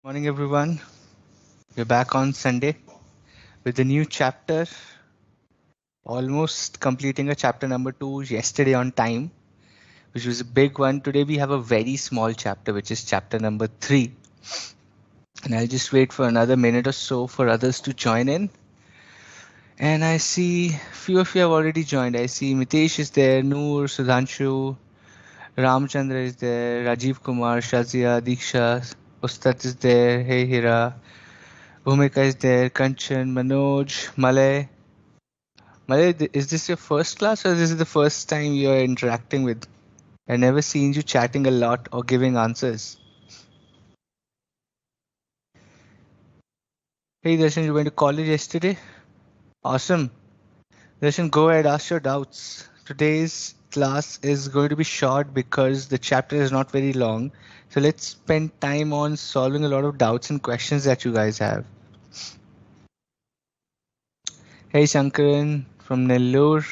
Morning, everyone. We're back on Sunday with a new chapter, almost completing a chapter number 2 yesterday on time, which was a big one. Today, we have a very small chapter, which is chapter number 3. And I'll just wait for another minute or so for others to join in. And I see few of you have already joined. I see Mitesh is there, Noor, Sudhanshu, Ramchandra is there, Rajiv Kumar, Shazia, Diksha, Ustad is there, Hey Hira, Bhumika is there, Kanchan, Manoj, Malay. Malay, is this your first class or this is the first time you're interacting with? I've never seen you chatting a lot or giving answers. Hey Darshan, you went to college yesterday? Awesome. Darshan, go ahead, ask your doubts. Today's class is going to be short because the chapter is not very long. So let's spend time on solving a lot of doubts and questions that you guys have. Hey Shankaran from Nellore.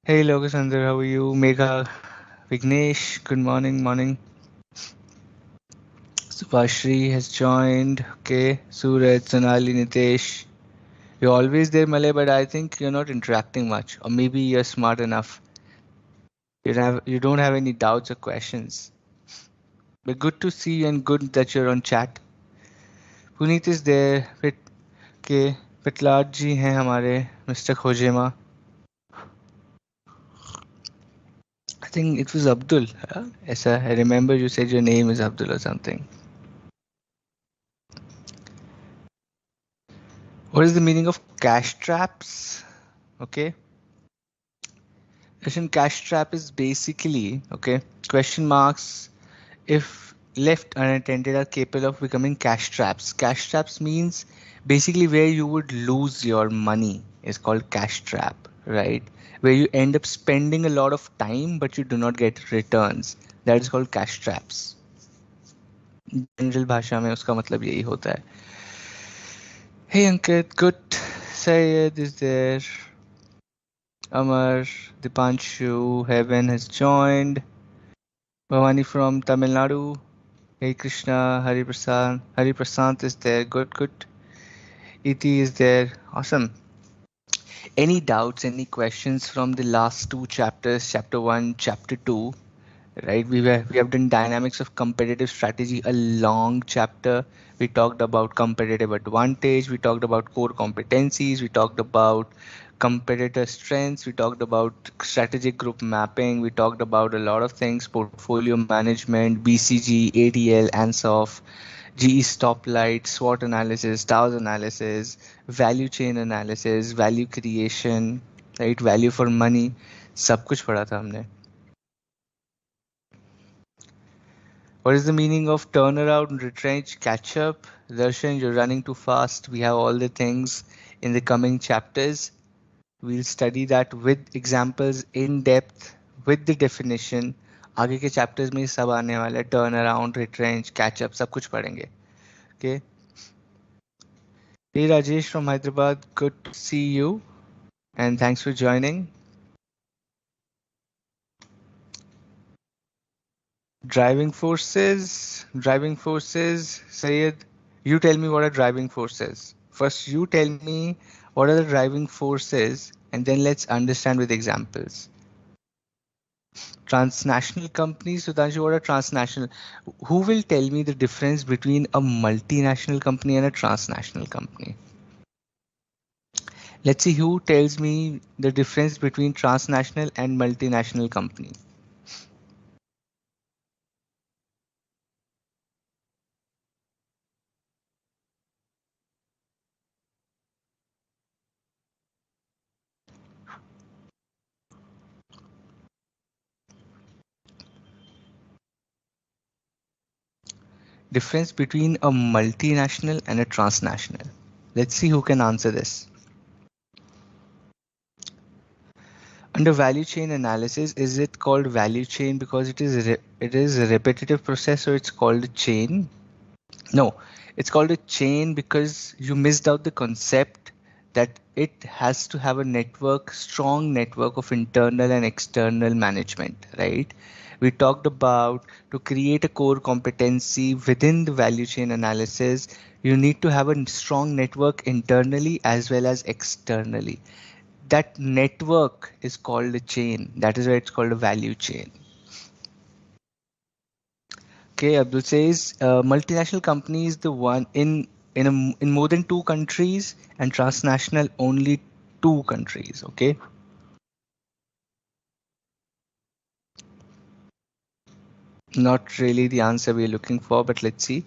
Hey Lokasandar, how are you? Megha, Vignesh, good morning. Subhashri has joined. Okay. Suraj, Sonali, Nitesh. You're always there, Malay, but I think you're not interacting much. Or maybe you're smart enough. You don't have any doubts or questions. But good to see you and good that you're on chat. Puneet is there. Okay. Pitlad ji हैं हमारे. Mr. Khojema. I think it was Abdul. Huh? Aisa, I remember you said your name is Abdul or something. What is the meaning of cash traps? Okay. Question cash trap is basically, okay, question marks if left unattended are capable of becoming cash traps. Cash traps means basically where you would lose your money is called cash trap, right? Where you end up spending a lot of time but you do not get returns. That is called cash traps. General भाषा में उसका मतलब यही होता है. Hey Ankit, good. Sayed is there. Amar, Dipanshu, Heaven has joined. Bhavani from Tamil Nadu. Hey Krishna, Hari Prasant is there. Good. Iti is there. Awesome. Any doubts, any questions from the last two chapters, chapter 1, chapter 2? Right, we have done dynamics of competitive strategy, a long chapter. We talked about competitive advantage, we talked about core competencies, we talked about competitor strengths, we talked about strategic group mapping, we talked about a lot of things, portfolio management, BCG, ADL, ANSOF, GE stoplight, SWOT analysis, Towers analysis, value chain analysis, value creation, right, value for money, सब कुछ पढ़ा था हमने. What is the meaning of turnaround, retrench, catch up? Darshan, you're running too fast. We have all the things in the coming chapters. We'll study that with examples in depth, with the definition. आगे के chapters में सब आने वाला है. Turnaround, retrench, catch up, सब कुछ पढ़ेंगे. Okay. Hey Rajesh from Hyderabad, good to see you. And thanks for joining. Driving forces, Sayed, you tell me what are driving forces. First, you tell me what are the driving forces, and then let's understand with examples. Transnational companies, Sudhanshu, what are transnational? Who will tell me the difference between a multinational company and a transnational company? Let's see who tells me the difference between transnational and multinational company. Difference between a multinational and a transnational. Let's see who can answer this. Under value chain analysis, is it called value chain because it is a repetitive process, so it's called a chain? No, it's called a chain because you missed out the concept that it has to have a network, strong network of internal and external management, right? We talked about to create a core competency within the value chain analysis, you need to have a strong network internally as well as externally. That network is called a chain. That is why it's called a value chain. Okay, Abdul says multinational company is the one in more than two countries and transnational only two countries. Okay, not really the answer we're looking for, but let's see.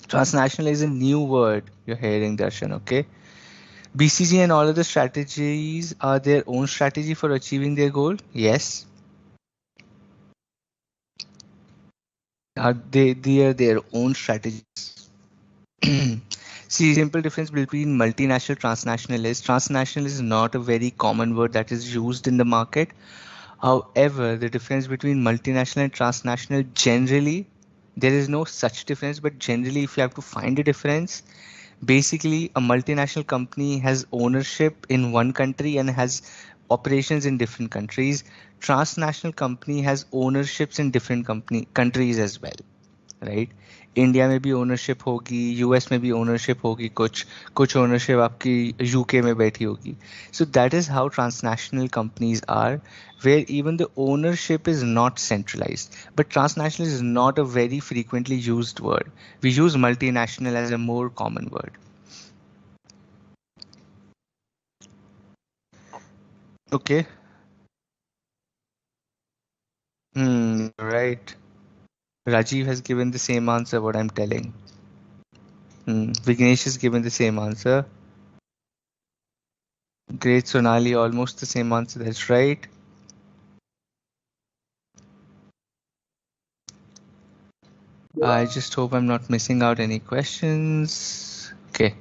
Transnational is a new word you're hearing, Darshan. Okay, BCG and all other strategies are their own strategy for achieving their goal. Yes, they are their own strategies. See, simple difference between multinational transnational is not a very common word that is used in the market. However, the difference between multinational and transnational generally, there is no such difference, but generally, if you have to find a difference, basically a multinational company has ownership in one country and has operations in different countries. Transnational company has ownerships in different countries as well, right. India में भी ownership होगी, US में भी ownership होगी, कुछ कुछ ownership आपकी UK में बैठी होगी. So that is how transnational companies are, where even the ownership is not centralized. But transnational is not a very frequently used word. We use multinational as a more common word. Okay. Right. Rajiv has given the same answer what I'm telling. Vignesh has given the same answer. Great, Sonali, almost the same answer. That's right. I just hope I'm not missing out any questions. Okay.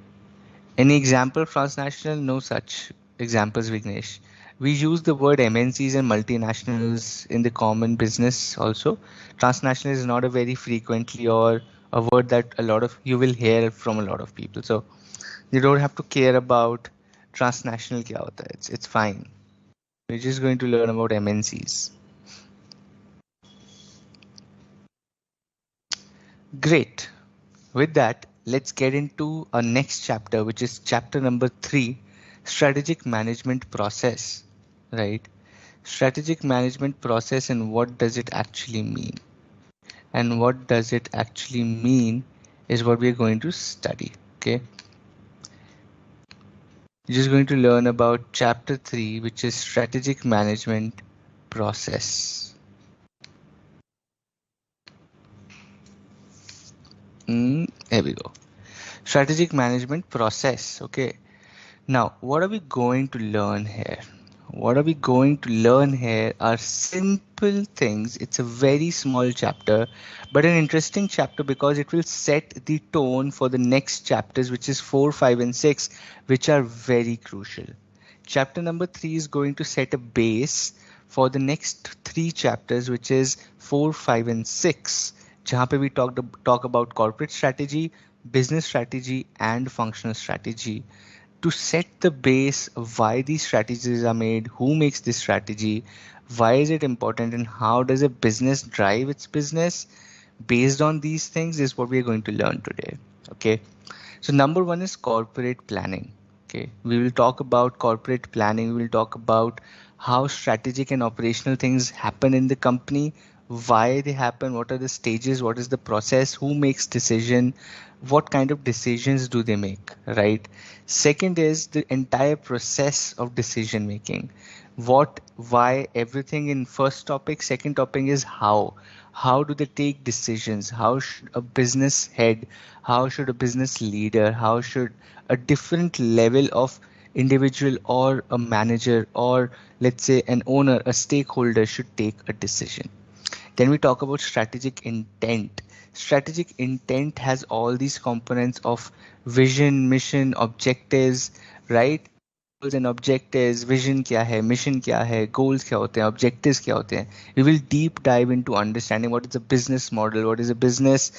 Any example transnational? No such examples, Vignesh. We use the word MNCs and multinationals in the common business also. Transnational is not a very frequently or a word that a lot of you will hear from a lot of people. So you don't have to care about transnational kya hota hai. It's fine. We're just going to learn about MNCs. Great. With that, let's get into our next chapter, which is chapter number 3, strategic management process, right? Strategic management process, and what does it actually mean? And what does it actually mean is what we're going to study, okay? You're just going to learn about chapter 3, which is strategic management process. Here we go. Strategic management process, okay? Now, what are we going to learn here? What are we going to learn here are simple things. It's a very small chapter, but an interesting chapter because it will set the tone for the next chapters, which is 4, 5, and 6, which are very crucial. Chapter number 3 is going to set a base for the next 3 chapters, which is 4, 5, and 6. जहाँ पे we talk about corporate strategy, business strategy, and functional strategy. To set the base of why these strategies are made, who makes this strategy, why is it important, and how does a business drive its business based on these things is what we're going to learn today. Okay, so number one is corporate planning. Okay, we will talk about corporate planning. We will talk about how strategic and operational things happen in the company, why they happen, what are the stages, what is the process, who makes decision, what kind of decisions do they make, right? Second is the entire process of decision making. What, why, everything in first topic. Second topic is how do they take decisions, how should a business head, how should a business leader, how should a different level of individual or a manager or let's say an owner, a stakeholder should take a decision. Then we talk about strategic intent. Strategic intent has all these components of vision, mission, objectives, right? Goals and objectives, vision क्या है, mission क्या है, goals क्या होते हैं, objectives क्या होते हैं. We will deep dive into understanding what is a business model, what is a business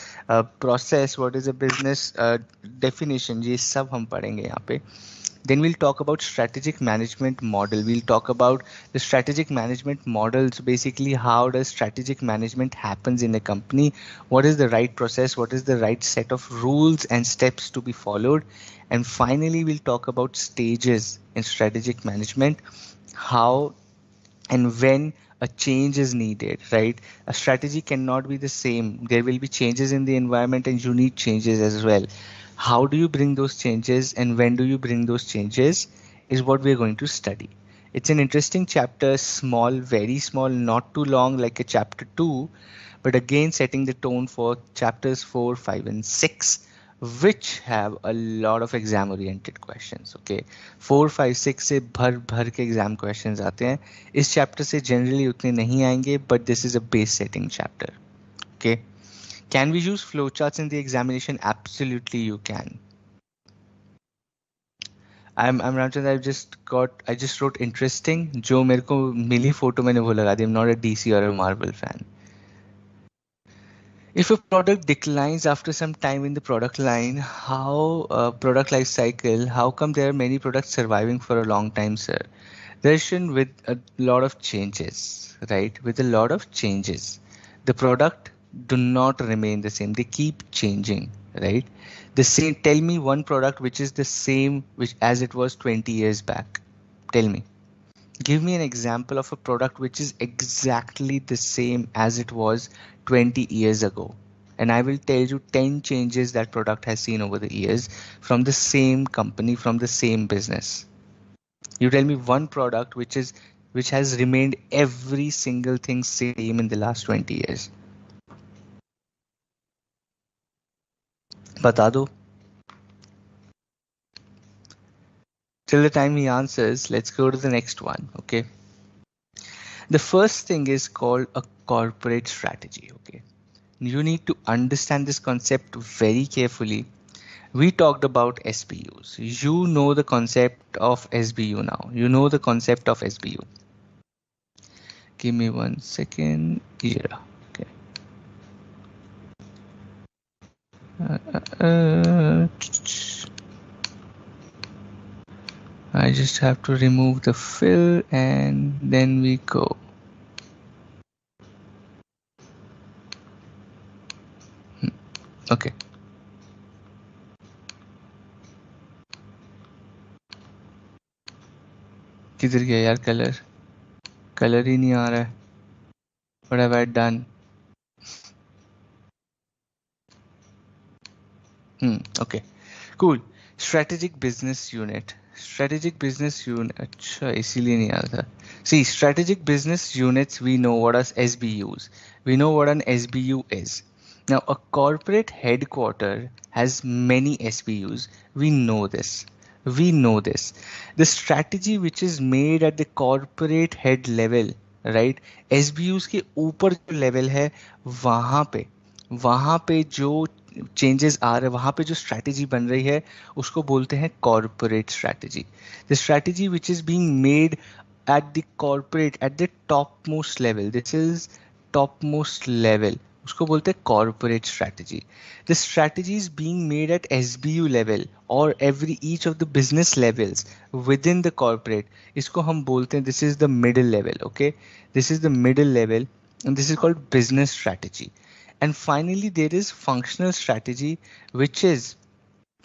process, what is a business definition. ये सब हम पढ़ेंगे यहाँ पे. Then we'll talk about strategic management model. We'll talk about the strategic management model. So basically, how does strategic management happens in a company? What is the right process? What is the right set of rules and steps to be followed? And finally, we'll talk about stages in strategic management, how and when a change is needed, right? A strategy cannot be the same. There will be changes in the environment and you need changes as well. How do you bring those changes and when do you bring those changes is what we're going to study. It's an interesting chapter, small, very small, not too long like a chapter 2, but again setting the tone for chapters 4, 5 and 6, which have a lot of exam oriented questions. Okay, 4, 5, 6 से भर भर के exam questions आते हैं. इस chapter से generally उतने नहीं आएंगे, but this is a base setting chapter. Okay, can we use flowcharts in the examination? Absolutely you can. I'm Ramchandra. I just wrote interesting. जो मेरे को मिली photo मैंने वो लगा दी. I'm not a DC or a Marvel fan. If a product declines after some time in the product line, how product life cycle, how come there are many products surviving for a long time, sir? Darshan, with a lot of changes, right? With a lot of changes, the product do not remain the same. They keep changing, right? The same. Tell me one product which is the same which as it was 20 years back. Tell me. Give me an example of a product which is exactly the same as it was 20 years ago. And I will tell you 10 changes that product has seen over the years from the same company, from the same business. You tell me one product which has remained every single thing same in the last 20 years. Bata do. Till the time he answers, let's go to the next one. Okay. The first thing is called a corporate strategy. Okay. You need to understand this concept very carefully. We talked about SBUs. You know the concept of SBU now. You know the concept of SBU. Give me 1 second. Yeah. Okay. I just have to remove the fill and then we go. Okay. किधर गया यार colour? Colour ही नहीं आ रहा है. What have I done? Okay. Cool. Strategic business unit. Strategic business unit. अच्छा इसीलिए नहीं आ रहा था. See, strategic business units, we know what are SBUs. We know what an SBU is. Now, a corporate headquarter has many SBUs. We know this. We know this. The strategy which is made at the corporate head level, right? SBUs के ऊपर जो level है, वहाँ पे जो changes आ रहे हैं, वहाँ पे जो स्ट्रैटेजी बन रही है उसको बोलते हैं corporate strategy. The strategy which is being made at the corporate, at the topmost level. This is topmost level. उसको बोलते हैं corporate strategy. The strategy is being made at SBU level or each of the business levels within the corporate. इसको हम बोलते हैं this is the middle level. Okay, this is the middle level and this is called business strategy. And finally, there is functional strategy, which is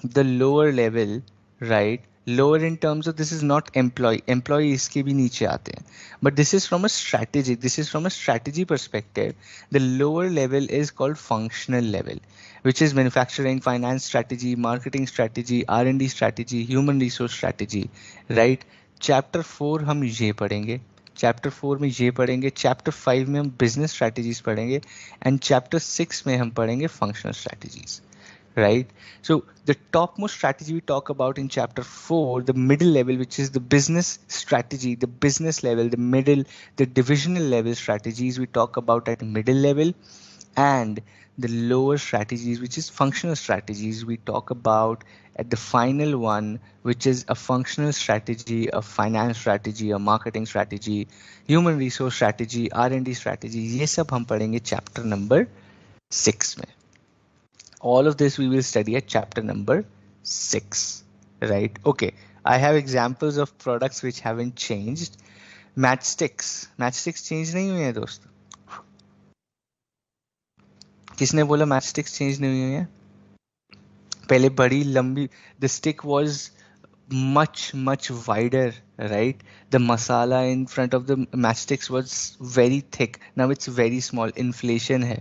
the lower level, right? Lower in terms of this is not employee इसके भी नीचे आते हैं, but this is from a strategy perspective. The lower level is called functional level, which is manufacturing, finance strategy, marketing strategy, R&D strategy, human resource strategy, right? Chapter 4 हम ये पढ़ेंगे, chapter 4 में ये पढ़ेंगे, चैप्टर 5 में हम बिजनेस स्ट्रैटेजीज पढ़ेंगे and chapter 6 में हम पढ़ेंगे functional strategies. Right, so the topmost strategy we talk about in chapter 4, the middle level, which is the business strategy, the business level, the middle, the divisional level strategies we talk about at middle level, and the lower strategies, which is functional strategies, we talk about at the final one, which is a functional strategy, a finance strategy, a marketing strategy, human resource strategy, R&D strategy. ये सब हम पढ़ेंगे chapter number 6 में. All of this we will study at chapter number 6. right? Okay, I have examples of products which haven't changed. Match sticks change नहीं हुए हैं दोस्त. किसने बोला मैच स्टिक्स चेंज नहीं हुए हैं? पहले बड़ी लंबी, the stick was much wider, right? The masala in front of the matchsticks was very thick. Now it's very small. Inflation hai,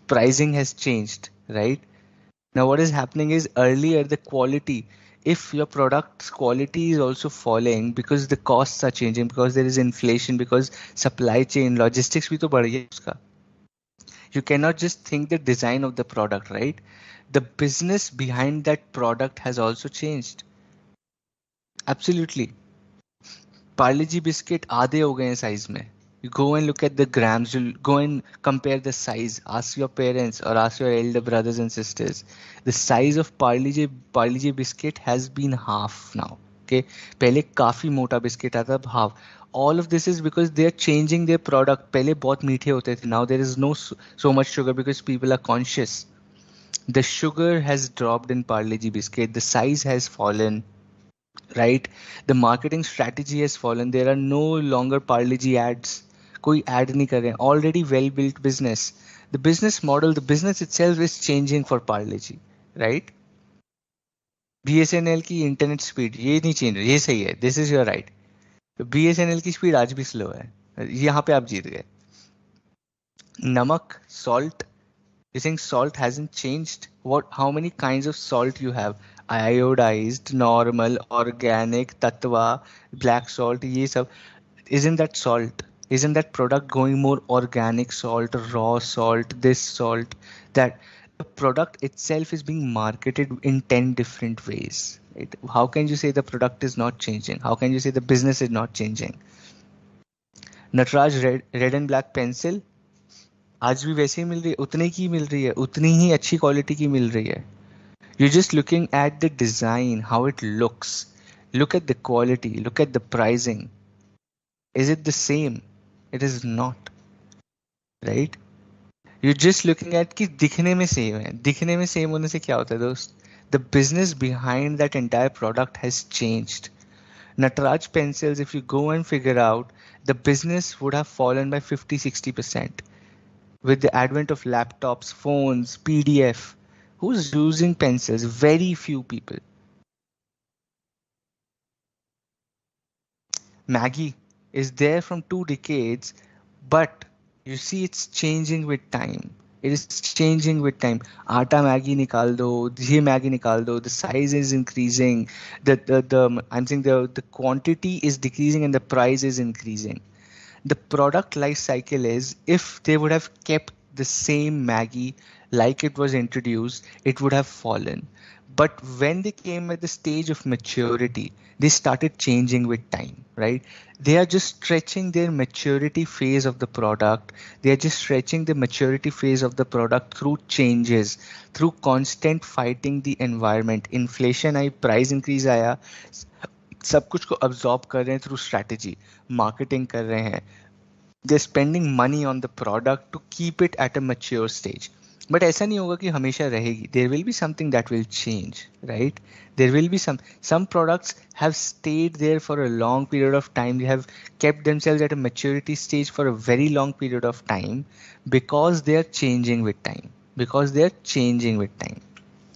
pricing has changed, right? Now what is happening is, earlier the quality, if your product's quality is also falling because the costs are changing, because there is inflation, because supply chain logistics bhi to badh gaya uska. You cannot just think the design of the product, right? The business behind that product has also changed. Absolutely. Parle G biscuit आधे हो गए हैं size में. You go and look at the grams. You go and compare the size. Ask your parents or ask your elder brothers and sisters. The size of Parle G biscuit has been half now. Okay, पहले काफी मोटा biscuit आता था, half. All of this is because they are changing their product. पहले बहुत मीठे होते थे. Now there is no so much sugar because people are conscious. The sugar has dropped in Parle G biscuit. The size has fallen, right? The marketing strategy has fallen. There are no longer Parle G ads. कोई ad नहीं कर रहे हैं. Already well built business. The business model, the business itself is changing for Parle G, right? BSNL की internet speed ये नहीं change, ये सही है. This is your right. BSNL की स्पीड आज भी स्लो है. यहाँ पे आप जीत गए. नमक, salt. You think salt hasn't changed? What? How many kinds of salt you have? Iodized, normal, organic, tatva, black salt. ये सब. Isn't that salt? Isn't that product going more organic salt, raw salt, this salt, that? The product itself is being marketed in 10 different ways. Right? How can you say the product is not changing? How can you say the business is not changing? Nataraj red and black pencil आज भी वैसे ही मिल रही है, उतने की मिल रही है, उतनी ही अच्छी क्वालिटी की मिल रही है. You're just looking at the design, how it looks. Look at the quality, look at the pricing. Is it the same? It is not, right? You're just looking at कि दिखने में सेम है. दिखने में same होने से क्या होता है दोस्त? The business behind that entire product has changed. Nataraj pencils, if you go and figure out, the business would have fallen by 50-60%. With the advent of laptops, phones, PDF, who's using pencils? Very few people. Maggie is there from 2 decades, but you see it's changing with time. It is changing with time. Atta Maggie nikal do, ye Maggie nikal do. The size is increasing. The I'm saying the quantity is decreasing and the price is increasing. The product life cycle is, if they would have kept the same Maggie like it was introduced, it would have fallen. But when they came at the stage of maturity, they started changing with time, right? They are just stretching their maturity phase of the product. They are just stretching the maturity phase of the product through changes, through constant fighting the environment. Inflation I, price increase आया, सब कुछ को absorb कर रहे हैं through strategy, marketing कर रहे हैं. They're spending money on the product to keep it at a mature stage. But ऐसा नहीं होगा कि हमेशा रहेगी. There will be something that will change, right? There will be some products have stayed there for a long period of time. They have kept themselves at a maturity stage for a very long period of time because they are changing with time. Because they are changing with time,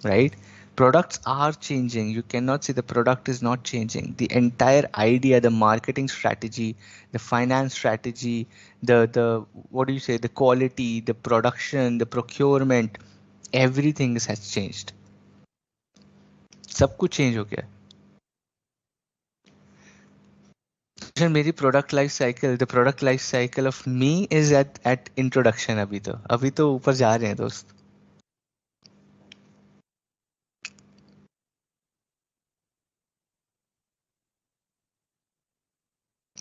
right? Products are changing. You cannot say the product is not changing. The entire idea, the marketing strategy, the finance strategy, the what do you say, the quality, the production, the procurement, everything has changed. सब कुछ change हो गया. मेरी product life cycle, the product life cycle of me is at introduction. अभी तो ऊपर जा रहे हैं दोस्त.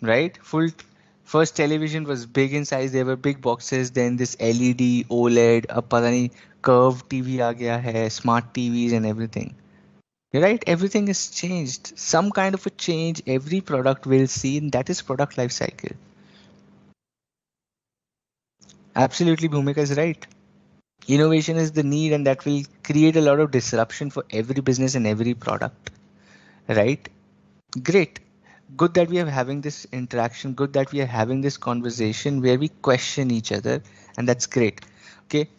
Right? Full first television was big in size. There were big boxes. Then this LED, OLED, अब पता नहीं curved TV आ गया है, smart TVs and everything. Right? Everything is changed. Some kind of a change every product will see, and that is product life cycle. Absolutely, Bhumika is right. Innovation is the need, and that will create a lot of disruption for every business and every product. right? Great. Good that we are having this interaction. Good that we are having this conversation where we question each other, and that's great. Okay.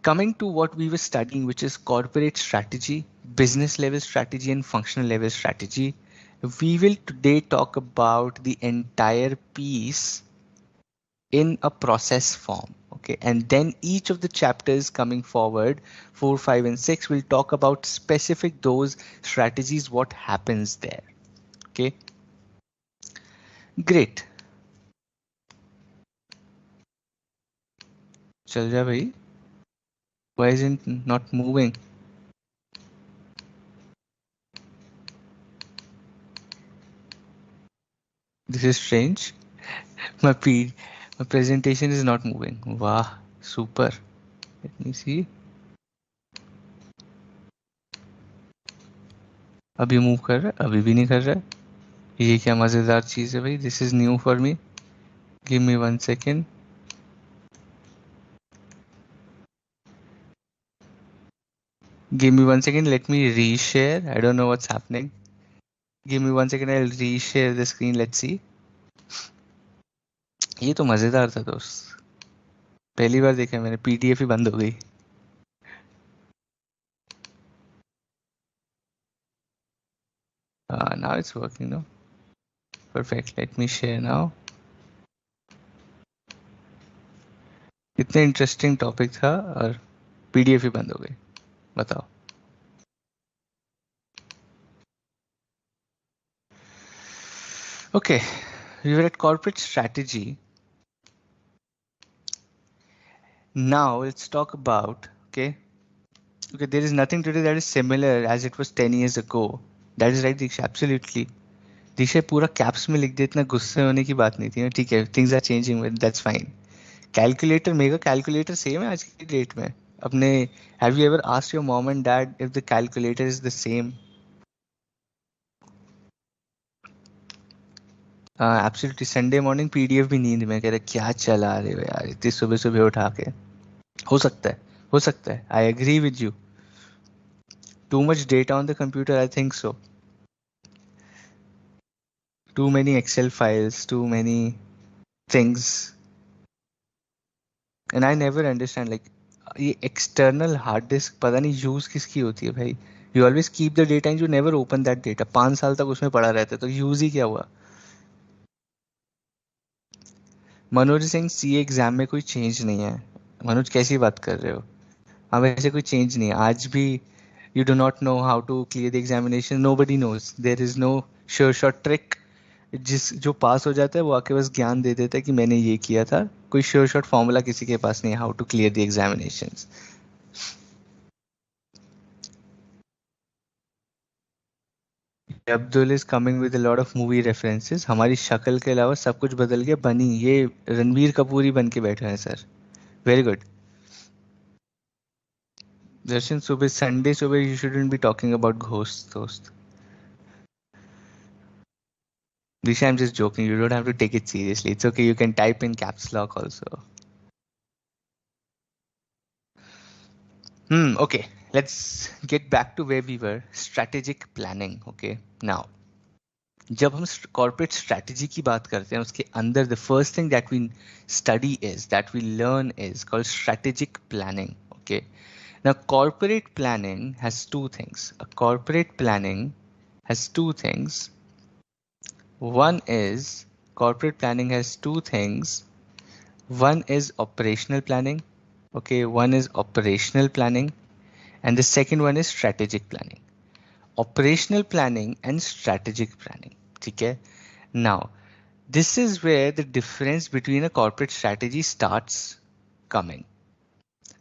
Coming to what we were studying, which is corporate strategy, business level strategy, and functional level strategy, we will today talk about the entire piece in a process form. Okay, and then each of the chapters coming forward, 4, 5, and 6, will talk about specific those strategies, what happens there. Okay, great. चल जा भाई. Why isn't not moving? This is strange. My P, my presentation is not moving. Wow, super. Let me see. अभी move कर रहा है, अभी भी नहीं कर रहा है. ये क्या मजेदार चीज है भाई. This is new for me. Give me 1 second. Give me 1 second. Let me reshare. I don't know what's happening. Give me 1 second. I'll reshare the screen. Let's see. ये तो मजेदार था दोस्त. पहली बार देखा मैंने. PDF ही बंद हो गई. Now it's working. No. Perfect. Let me share now. इतने इंटरेस्टिंग टॉपिक था और PDF ही बंद हो गई. बताओ. Okay, we were at corporate strategy. Now let's talk about, okay, there is nothing today that is similar as it was 10 years ago. That is right, Diksha, absolutely. Diksha, पूरा caps में लिख दे, इतना गुस्से होने की बात नहीं थी ना. ठीक है, things are changing, but that's fine. Calculator, mega calculator same है आज की डेट में. अपने, have you ever asked your mom and dad if the calculator is the same? Absolutely. Sunday morning PDF भी नींद में कह रहे क्या चला रहे हो यार इतनी सुबह सुबह उठा के. हो सकता है, हो सकता है. I agree with you. Too much data on the computer, I think so. Too many Excel files, too many things. And I never understand like ये external hard disk पता नहीं use किसकी होती है भाई. You always keep the data and you never open that data. 5 साल तक उसमें पड़ा रहता है तो use ही क्या हुआ. मनोज सिंह CA एग्जाम में कोई चेंज नहीं है. मनोज कैसी बात कर रहे हो. हाँ वैसे कोई चेंज नहीं है आज भी. You do not know how to clear the examination. Nobody knows. There is no sure shot trick. जिस जो पास हो जाता है वो आके बस ज्ञान दे देता है कि मैंने ये किया था. कोई श्योर शॉट फॉर्मूला किसी के पास नहीं है how to clear the examinations. Abdul is coming with a lot of movie references. हमारी शक्ल के अलावा सब कुछ बदल गया. बनी ये रणबीर कपूर ही बन के बैठे हैं सर. Very good. दर्शन सुबह संडे सुबह you shouldn't be talking about ghost दोस्त. Disha, I'm just joking. You don't have to take it seriously. It's okay. You can type in caps lock also. Okay. Let's get back to where we were. Strategic planning. Okay. Now, जब हम corporate strategy की बात करते हैं उसके अंदर the first thing that we study is that we learn is called strategic planning. Okay. Now, corporate planning has two things. A corporate planning has two things. One is corporate planning has two things. One is operational planning. Okay, one is operational planning, and the second one is strategic planning. Operational planning and strategic planning. Okay. Now, this is where the difference between a corporate strategy starts coming.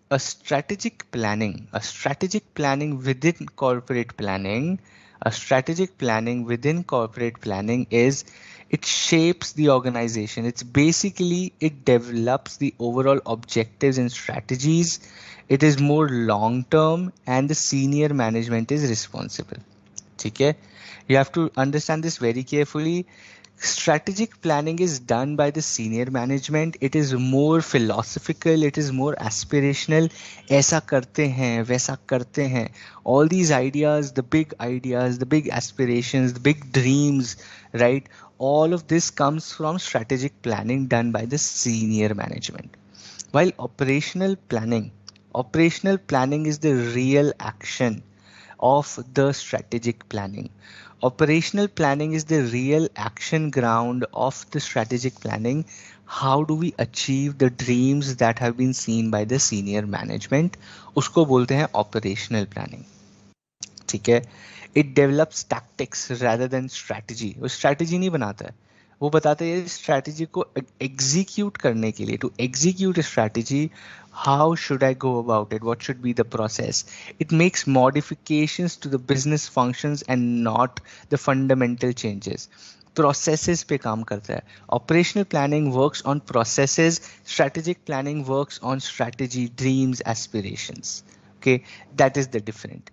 A strategic planning within corporate planning. A strategic planning within corporate planning is it shapes the organization. It's basically it develops the overall objectives and strategies. It is more long term and the senior management is responsible. Okay, you have to understand this very carefully. Strategic planning is done by the senior management. It is more philosophical, it is more aspirational. ऐसा करते हैं, वैसा करते हैं. All these ideas, the big aspirations, the big dreams, right? All of this comes from strategic planning done by the senior management. While operational planning is the real action of the strategic planning. Operational planning is the real action ground of the strategic planning. How do we achieve the dreams that have been seen by the senior management? उसको बोलते हैं operational planning. ठीक है. It develops tactics rather than strategy. वो strategy नहीं बनाता है, वो बताते हैं strategy को execute करने के लिए. To execute a strategy, how should I go about it? What should be the process? It makes modifications to the business functions and not the fundamental changes. Processes पे काम करता है. Operational planning works on processes. Strategic planning works on strategy, dreams, aspirations. Okay, that is the difference.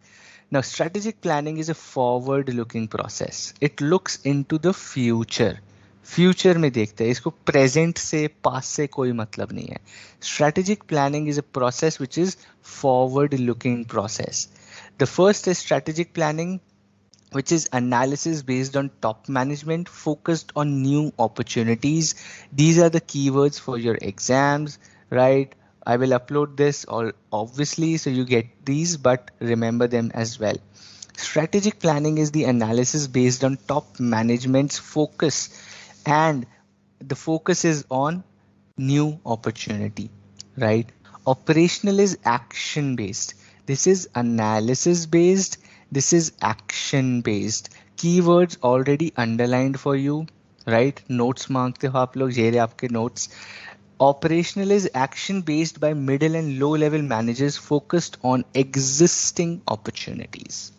Now, strategic planning is a forward-looking process. It looks into the future. Future में देखते हैं इसको, present से past से कोई मतलब नहीं है. Strategic planning is a process which is forward-looking process. The first is strategic planning, which is analysis based on top management focused on new opportunities. These are the keywords for your exams, right? I will upload this all obviously so you get these, but remember them as well. Strategic planning is the analysis based on top management's focus, and the focus is on new opportunity, right? Operational is action based. This is analysis based. This is action based. Keywords already underlined for you, right? Notes मांगते हो आप लोग, ये रहे आपके notes. Operational is action based by middle and low level managers focused on existing opportunities.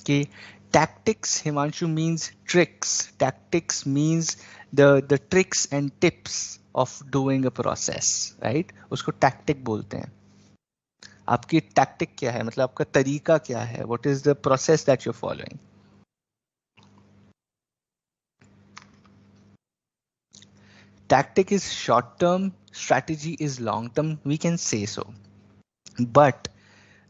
Okay. Tactics, Himanshu, means tricks. Tactics means the tricks and tips of doing a process, right? उसको tactic बोलते हैं. आपकी tactic क्या है, मतलब आपका तरीका क्या है? What is the process that you're following? Tactic is short term, strategy is long term, we can say so. But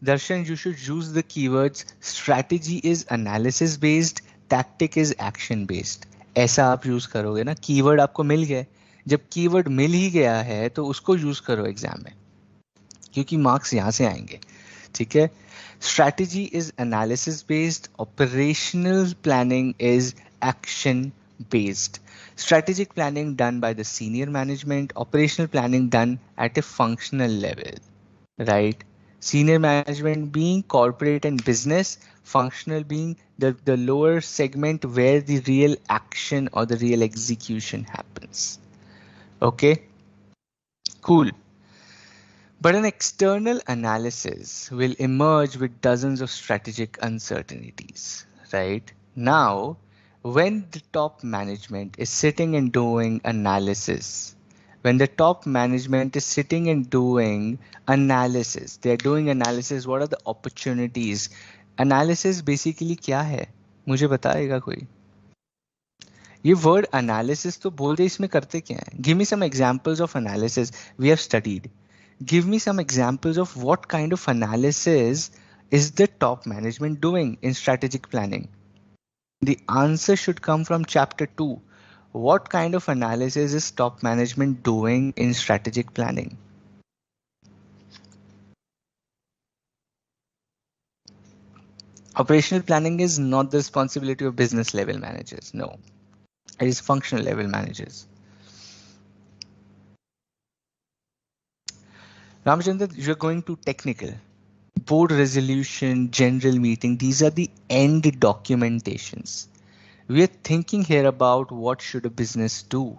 Darshan, you should use the keywords strategy is analysis based, tactic is action based. ऐसा आप use करोगे ना. Keyword आपको मिल गया, जब keyword मिल ही गया है तो उसको यूज करो एग्जाम में, क्योंकि मार्क्स यहां से आएंगे. ठीक है. Strategy is analysis based, operational planning is action based. Strategic planning done by the senior management, operational planning done at a functional level, right? Senior management being corporate and business, functional being the lower segment where the real action or the real execution happens. Okay, cool. But an external analysis will emerge with dozens of strategic uncertainties, right? Now, when the top management is sitting and doing analysis, when the top management is sitting and doing analysis, they're doing analysis, what are the opportunities? Analysis basically क्या है? मुझे बताएगा कोई? ये word analysis तो बोल दे, इसमें करते क्या है? Give me some examples of analysis we have studied. Give me some examples of what kind of analysis is the top management doing in strategic planning. The answer should come from chapter 2. What kind of analysis is top management doing in strategic planning? Operational planning is not the responsibility of business level managers. No, it is functional level managers. Ramachandra, you're going to technical. Board resolution, general meeting, these are the end documentations. We are thinking here about what should a business do.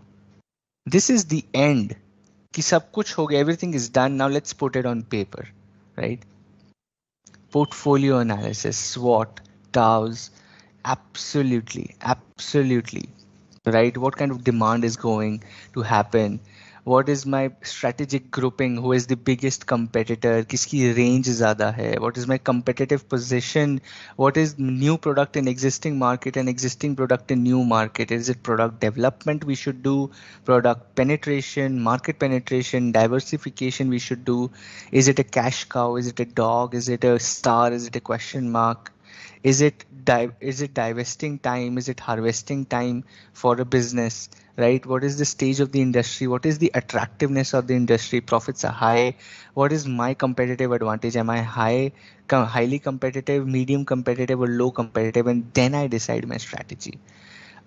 This is the end. कि सब कुछ हो गया, everything is done. Now let's put it on paper, right? Portfolio analysis, SWOT, TAWs, absolutely, absolutely, right? What kind of demand is going to happen? what is my strategic grouping, who is the biggest competitor, किसकी range ज़्यादा है, what is my competitive position, what is new product in existing market and existing product in new market, is it product development we should do, product penetration, market penetration, diversification we should do, is it a cash cow, is it a dog, is it a star, is it a question mark, is it divesting time, is it harvesting time for a business, right? What is the stage of the industry, what is the attractiveness of the industry, profits are high, what is my competitive advantage, am I highly competitive, medium competitive or low competitive, and then I decide my strategy.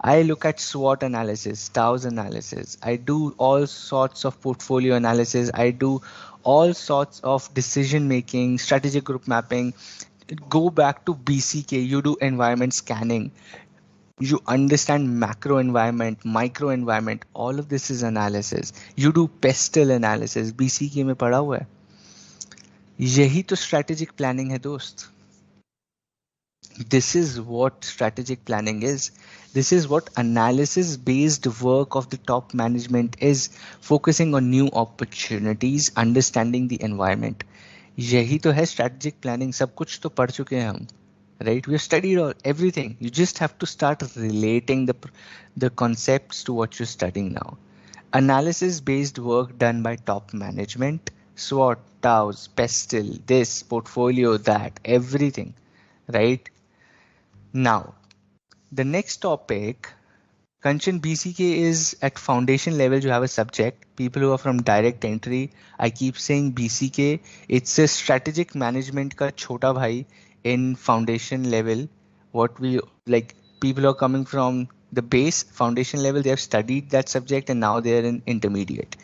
I look at SWOT analysis, Tow's analysis. I do all sorts of portfolio analysis. I do all sorts of decision making, strategic group mapping. Go back to BCK, you do environment scanning. You understand macro environment, micro environment, all of this is analysis. You do pestle analysis, BCK में पढ़ा हुआ है. यही तो strategic planning है दोस्त. This is what strategic planning is. This is what analysis based work of the top management is, focusing on new opportunities, understanding the environment. यही तो है strategic planning. सब कुछ तो पढ़ चुके हैं हम, right? We have studied everything. You just have to start relating the concepts to what you're studying now. Analysis based work done by top management, SWOT, TOWS, pestle, this, portfolio, that, everything, right? Now, the next topic, Kanchan, BCK is at foundation level. You have a subject. People who are from direct entry, I keep saying BCK. It's a strategic management ka chota bhai in foundation level. What we like, people who are coming from the base foundation level, they have studied that subject and now they are in intermediate.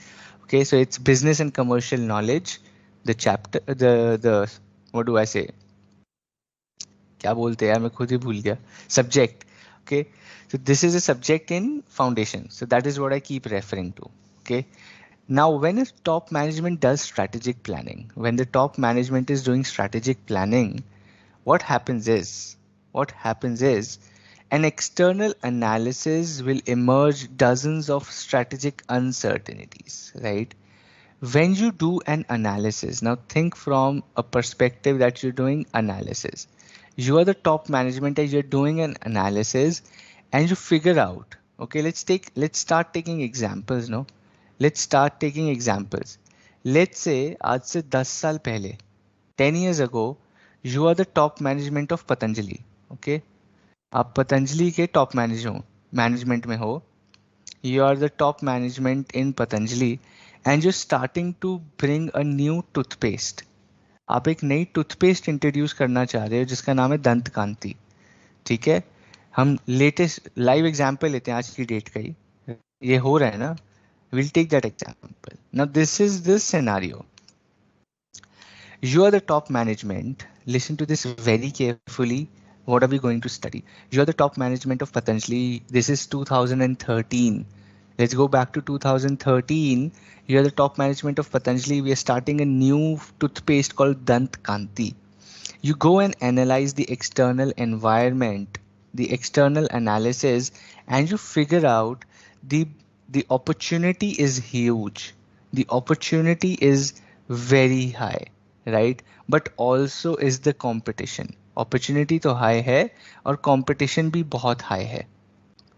Okay, so it's business and commercial knowledge. The chapter, the what do I say? क्या बोलते हैं यार, मैं खुद ही भूल गया. Subject. Okay, so this is a subject in foundation, so that is what I keep referring to. Okay, now when a top management does strategic planning, when the top management is doing strategic planning, what happens is an external analysis will emerge dozens of strategic uncertainties, right? When you do an analysis, now think from a perspective that you're doing analysis. You are the top management and you're doing an analysis and you figure out, okay, let's start taking examples, no? Let's start taking examples. Let's say आज से 10 साल पहले, 10 years ago, you are the top management of Patanjali, okay? आप पतंजलि के top management में हो, you are the top management in Patanjali and you're starting to bring a new toothpaste. आप एक नई टूथपेस्ट इंट्रोड्यूस करना चाह रहे हो जिसका नाम है दंत कांति. ठीक है, हम लेटेस्ट लाइव एग्जांपल लेते हैं आज की डेट का ही, ये हो रहा है ना. Will take that example. Now this is the scenario. You are the top management. Listen to this very carefully. What are we going to study? You are the top management of Patanjali. This is 2013. Let's go back to 2013. You are the top management of Patanjali. We are starting a new toothpaste called Dant Kanti. You go and analyze the external environment, the external analysis, and you figure out the the opportunity is huge. The opportunity is very high, right? But also is the competition. Opportunity तो high है और competition भी बहुत high है,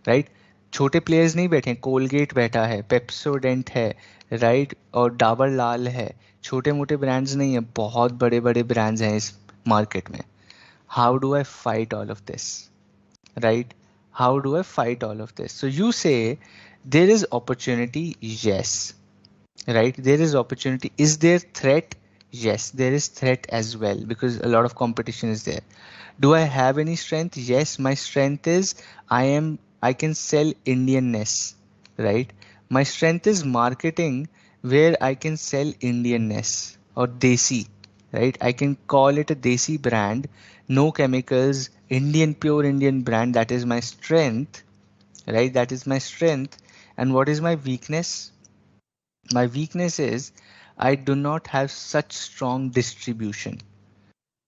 right? छोटे players नहीं बैठे हैं, कोलगेट बैठा है, पेप्सोडेंट है, राइट, और डाबर लाल है. छोटे मोटे ब्रांड्स नहीं है, बहुत बड़े बड़े ब्रांड्स हैं इस मार्केट में. How do I fight all of this, right? How do I fight all of this? So you say there is opportunity, yes, right? There is opportunity. Is there threat? Yes, there is threat as well because a lot of competition is there. Do I have any strength? Yes, my strength is I can sell Indianness, right? My strength is marketing where I can sell Indianness or Desi, right? I can call it a Desi brand, no chemicals, Indian, pure Indian brand. That is my strength, right? That is my strength. And what is my weakness? My weakness is I do not have such strong distribution.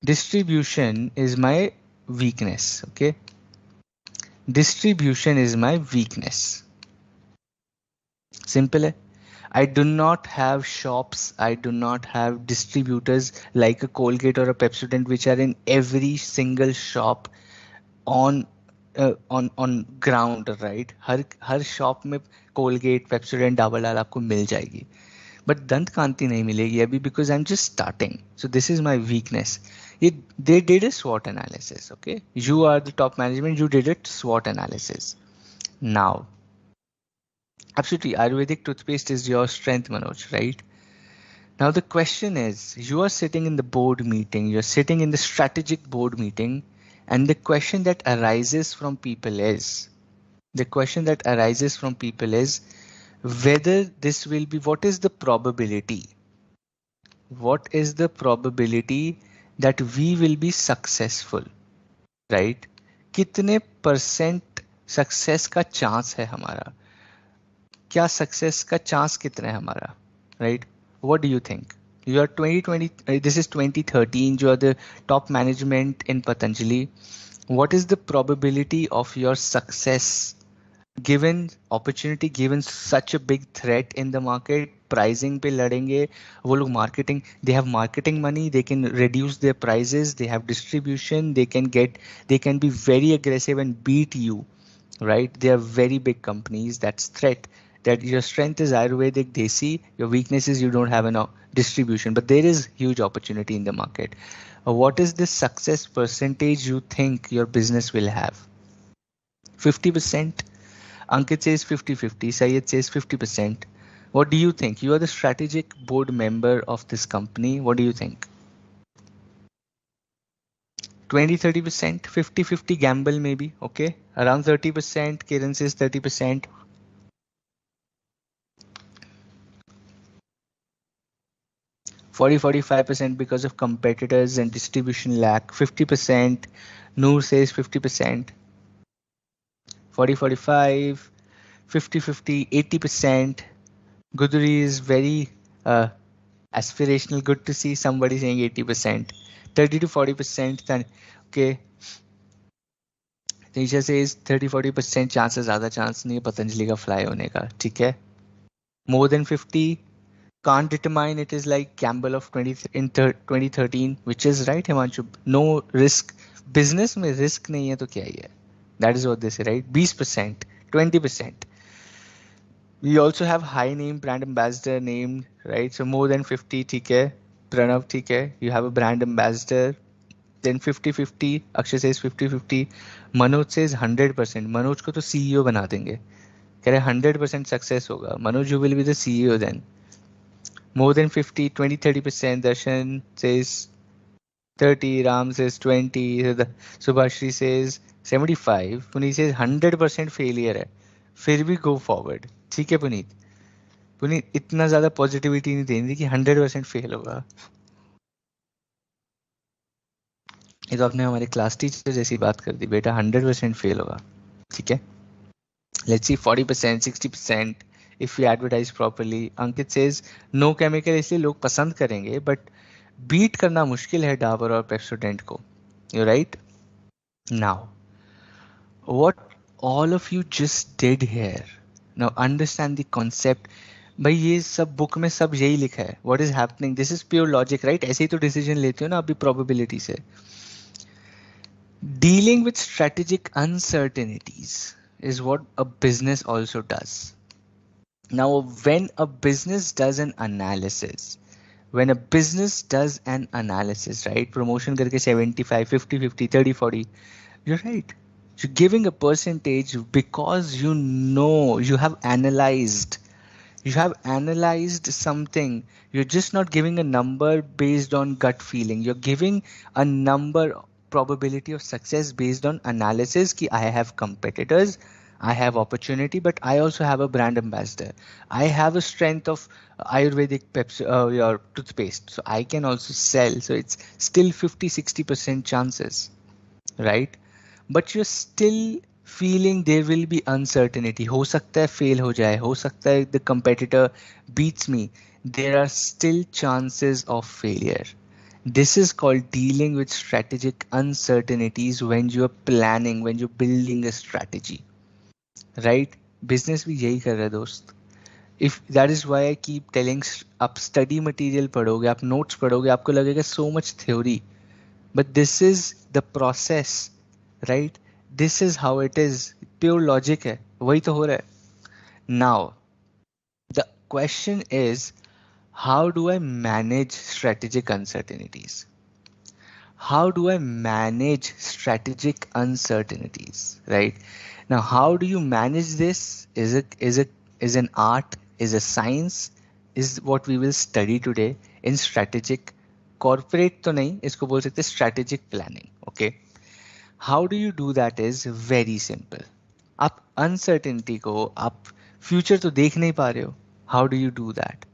Distribution is my weakness, okay? Distribution is my weakness. Simple है. I do not have shops, I do not have distributors like a Colgate or a Pepsodent which are in every single shop on on ground, right? हर shop में Colgate Pepsodent Dabur Lal आपको मिल जाएगी, but Dant Kanti नहीं मिलेगी अभी, because I am just starting. So this is my weakness. ये they did a SWOT analysis. Okay, you are the top management, you did it SWOT analysis. Now, absolutely, Ayurvedic toothpaste is your strength, Manoj, right? Now the question is, you are sitting in the board meeting, you're sitting in the strategic board meeting, and the question that arises from people is, the question that arises from people is whether this will be, what is the probability? What is the probability that we will be successful, right? कितने percent success का chance है हमारा? क्या success का chance कितना है हमारा, right? What do you think? You are 2020, this is 2013, you are the top management in Patanjali. What is the probability of your success given opportunity, given such a big threat in the market? Pricing पे लड़ेंगे वो लोग, marketing, they have marketing money, they can reduce their prices, they have distribution, they can be very aggressive and beat you, right? They are very big companies. That's threat. That your strength is Ayurvedic Desi, your weakness is you don't have enough distribution, but there is huge opportunity in the market. What is the success percentage you think your business will have? 50%? Ankit says 50-50. Syed says 50%. What do you think? You are the strategic board member of this company. What do you think? 20-30%, 50-50 gamble maybe. Okay, around 30%. Kiran says 30%. 40-45% because of competitors and distribution lack. 50%. Noor says 50%. 40-45. 50-50. 80%. Guduri is very aspirational. Good to see somebody saying 80%. 30-40%. Okay. Nisha says 30-40% chances, ज़्यादा chance नहीं है पतंजलि का fly होने का. ठीक है. More than 50. Can't determine, it is like gamble of 2013, which is right, Himanshu. No risk. Business में risk नहीं है तो क्या ही है? That is what they say, right? 20%, 20%. We also have high name brand ambassador named, right? So more than 50, ठीक है. Pranav, ठीक है. You have a brand ambassador. Then 50-50. Akshay says 50-50. Manoj says 100%. Manoj को तो CEO बना देंगे. कह रहे 100% success होगा. Manoj, you will be the CEO then. More than 50, 20-30%. Darshan says 30. Ram says 20. Subhashri says 75. Puneet says 100% failure है. फिर भी go forward. ठीक है पुनीत. पुनीत इतना ज़्यादा पॉजिटिविटी नहीं देनी कि 100% फेल होगा. ये तो आपने हमारे क्लास टीचर जैसी बात कर दी. बेटा 100% फेल होगा. ठीक है. Let's see 40%, 60%. If we advertise properly. Ankit says no chemical, इसलिए लोग पसंद करेंगे, but बीट करना मुश्किल है डाबर और पेप्सोडेंट को. You're right. Now, what all of you just did here. Now understand the concept. भाई ये सब बुक में सब यही लिखा है. What is happening? This is pure logic, right? ऐसे ही तो डिसीजन लेते हो ना अभी probability से. Dealing with strategic uncertainties is what a business also does. Now, when a business does an analysis, right? Promotion करके 75, 50-50, 30-40. You're right. You're giving a percentage because you know you have analyzed. You have analyzed something. You're just not giving a number based on gut feeling. You're giving a number probability of success based on analysis कि I have competitors, I have opportunity, but I also have a brand ambassador. I have a strength of Ayurvedic your toothpaste, so I can also sell. So it's still 50-60% chances, right? But you're still feeling there will be uncertainty. हो सकता है fail हो जाए, हो सकता है the competitor beats me. There are still chances of failure. This is called dealing with strategic uncertainties when you are planning, when you're building a strategy, right? Business भी यही कर रहा है दोस्त. If that is why I keep telling, आप study material पढ़ोगे, आप notes पढ़ोगे, आपको लगेगा so much theory, but this is the process, right? This is how it is, pure logic है, वही तो हो रहा है. Now the question is, how do I manage strategic uncertainties? How do I manage strategic uncertainties? Right now, how do you manage this? Is an art? Is a science? Is what we will study today in strategic corporate तो नहीं, इसको बोल सकते strategic planning. Okay, how do you do that is very simple. आप uncertainty को आप future तो देख नहीं पा रहे हो. How do you do that?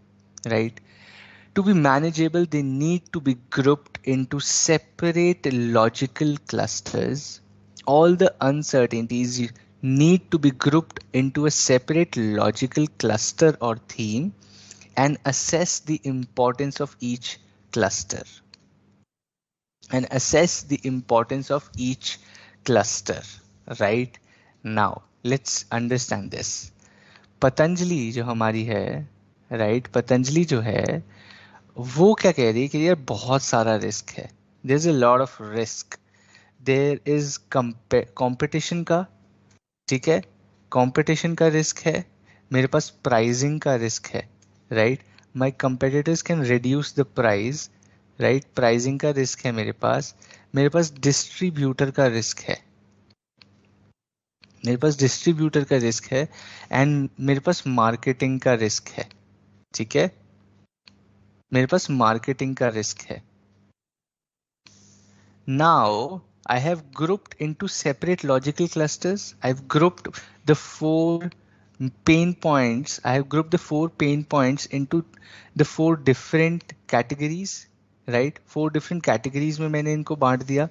Right? To be manageable, they need to be grouped into separate logical clusters. All the uncertainties need to be grouped into a separate logical cluster or theme and assess the importance of each cluster. And assess the importance of each cluster. Right? Now, let's understand this. Patanjali जो हमारी है, right, Patanjali जो है वो क्या कह रही है कि यार बहुत सारा रिस्क है, there is a lot of risk, there is competition का, ठीक है, कंपटीशन का रिस्क है, मेरे पास प्राइसिंग का रिस्क है, right, my competitors can reduce the price, right, pricing का रिस्क है मेरे पास डिस्ट्रीब्यूटर का रिस्क है, मेरे पास डिस्ट्रीब्यूटर का रिस्क है, एंड मेरे पास मार्केटिंग का रिस्क है, ठीक है, मेरे पास मार्केटिंग का रिस्क है. Now I have grouped into separate logical clusters. I've grouped the four pain points. I have grouped the four pain points into the four different categories, right? Four different categories में मैंने इनको बांट दिया.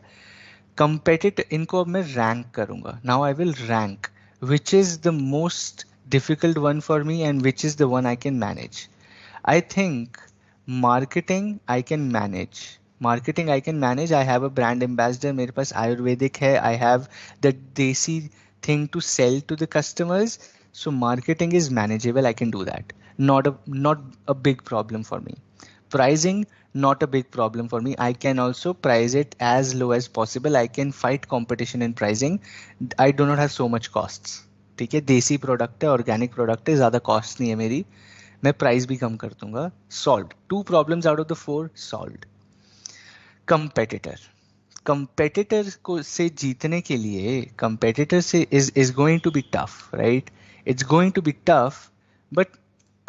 Competitive इनको अब मैं rank करूंगा. Now I will rank which is the most difficult one for me and which is the one I can manage. I think marketing I can manage. Marketing I can manage. I have a brand ambassador. मेरे पास आयुर्वेदिक है. I have the desi thing to sell to the customers. So marketing is manageable. I can do that. Not a big problem for me. Pricing, not a big problem for me. I can also price it as low as possible. I can fight competition in pricing. I do not have so much costs. ठीक है, देसी product है, organic product है, ज्यादा cost नहीं है मेरी, मैं प्राइस भी कम कर दूंगा. Solve, two problems out of the four solved. Competitor, competitor को से जीतने के लिए, कंपेटिटर से is going to be tough, right, it's going to be tough, but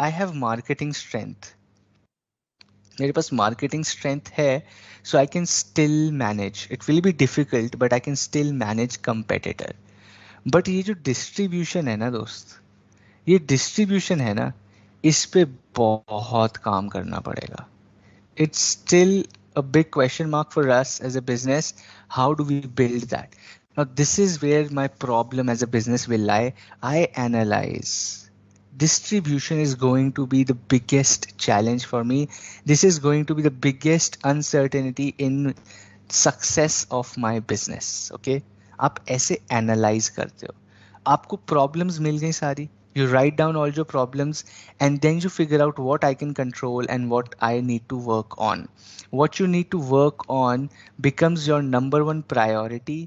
I have marketing strength, मेरे पास मार्केटिंग स्ट्रेंथ है, so I can still manage. It will be difficult but I can still manage competitor. But ये जो distribution है ना दोस्त, ये distribution है ना, इस पे बहुत काम करना पड़ेगा. It's still a big question mark for us as a business. How do we build that? Now, this is where my problem as a business will lie. I analyze. Distribution is going to be the biggest challenge for me. This is going to be the biggest uncertainty in success of my business. Okay? आप ऐसे analyze करते हो. आपको problems मिल गई सारी. You write down all your problems and then you figure out what I can control and what I need to work on. What you need to work on becomes your number one priority,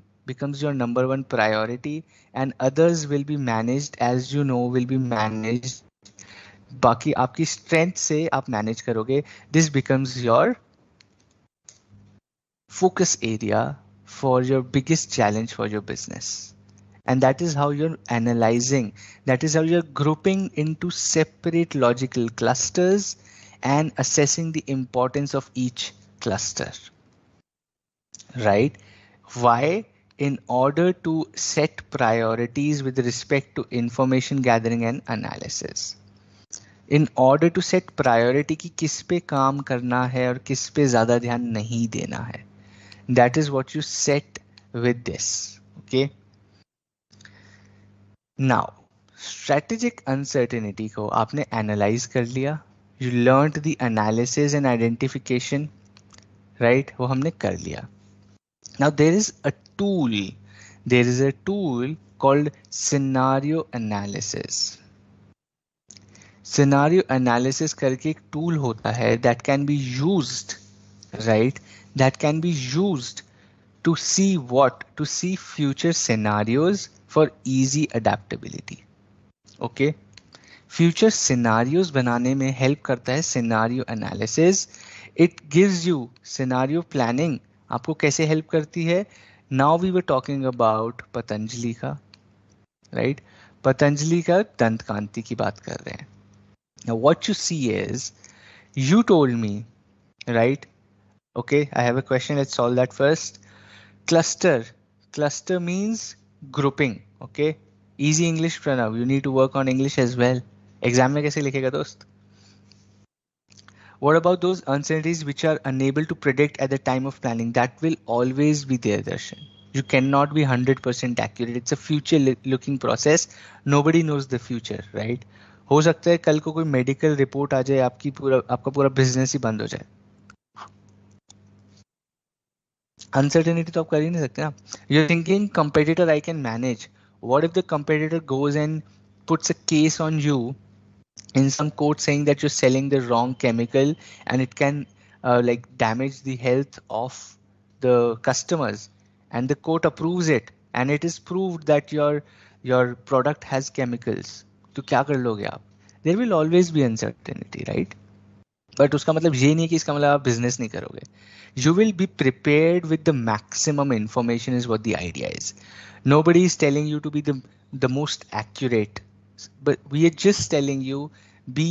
and others will be managed, as you know, will be managed. बाकी आपकी strength से आप manage करोगे. This becomes your focus area for your biggest challenge for your business. And that is how you're analyzing, that is how you're grouping into separate logical clusters and assessing the importance of each cluster, right? Why? In order to set priorities with respect to information gathering and analysis. In order to set priority कि किस पे काम करना है और किस पे ज़्यादा ध्यान नहीं देना है. That is what you set with this, okay? Now, strategic uncertainty को आपने analyze कर लिया. You learned the analysis and identification, right? वो हमने कर लिया. Now there is a tool. There is a tool called scenario analysis. Scenario analysis करके एक टूल होता है that can be used, right, that can be used to see what? To see future scenarios for easy adaptability. Okay? Future scenarios बनाने में help करता है scenario analysis. It gives you scenario planning. आपको कैसे help करती है? Now we were talking about Patanjali का, right? Patanjali का दंत कांति की बात कर रहे हैं. Now what you see is, you told me, right? Okay, I have a question. Let's solve that first. Cluster. Cluster means grouping. Okay. Easy English, Pranav. You need to work on English as well. Exam में कैसे लिखेगा दोस्त? What about those uncertainties which are unable to predict at the time of planning? That will always be there, Darshan. You cannot be 100% accurate. It's a future looking process. Nobody knows the future, right? हो सकता है कल को कोई medical report आ जाए, आपका पूरा business ही बंद हो जाए. अनसर्टेनिटी तो आप कर ही नहीं सकते ना. You are thinking competitor I can manage. What if the competitor goes and puts a case on you in some court saying that you're selling the wrong chemical and it can like damage the health of the customers, and the court approves it and it is proved that your product has chemicals, तो क्या कर लोगे आप? There will always be uncertainty, right? But उसका मतलब ये नहीं है कि इसका मतलब आप बिजनेस नहीं करोगे. You will be prepared with the maximum information is what the idea is. Nobody is telling you to be the most accurate, but we are just telling you, be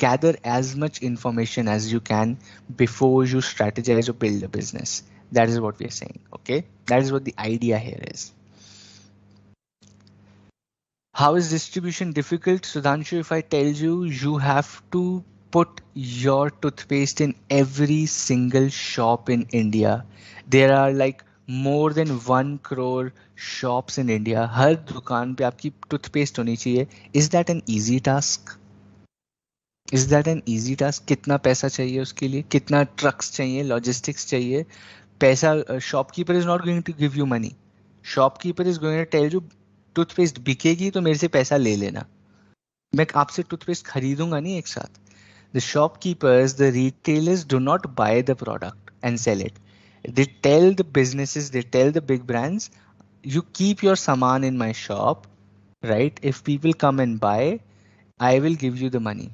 gather as much information as you can before you strategize or build a business. That is what we are saying. Okay, that is what the idea here is. How is distribution difficult, Sudhanshu? If I tell you, you have to put your toothpaste in every single shop in India. There are like more than 1 crore shops in India. हर दुकान पे आपकी toothpaste होनी चाहिए. Is that an easy task? Is that an easy task? कितना पैसा चाहिए उसके लिए? कितना trucks चाहिए? Logistics चाहिए? पैसा shopkeeper is not going to give you money. Shopkeeper is going to tell you toothpaste बिकेगी तो मेरे से पैसा ले लेना. मैं आपसे टूथपेस्ट खरीदूंगा नहीं एक साथ. The shopkeepers, the retailers do not buy the product and sell it. They tell the businesses, they tell the big brands, you keep your saman in my shop, right? If people come and buy, I will give you the money.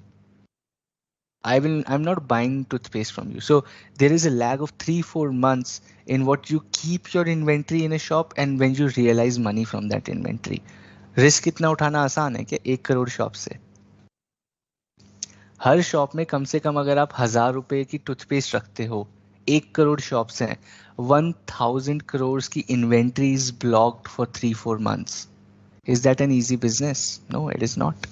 I'm not buying toothpaste from you. So there is a lag of 3-4 months in what you keep your inventory in a shop and when you realize money from that inventory. Risk इतना उठाना आसान है क्या 1 crore shop से? हर shop में कम से कम अगर आप 1000 रुपए की टूथपेस्ट रखते हो, 1 करोड़ शॉप्स हैं, 1000 crores की inventory is blocked for 3-4 months. Is that an easy business? No, it is not.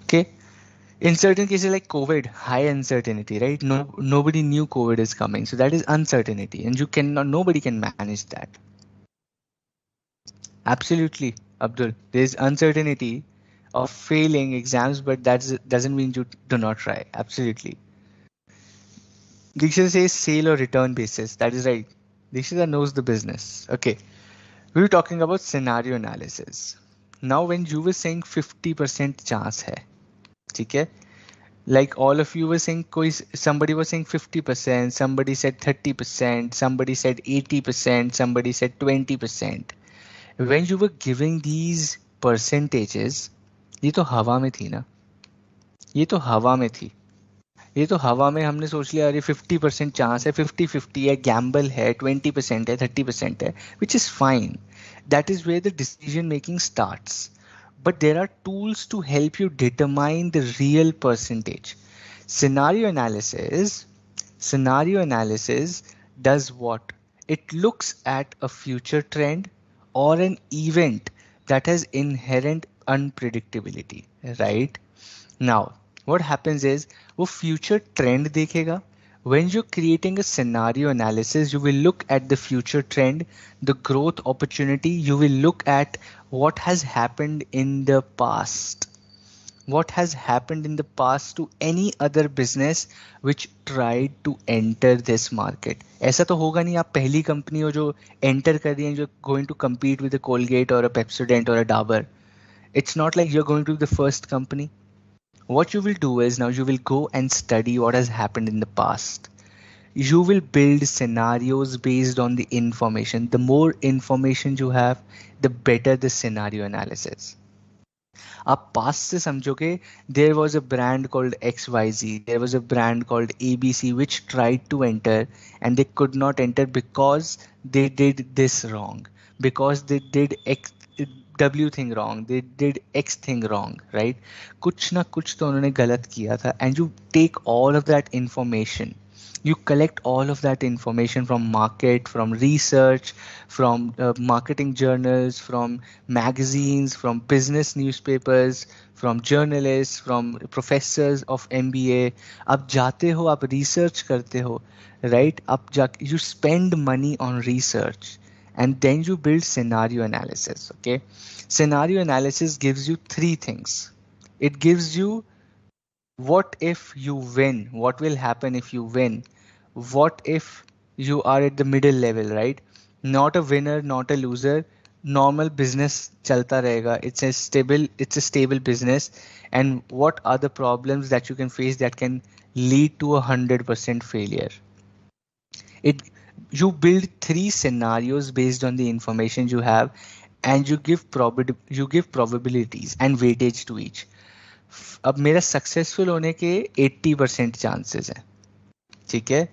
Okay. In certain cases like COVID, high uncertainty, right? Nobody knew COVID is coming. So that is uncertainty and nobody can manage that. Absolutely, Abdul. There is uncertainty of failing exams, but that doesn't mean you do not try. Absolutely. Dikshita says sale or return basis. That is right. Dikshita knows the business. Okay. We were talking about scenario analysis. Now when you were saying 50% chance hai, ठीक है? Like all of you were saying, somebody was saying 50%, somebody said 30%, somebody said 80%, somebody said 20%. When you were giving these percentages, ये तो हवा में थी ना, ये तो हवा में थी, ये तो हवा में हमने सोच लिया अरे 50% चांस है, 50-50 है, गैम्बल है, 20% है, 30% है, which is fine. That is where the decision making starts. But there are tools to help you determine the real percentage. Scenario analysis does what? It looks at a future trend or an event that has inherent unpredictability, right? Now, what happens is वो future trend देखेगा. When you're creating a scenario analysis, you will look at the future trend, the growth opportunity. You will look at what has happened in the past. What has happened in the past to any other business which tried to enter this market. ऐसा तो होगा नहीं आप पहली company हो जो enter कर रही है, जो going to compete with a Colgate or a Pepsodent or a Dabur. It's not like you're going to the first company. What you will do is now you will go and study what has happened in the past. You will build scenarios based on the information. The more information you have, the better the scenario analysis. आप past से समझोगे, there was a brand called XYZ, there was a brand called ABC which tried to enter and they could not enter because they did this wrong, because they did X W thing wrong, they did X thing wrong, right? कुछ ना कुछ तो उन्होंने गलत किया था, and you take all of that information, you collect all of that information from market, from research, from marketing journals, from magazines, from business newspapers, from journalists, from professors of MBA. आप जाते हो, आप research करते हो, right? आप जा, you spend money on research and then you build scenario analysis. Okay, scenario analysis gives you three things. It gives you what if you win, what will happen if you win, what if you are at the middle level, right? Not a winner, not a loser, normal business chalta rahega, it's a stable business, and what are the problems that you can face that can lead to 100% failure. It, you build three scenarios based on the information you have, and you give probabilities and weightage to each. अब मेरा successful होने के 80% chances हैं, ठीक है,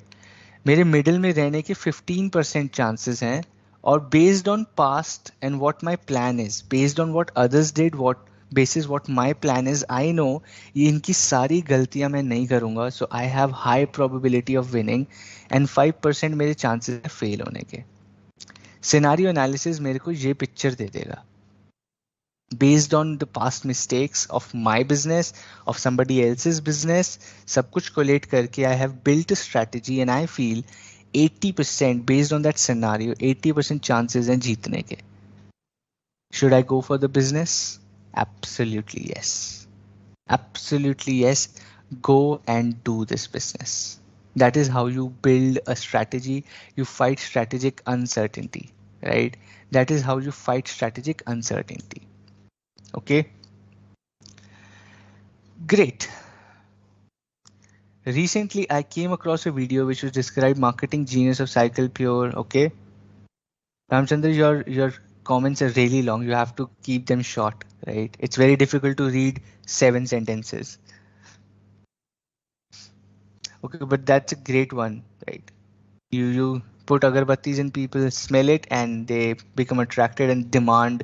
मेरे middle में रहने के 15% चांसेस हैं, और based on past and what my plan is, based on what others did, what basis what my plan is, I know ये इनकी सारी गलतियां मैं नहीं करूंगा, so I have high probability of winning, and 5% मेरे चांसेस है फेल होने के. सिनेरियो एनालिसिस मेरे को ये पिक्चर दे देगा based on the past mistakes of my business, of somebody else's business, सब कुछ collate करके I have built a strategy and I feel 80% based on that scenario, 80% chances हैं जीतने के. Should I go for the business? Absolutely yes. Absolutely yes. Go and do this business. That is how you build a strategy. You fight strategic uncertainty, right? That is how you fight strategic uncertainty. Okay, great. Recently I came across a video which was described marketing genius of Cycle Pure. Okay, Ramchandra, your comments are really long, you have to keep them short, right? It's very difficult to read 7 sentences. Okay, but that's a great one, right? You put agarbattis and people smell it and they become attracted and demand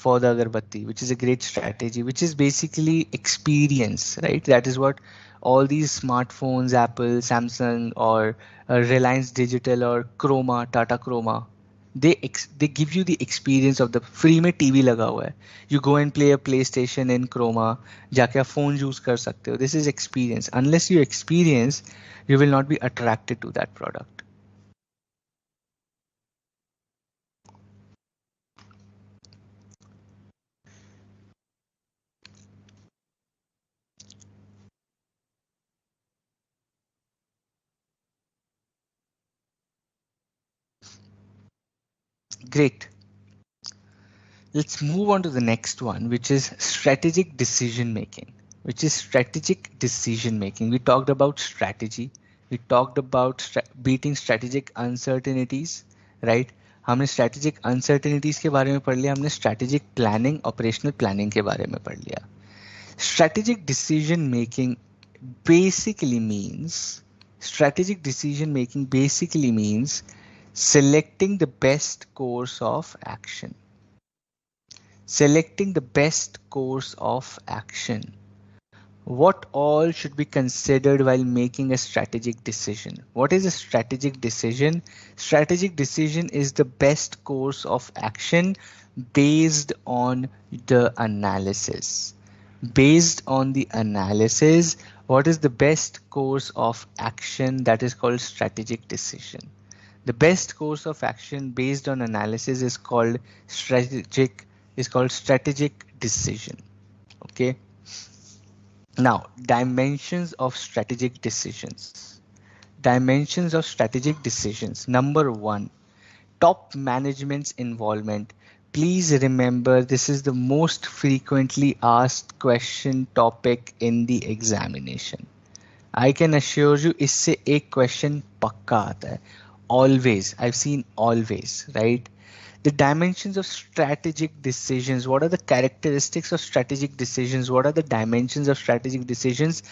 for the agarbatti, which is a great strategy, which is basically experience, right? That is what all these smartphones, Apple, Samsung, or Reliance Digital, or Chroma, Tata Chroma, they give you the experience of the free में TV लगा हुआ है. You go and play a PlayStation in Chroma, जाके आप phone use कर सकते हो. This is experience. Unless you experience, you will not be attracted to that product. Great. Let's move on to the next one, which is strategic decision making. We talked about strategy. We talked about beating strategic uncertainties, right? हमने strategic uncertainties के बारे में पढ़ लिया, हमने strategic planning, operational planning के बारे में पढ़ लिया. Strategic decision making basically means selecting the best course of action. Selecting the best course of action. What all should be considered while making a strategic decision? What is a strategic decision? Strategic decision is the best course of action based on the analysis. Based on the analysis, what is the best course of action? That is called strategic decision. The best course of action based on analysis is called strategic decision. Okay. Now, dimensions of strategic decisions. Number one, top management's involvement. Please remember, this is the most frequently asked question topic in the examination. I can assure you इससे एक question पक्का आता है. Always. I've seen always, right? The dimensions of strategic decisions. What are the characteristics of strategic decisions? What are the dimensions of strategic decisions?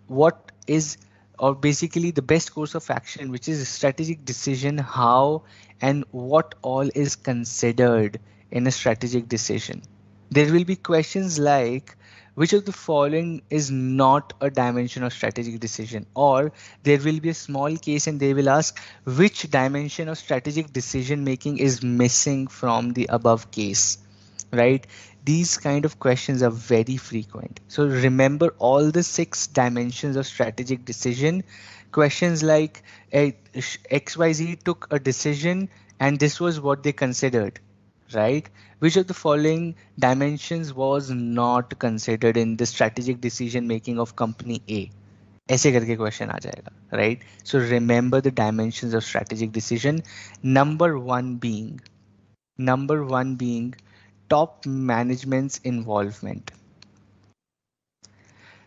What is, or basically the best course of action, which is a strategic decision, how and what all is considered in a strategic decision. There will be questions like which of the following is not a dimension of strategic decision, or there will be a small case and they will ask which dimension of strategic decision making is missing from the above case, right? These kind of questions are very frequent. So remember all the 6 dimensions of strategic decision. Questions like XYZ took a decision and this was what they considered, right? Which of the following dimensions was not considered in the strategic decision making of company A? ऐसे करके question आ जाएगा, right? So remember the dimensions of strategic decision. Number one being top management's involvement.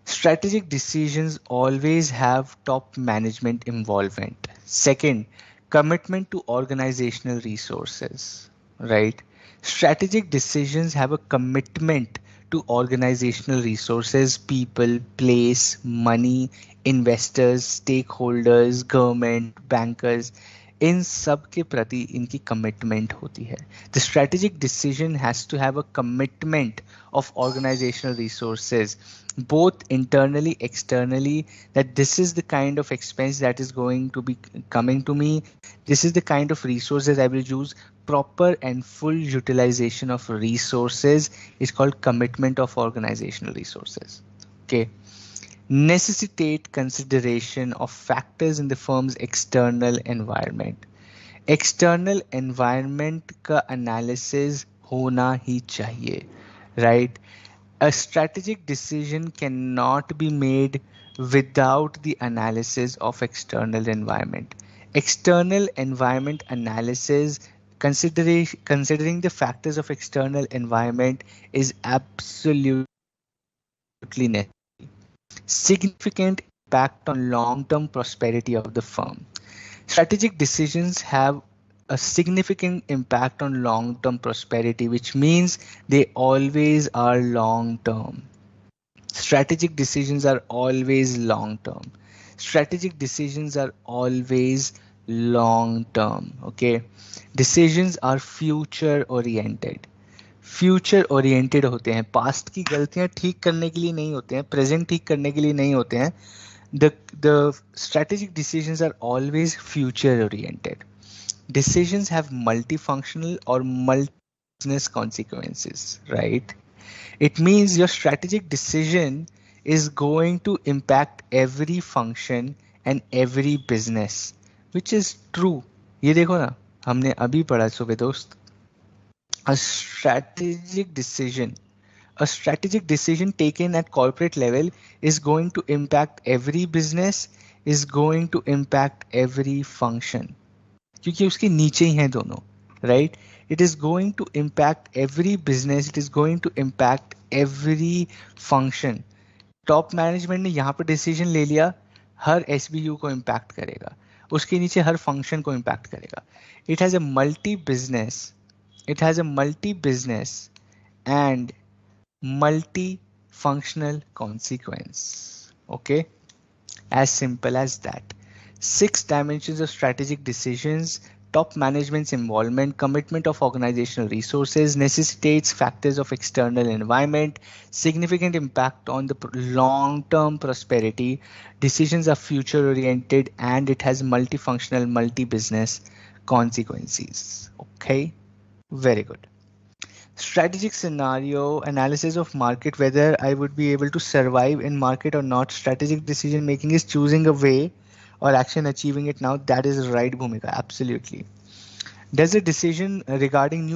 Strategic decisions always have top management involvement. Second, commitment to organizational resources, right? Strategic decisions have a commitment to organizational resources, people, place, money, investors, stakeholders, government, bankers. इन सब के प्रति इनकी commitment होती है. The strategic decision has to have a commitment of organizational resources, both internally, externally, that this is the kind of expense that is going to be coming to me. This is the kind of resources I will use. Proper and full utilization of resources is called commitment of organizational resources. Okay. Necessitate consideration of factors in the firm's external environment. External environment का analysis होना ही चाहिए, right? A strategic decision cannot be made without the analysis of external environment. External environment analysis, considering the factors of external environment, is absolutely necessary. Significant impact on long-term prosperity of the firm. Strategic decisions have a significant impact on long-term prosperity, which means they always are long-term. Strategic decisions are always long-term. Strategic decisions are always long-term. Okay. Decisions are future-oriented. Future oriented होते हैं. Past की गलतियां ठीक करने के लिए नहीं होते हैं, प्रेजेंट ठीक करने के लिए नहीं होते हैं. The strategic decisions are always future oriented. Decisions have multifunctional or multi-business consequences, right? It means your strategic decision is going to impact every function and every business, which is true. ये देखो ना, हमने अभी पढ़ा सुबह दोस्त. A strategic decision taken at corporate level is going to impact every business, is going to impact every function, क्योंकि उसके नीचे ही हैं दोनों, right? It is going to impact every business, it is going to impact every function. Top management ने यहाँ पर decision ले लिया, हर SBU को इम्पैक्ट करेगा, उसके नीचे हर फंक्शन को इम्पैक्ट करेगा. It has a multi-business and multi-functional consequence. Okay, as simple as that. 6 dimensions of strategic decisions: top management's involvement, commitment of organizational resources, necessitates factors of external environment, significant impact on the long-term prosperity, decisions are future oriented, and it has multifunctional, multi-business consequences. Okay, very good. Strategic scenario analysis of market, whether I would be able to survive in market or not. Strategic decision making is choosing a way or action, achieving it now. That is right, Bhumika, absolutely. Does a decision regarding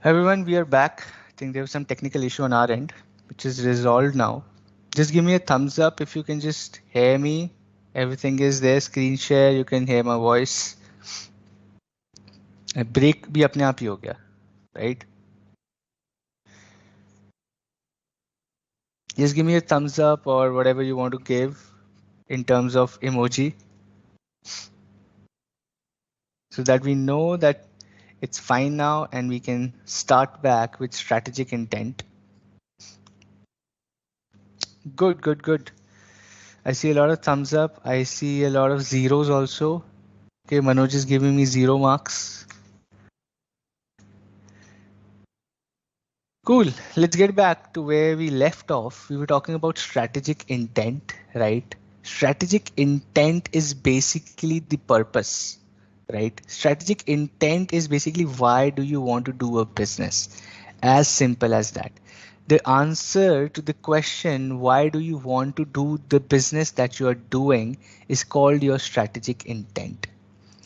Everyone, we are back. I think there was some technical issue on our end, which is resolved now. Just give me a thumbs up if you can just hear me. Everything is there. Screen share. You can hear my voice. Break भी अपने आप ही हो गया, right? Just give me a thumbs up or whatever you want to give in terms of emoji, so that we know that it's fine now and we can start back with strategic intent. Good, good, good. I see a lot of thumbs up. I see a lot of zeros also. Okay, Manoj is giving me 0 marks. Cool. Let's get back to where we left off. We were talking about strategic intent, right? Strategic intent is basically the purpose, right? Strategic intent is basically why do you want to do a business? As simple as that. The answer to the question, why do you want to do the business that you are doing, is called your strategic intent.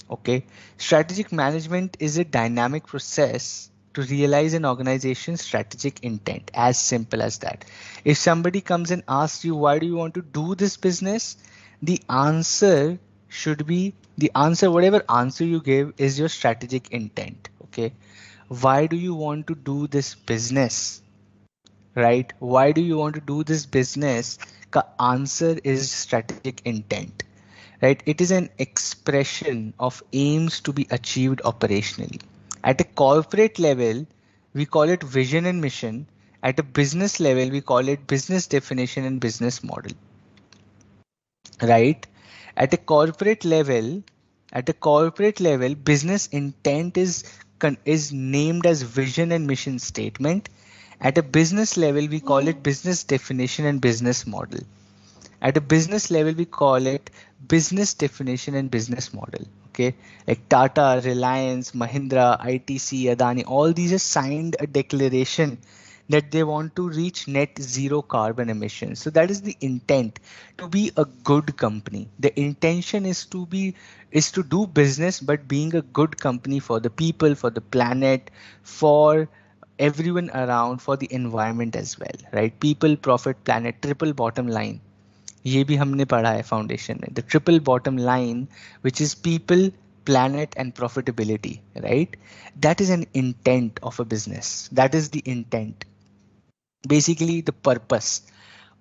Okay, strategic management is a dynamic process to realize an organization's strategic intent, as simple as that. If somebody comes and asks you, why do you want to do this business? The answer should be whatever answer you give is your strategic intent. Okay, why do you want to do this business? Right? Why do you want to do this business? Ka answer is strategic intent, right? It is an expression of aims to be achieved operationally. At a corporate level, we call it vision and mission. At a business level, we call it business definition and business model, right? At a corporate level, business intent is named as vision and mission statement. At a business level, we call it business definition and business model. At a business level, we call it business definition and business model. Okay, like Tata, Reliance, Mahindra, ITC, Adani, all these have signed a declaration that they want to reach net zero carbon emissions. So that is the intent, to be a good company. The intention is to do business, but being a good company for the people, for the planet, for everyone around, for the environment as well, right? People, profit, planet, triple bottom line. ये भी हमने पढ़ा है foundation में, the triple bottom line, which is people, planet and profitability, right? That is an intent of a business. That is the intent, basically the purpose.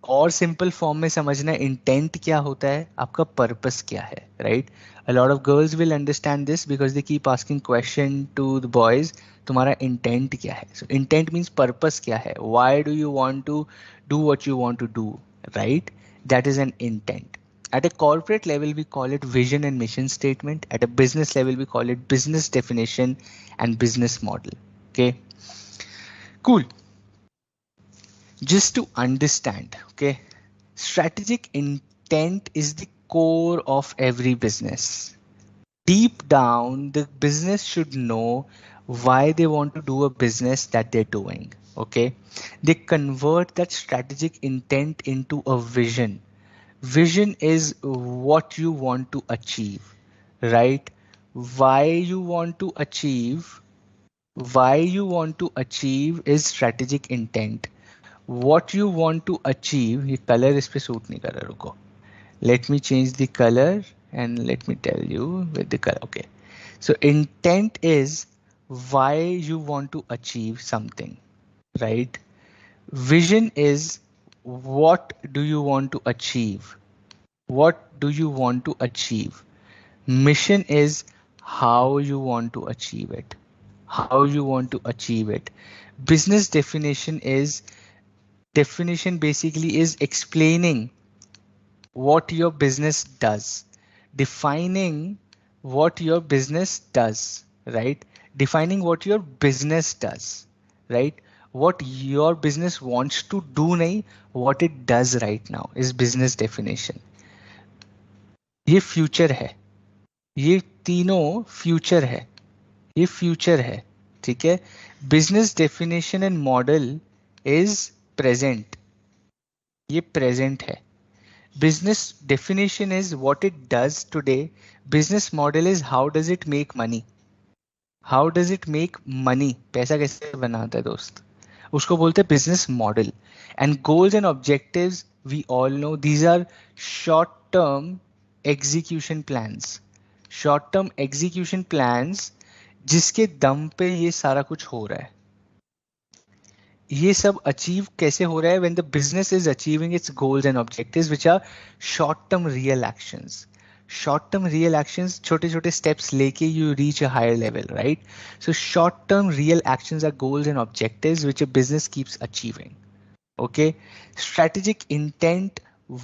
और simple form में समझना, intent क्या होता है, आपका पर्पस क्या है, right? A lot of girls will understand this because they keep asking question to the boys, तुम्हारा इंटेंट क्या है? सो इंटेंट मीन्स पर्पस क्या है, why do you want to do what you want to do, right? That is an intent. At a corporate level, we call it vision and mission statement. At a business level, we call it business definition and business model. Okay, cool. Just to understand, okay, strategic intent is the core of every business. Deep down, the business should know why they want to do a business that they're doing. Okay, they convert that strategic intent into a vision. Vision is what you want to achieve, right? Why you want to achieve, is strategic intent. What you want to achieve, ये color इस पे suit नहीं कर रहा, रुको. Let me change the color and let me tell you with the color. Okay, so intent is why you want to achieve something, right? Vision is what do you want to achieve, mission is how you want to achieve it, business definition basically is explaining what your business does, defining what your business does, right? Defining what your business does, right? What your business wants to do, nahi, what it does right now is business definition. ये future है, ये तीनों future है, ये future है, ठीक है? Business definition and model is present, ये प्रेजेंट है. Business definition is what it does today. Business model is how does it make money. How does it make money, पैसा कैसे बनाता है दोस्त, उसको बोलते हैं business model. And goals and objectives we all know these are short term execution plans. Short term execution plans जिसके दम पे ये सारा कुछ हो रहा है. ये सब अचीव कैसे हो रहा है when the business is achieving its goals and objectives which are short term real actions. Short term real actions, छोटे छोटे स्टेप्स लेके you reach a higher level, right? So short term real actions are goals and objectives which a business keeps achieving. Okay, strategic intent,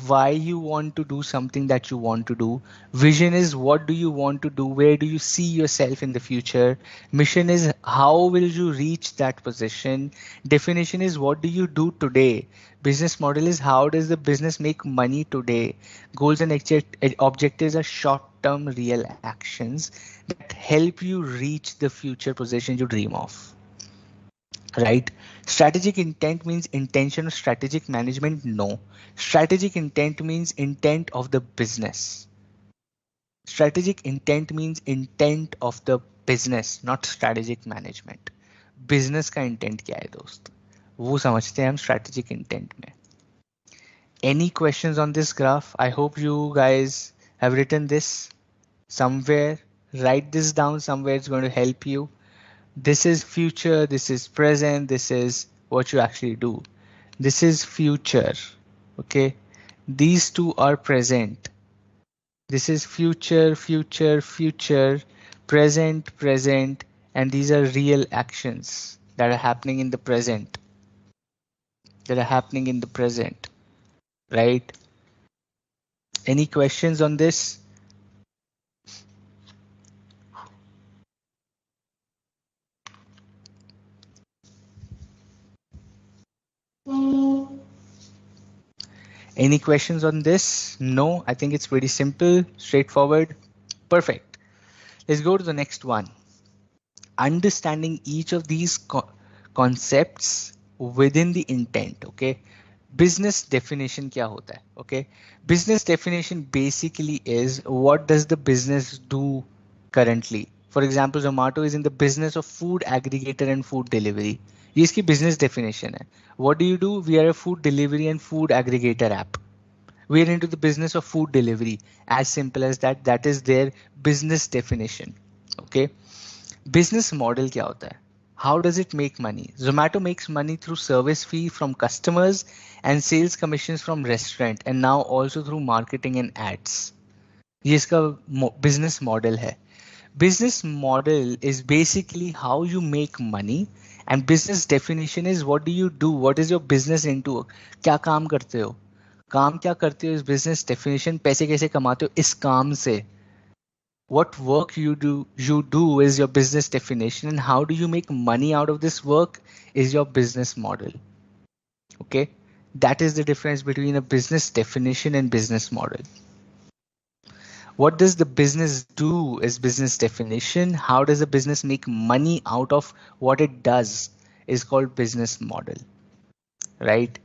why you want to do something that you want to do. Vision is what do you want to do, where do you see yourself in the future. Mission is how will you reach that position. Definition is what do you do today. Business model is how does the business make money today. Goals and objectives are short term real actions that help you reach the future position you dream of, right? Strategic intent means intention of strategic management. No. Strategic intent means intent of the business. Strategic intent means intent of the business, not strategic management. Business का intent क्या है दोस्त, वो समझते हैं हम strategic intent में. Any questions on this graph? I hope you guys have written this somewhere. Write this down somewhere, it's going to help you. This is future, this is present, this is what you actually do. This is future, okay? These two are present. This is future, future, future, present, present, and these are real actions that are happening in the present. That are happening in the present, right? Any questions on this? Any questions on this? No, I think it's pretty simple, straightforward. Perfect. Let's go to the next one. Understanding each of these concepts within the intent. Okay, business definition क्या होता है? Okay, business definition basically is what does the business do currently. For example, Zomato is in the business of food aggregator and food delivery. ये इसकी business definition है. What do? We are a food delivery and food aggregator app. We are into the business of food delivery. As simple as that. That is their business definition. Okay. Business model क्या होता है? How does it make money? Zomato makes money through service fee from customers and sales commissions from restaurant and now also through marketing and ads. ये इसका business model है. Business model is basically how you make money and business definition is what do you do? What is your business into? क्या काम करते हो? काम क्या करते हो इस business definition, पैसे कैसे कमाते हो इस काम से. What work you do is your business definition, and how do you make money out of this work is your business model. Okay, that is the difference between a business definition and business model. What does the business do is business definition. How does the business make money out of what it does is called business model, right?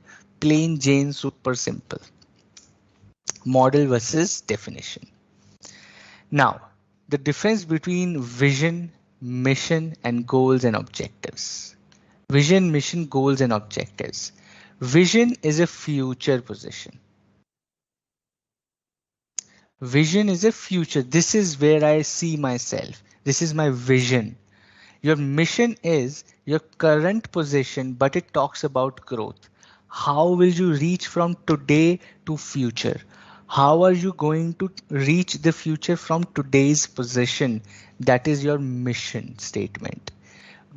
Plain Jane, super simple. Model versus definition. Now, the difference between vision, mission, and goals and objectives. Vision, mission, goals, and objectives. Vision is a future position. Vision is a future. This is where I see myself. This is my vision. Your mission is your current position, but it talks about growth. How will you reach from today to future? How are you going to reach the future from today's position? That is your mission statement.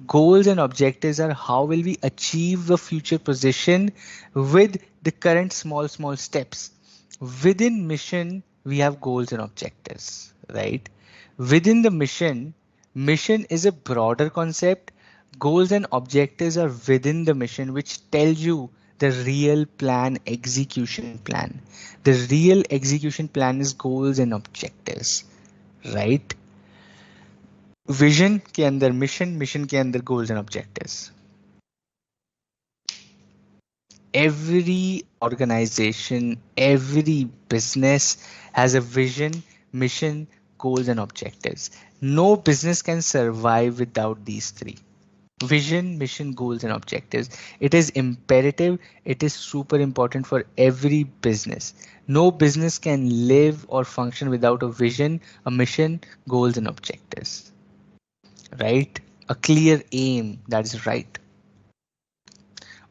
Goals and objectives are how will we achieve the future position with the current small steps. Within mission, we have goals and objectives, right? Within the mission is a broader concept. Goals and objectives are within the mission, which tell you the real plan, execution plan. The real execution plan is goals and objectives, right? Vision के अंदर mission, mission के अंदर goals and objectives. Every organization, every business has a vision, mission, goals, and objectives. No business can survive without these three: vision, mission, goals, and objectives. It is imperative. It is super important for every business. No business can live or function without a vision, a mission, goals, and objectives. Right? A clear aim. That is right.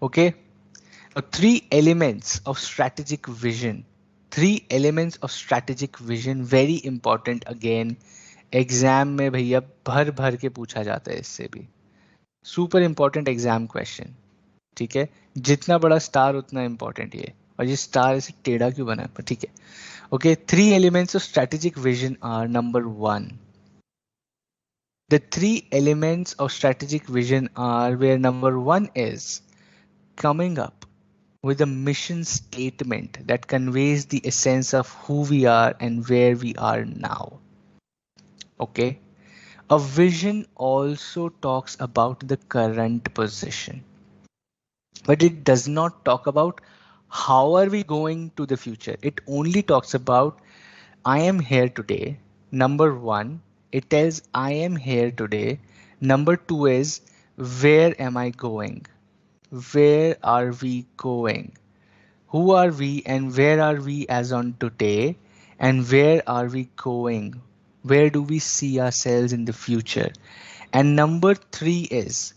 Okay. Now, three elements of strategic vision. Three elements of strategic vision. Very important again. Exam में भैया भर भर के पूछा जाता है इससे भी. Super important exam question. ठीक है, जितना बड़ा स्टार उतना इंपॉर्टेंट ये. और ये स्टार ऐसे टेढ़ा क्यों बना है, पर ठीक है. Okay, three elements of strategic vision are: number one, the three elements of strategic vision are where number one is coming up with a mission statement that conveys the essence of who we are and where we are now. Okay, a vision also talks about the current position, but it does not talk about how are we going to the future. It only talks about I am here today. Number one, it tells I am here today. Number two is where am I going? Where are we going? Who are we and where are we as on today? And where are we going? Where do we see ourselves in the future? And number three is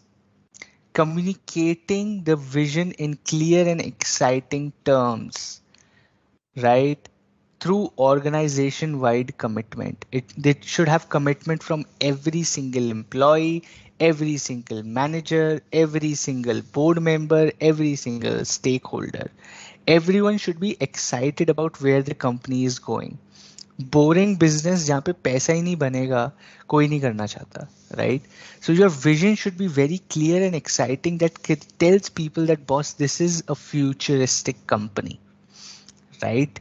communicating the vision in clear and exciting terms, right? Through organization-wide commitment. It should have commitment from every single employee, every single manager, every single board member, every single stakeholder. Everyone should be excited about where the company is going. Boring business जहाँ पे पैसा ही नहीं बनेगा, कोई नहीं करना चाहता, right? So your vision should be very clear and exciting that tells people that boss this is a futuristic company, right?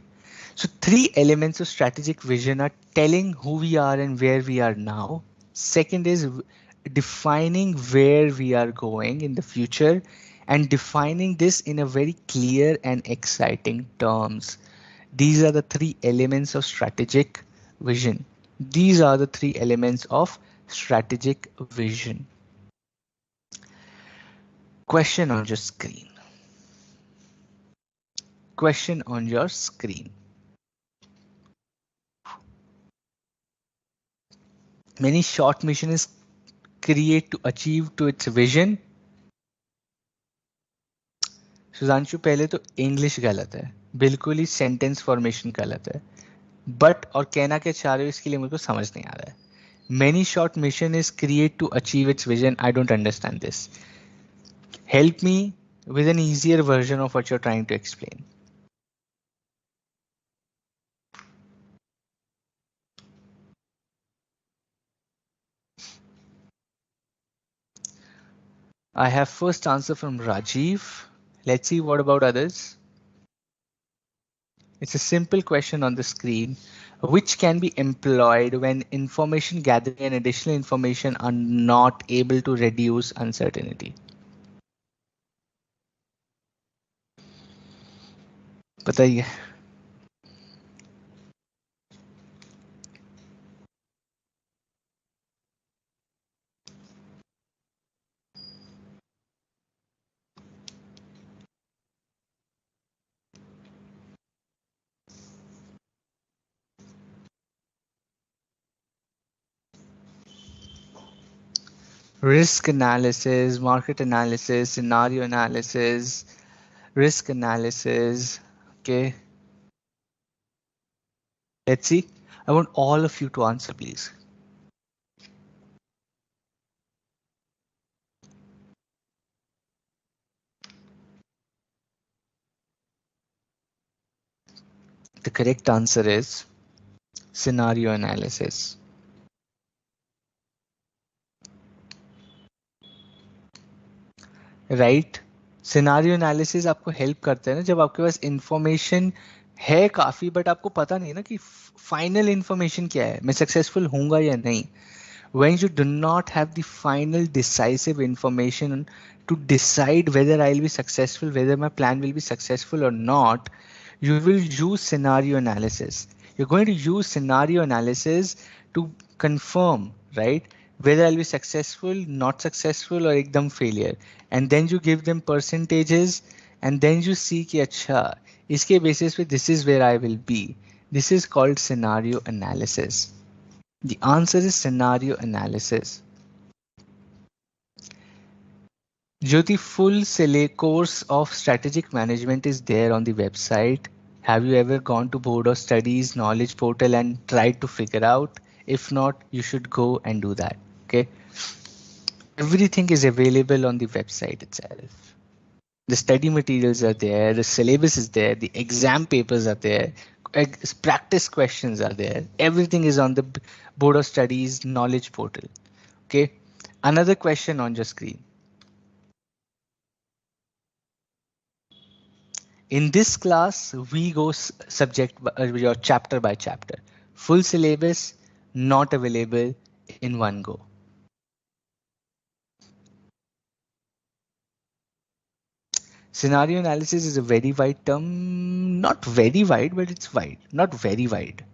So three elements of strategic vision are telling who we are and where we are now. Second is defining where we are going in the future and defining this in a very clear and exciting terms. These are the three elements of strategic vision. These are the three elements of strategic vision. Question on your screen. Question on your screen. Many short mission is create to achieve to its vision. Sudhanshu, पहले तो English गलत है, बिल्कुल ही sentence formation गलत है. But और कहना क्या चाह रहे हो इसके लिए मुझको समझ नहीं आ रहा है. Many short mission is create to achieve its vision. I don't understand this. Help me with an easier version of what you're trying to explain. I have first answer from Rajiv. Let's see what about others. It's a simple question on the screen. Which can be employed when information gathering and additional information are not able to reduce uncertainty? बताइए. Risk analysis, market analysis, scenario analysis, risk analysis. Okay. Let's see. I want all of you to answer, please. The correct answer is scenario analysis. Right? Scenario analysis आपको help करता है ना जब आपके पास information है काफी but आपको पता नहीं ना कि फाइनल इंफॉर्मेशन क्या है, मैं सक्सेसफुल होऊंगा या नहीं. When you do not have the final decisive information to decide whether I'll be successful, whether my plan will be successful or not, you will use scenario analysis. You're going to use scenario analysis to confirm, right, whether I'll be successful, not successful, or ekdam failure. And then you give them percentages, and then you see कि अच्छा इसके basis पे this is where I will be. This is called scenario analysis. The answer is scenario analysis. Jyoti, full course of strategic management is there on the website. Have you ever gone to Board of Studies knowledge portal and tried to figure out? If not, you should go and do that. Okay. Everything is available on the website itself. The study materials are there, the syllabus is there, the exam papers are there, practice questions are there. Everything is on the Board of Studies knowledge portal. Okay. Another question on your screen. In this class, we go your chapter by chapter. Full syllabus not available in one go. Scenario analysis is a very wide term, not very wide, but it's wide, not very wide.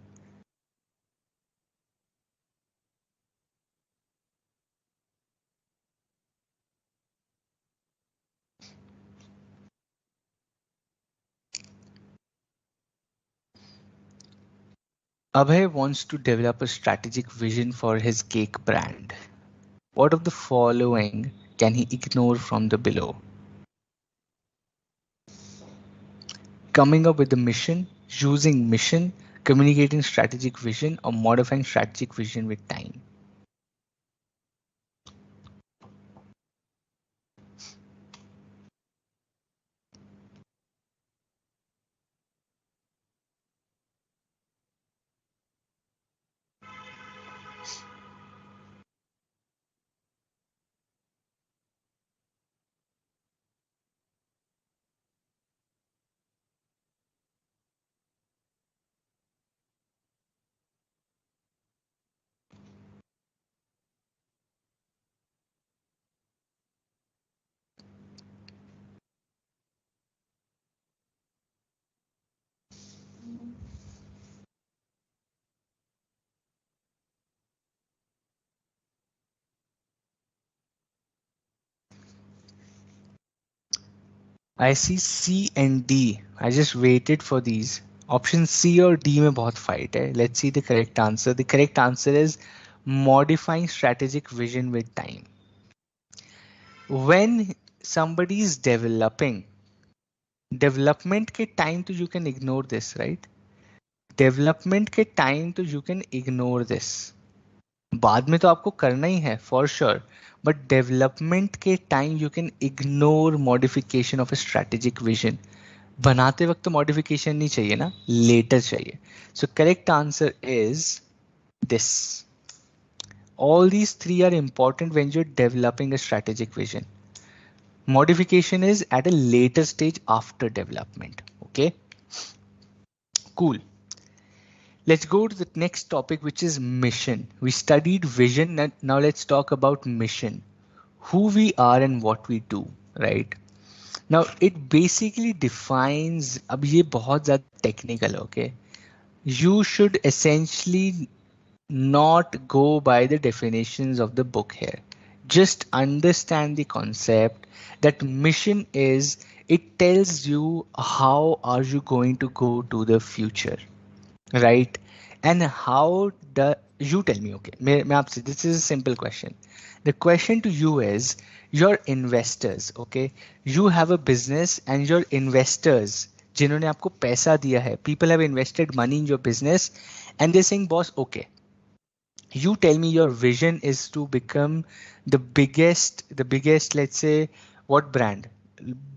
Abhay wants to develop a strategic vision for his cake brand. What of the following can he ignore from the below? Coming up with the mission, using mission, communicating strategic vision, or modifying strategic vision with time. I see C and D. I just waited for these. Option C or D में बहुत fight है. Let's see the correct answer. The correct answer is modifying strategic vision with time. When somebody is developing, development के time तो you can ignore this, right? Development के time तो you can ignore this. बाद में तो आपको करना ही है for sure. But development के time you can ignore modification of a strategic vision. बनाते वक्त तो मॉडिफिकेशन नहीं चाहिए ना, लेटर चाहिए. So correct answer is this. All these three are important when you're developing a strategic vision. Modification is at a later stage after development. Okay, cool. Let's go to the next topic, which is mission. We studied vision, and now let's talk about mission. Who we are and what we do, right? Now it basically defines, अब ये बहुत ज़्यादा technical, okay? You should essentially not go by the definitions of the book here. Just understand the concept that mission is, it tells you how are you going to go to the future, right? And how the, you tell me, okay, मैं आपसे, this is a simple question. The question to you is, your investors, okay, you have a business and your investors जिन्होंने आपको पैसा दिया है, people have invested money in your business and they're saying, boss, okay, you tell me your vision is to become the biggest, let's say, what brand,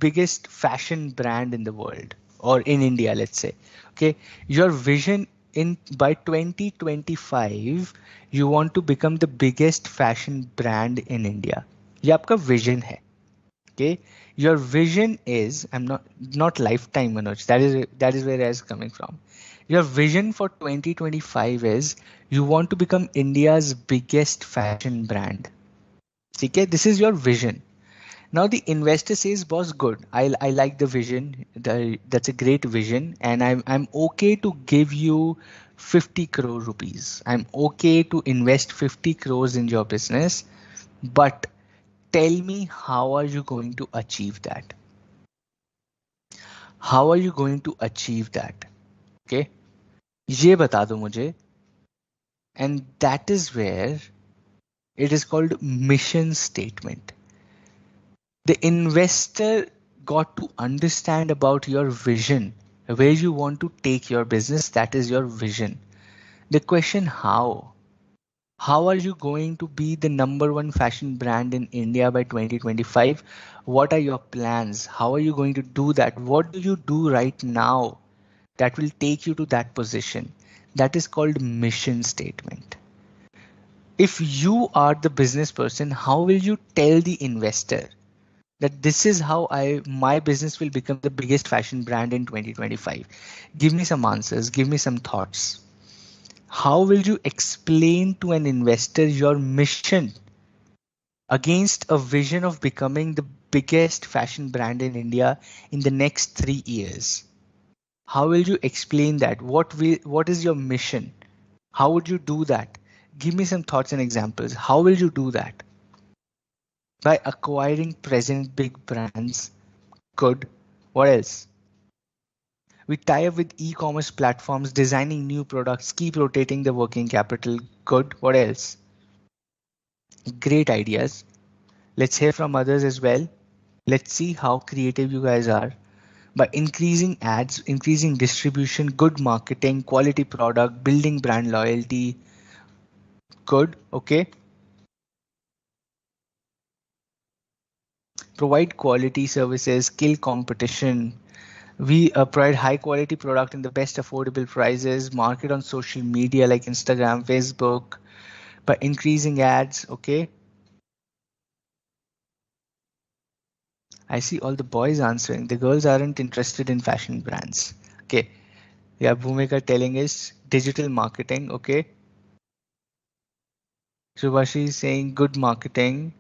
biggest fashion brand in the world or in India, let's say. Okay, your vision in by 2025 you want to become the biggest fashion brand in India. ये आपका vision है. Okay, your vision is, I'm not lifetime, Manoj, that is where I was coming from. Your vision for 2025 is you want to become India's biggest fashion brand. Okay, this is your vision. Now the investor says, boss, good, I like the vision, that's a great vision, and I'm okay to give you 50 crore rupees. I'm okay to invest 50 crores in your business, but tell me, how are you going to achieve that? How are you going to achieve that? Okay. ये बता दो मुझे. And that is where it is called mission statement. The investor got to understand about your vision, where you want to take your business. That is your vision. The question, how? How are you going to be the number one fashion brand in India by 2025? What are your plans? How are you going to do that? What do you do right now that will take you to that position? That is called mission statement. If you are the business person, how will you tell the investor that this is how my business will become the biggest fashion brand in 2025? Give me some answers, give me some thoughts. How will you explain to an investor your mission against a vision of becoming the biggest fashion brand in India in the next 3 years? How will you explain that? What is your mission? How would you do that? Give me some thoughts and examples. How will you do that? By acquiring present big brands. Good. What else? We tie up with e-commerce platforms, designing new products, keep rotating the working capital. Good. What else? Great ideas. Let's hear from others as well. Let's see how creative you guys are. By increasing ads, increasing distribution, good marketing, quality product, building brand loyalty. Good. Okay. Provide quality services, kill competition. We provide high quality product in the best affordable prices, market on social media like Instagram, Facebook, by increasing ads. Okay. I see all the boys answering. The girls aren't interested in fashion brands. Okay. Yeah, Bhumika telling is digital marketing. Okay. Subhashi is saying good marketing,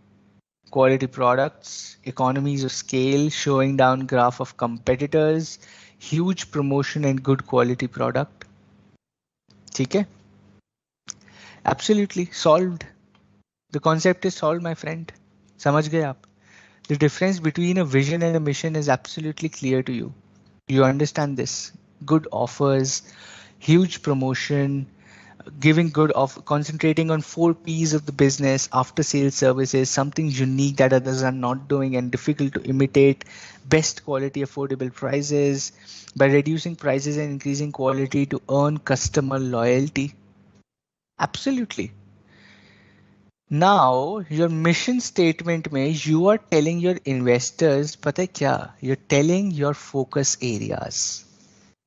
quality products, economies of scale, showing down graph of competitors, huge promotion and good quality product. ठीक है? Absolutely solved. The concept is solved, my friend. समझ गए आप? The difference between a vision and a mission is absolutely clear to you. You understand this. Good offers, huge promotion, giving good off, concentrating on 4 P's of the business, after sales services, something unique that others are not doing and difficult to imitate, best quality, affordable prices, by reducing prices and increasing quality to earn customer loyalty. Absolutely. Now, your mission statement में you are telling your investors, पता है क्या? You're telling your focus areas.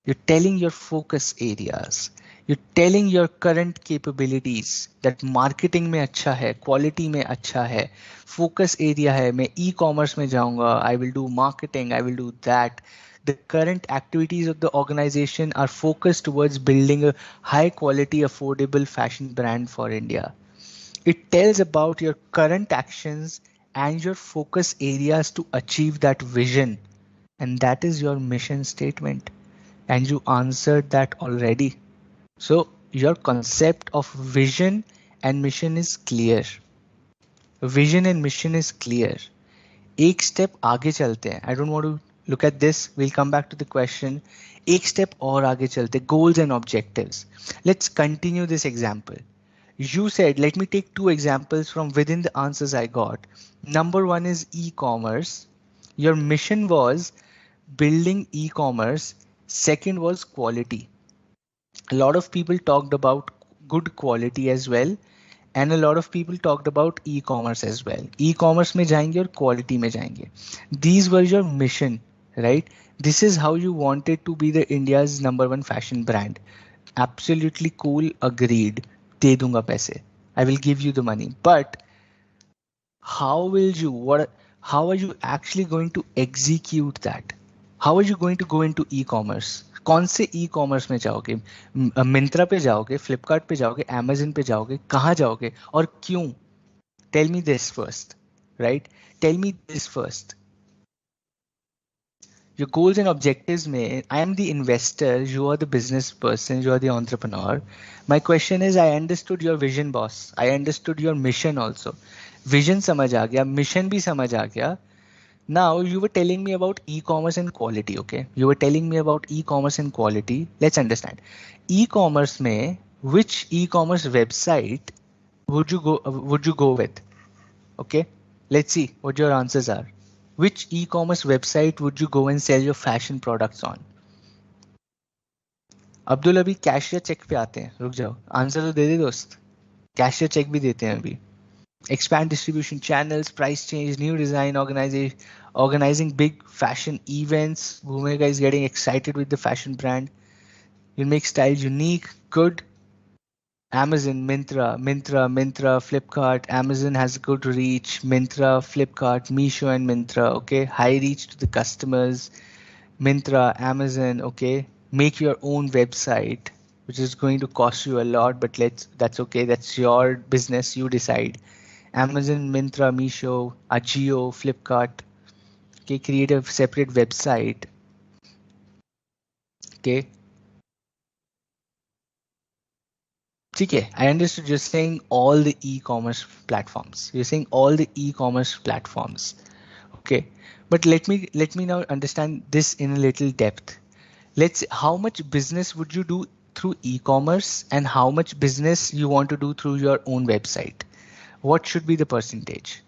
You're telling your focus areas. You're telling your current capabilities that marketing में अच्छा है, quality में अच्छा है, focus area है, मैं e-commerce में जाऊंगा, I will do marketing, I will do that. The current activities of the organization are focused towards building a high quality, affordable fashion brand for India. It tells about your current actions and your focus areas to achieve that vision. And that is your mission statement. And you answered that already. So your concept of vision and mission is clear. Vision and mission is clear. एक step आगे चलते हैं. I don't want to look at this. We'll come back to the question. एक step और आगे चलते हैं. Goals and objectives. Let's continue this example. You said, let me take 2 examples from within the answers I got. Number 1 is e-commerce. Your mission was building e-commerce. Second was quality. A lot of people talked about good quality as well. And a lot of people talked about e-commerce as well. E-commerce में जाएंगे और quality में जाएंगे. These were your mission, right? This is how you wanted to be the India's #1 fashion brand. Absolutely cool, agreed. दे दूंगा पैसे. I will give you the money. But how are you actually going to execute that? How are you going to go into e-commerce? कौन से e-commerce में जाओगे? मिंत्रा पे जाओगे, फ्लिपकार्ट पे जाओगे, Amazon पे जाओगे, कहाँ जाओगे और क्यों? Tell me this first, right? Tell me this first. your goals and objectives में I am the investor, you are the business person, you are the entrepreneur. My question is, I understood your vision, boss. I understood your mission also. Vision समझ आ गया, mission भी समझ आ गया. Now you were telling me about e-commerce and quality, okay? You were telling me about e-commerce and quality. Let's understand. E-commerce में which e-commerce website would you go with? Okay, let's see what your answers are. Which e-commerce website would you go and sell your fashion products on? Abdul अभी cash या check पे आते हैं, रुक जाओ, answer तो दे दे दोस्त. कैश या चेक भी देते हैं अभी. Expand distribution channels, price change, new design, organizing big fashion events. Bhumika is getting excited with the fashion brand. You make style unique, good. Amazon, Mintra, Flipkart. Amazon has good reach. Mintra, Flipkart, Meesho, and Mintra. Okay, high reach to the customers. Mintra, Amazon. Okay, make your own website, which is going to cost you a lot, but that's okay. That's your business. You decide. Amazon, Mintra, Meesho, Ajio, Flipkart. Okay, create a separate website. Okay. Okay, I understood you're saying all the e-commerce platforms. You're saying all the e-commerce platforms. Okay, but let me now understand this in a little depth. How much business would you do through e-commerce and how much business you want to do through your own website? What should be the percentage?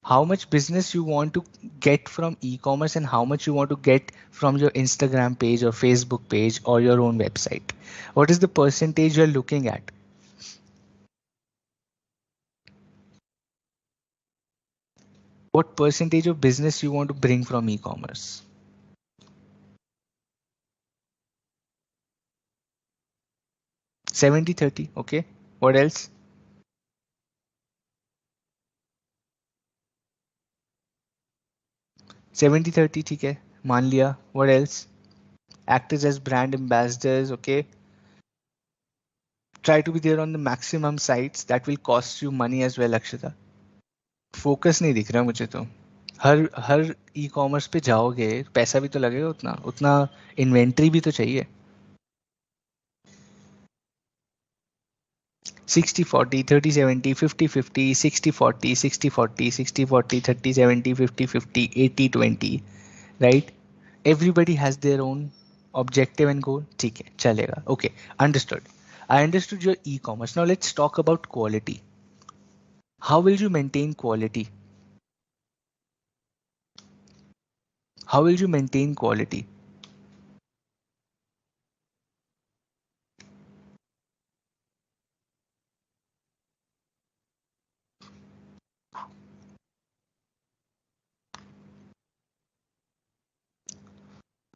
How much business you want to get from e-commerce and how much you want to get from your Instagram page or Facebook page or your own website? What is the percentage you're looking at? What percentage of business you want to bring from e-commerce? 70-30. Okay. What else? 70-30. ठीक है, मान लिया. What else? Actors as brand ambassadors. Okay. Try to be there on the maximum sites. That will cost you money as well, Akshita. Focus नहीं दिख रहा मुझे तो. हर e commerce पे जाओगे पैसा भी तो लगेगा, उतना उतना इन्वेंट्री भी तो चाहिए. 60-40, 30-70, 50-50, 60-40, 60-40, 60-40, 30-70, 50-50, 80-20, right? Everybody has their own objective and goal. ठीक है, चलेगा. Okay, understood. I understood your e-commerce. Now let's talk about quality. How will you maintain quality? How will you maintain quality?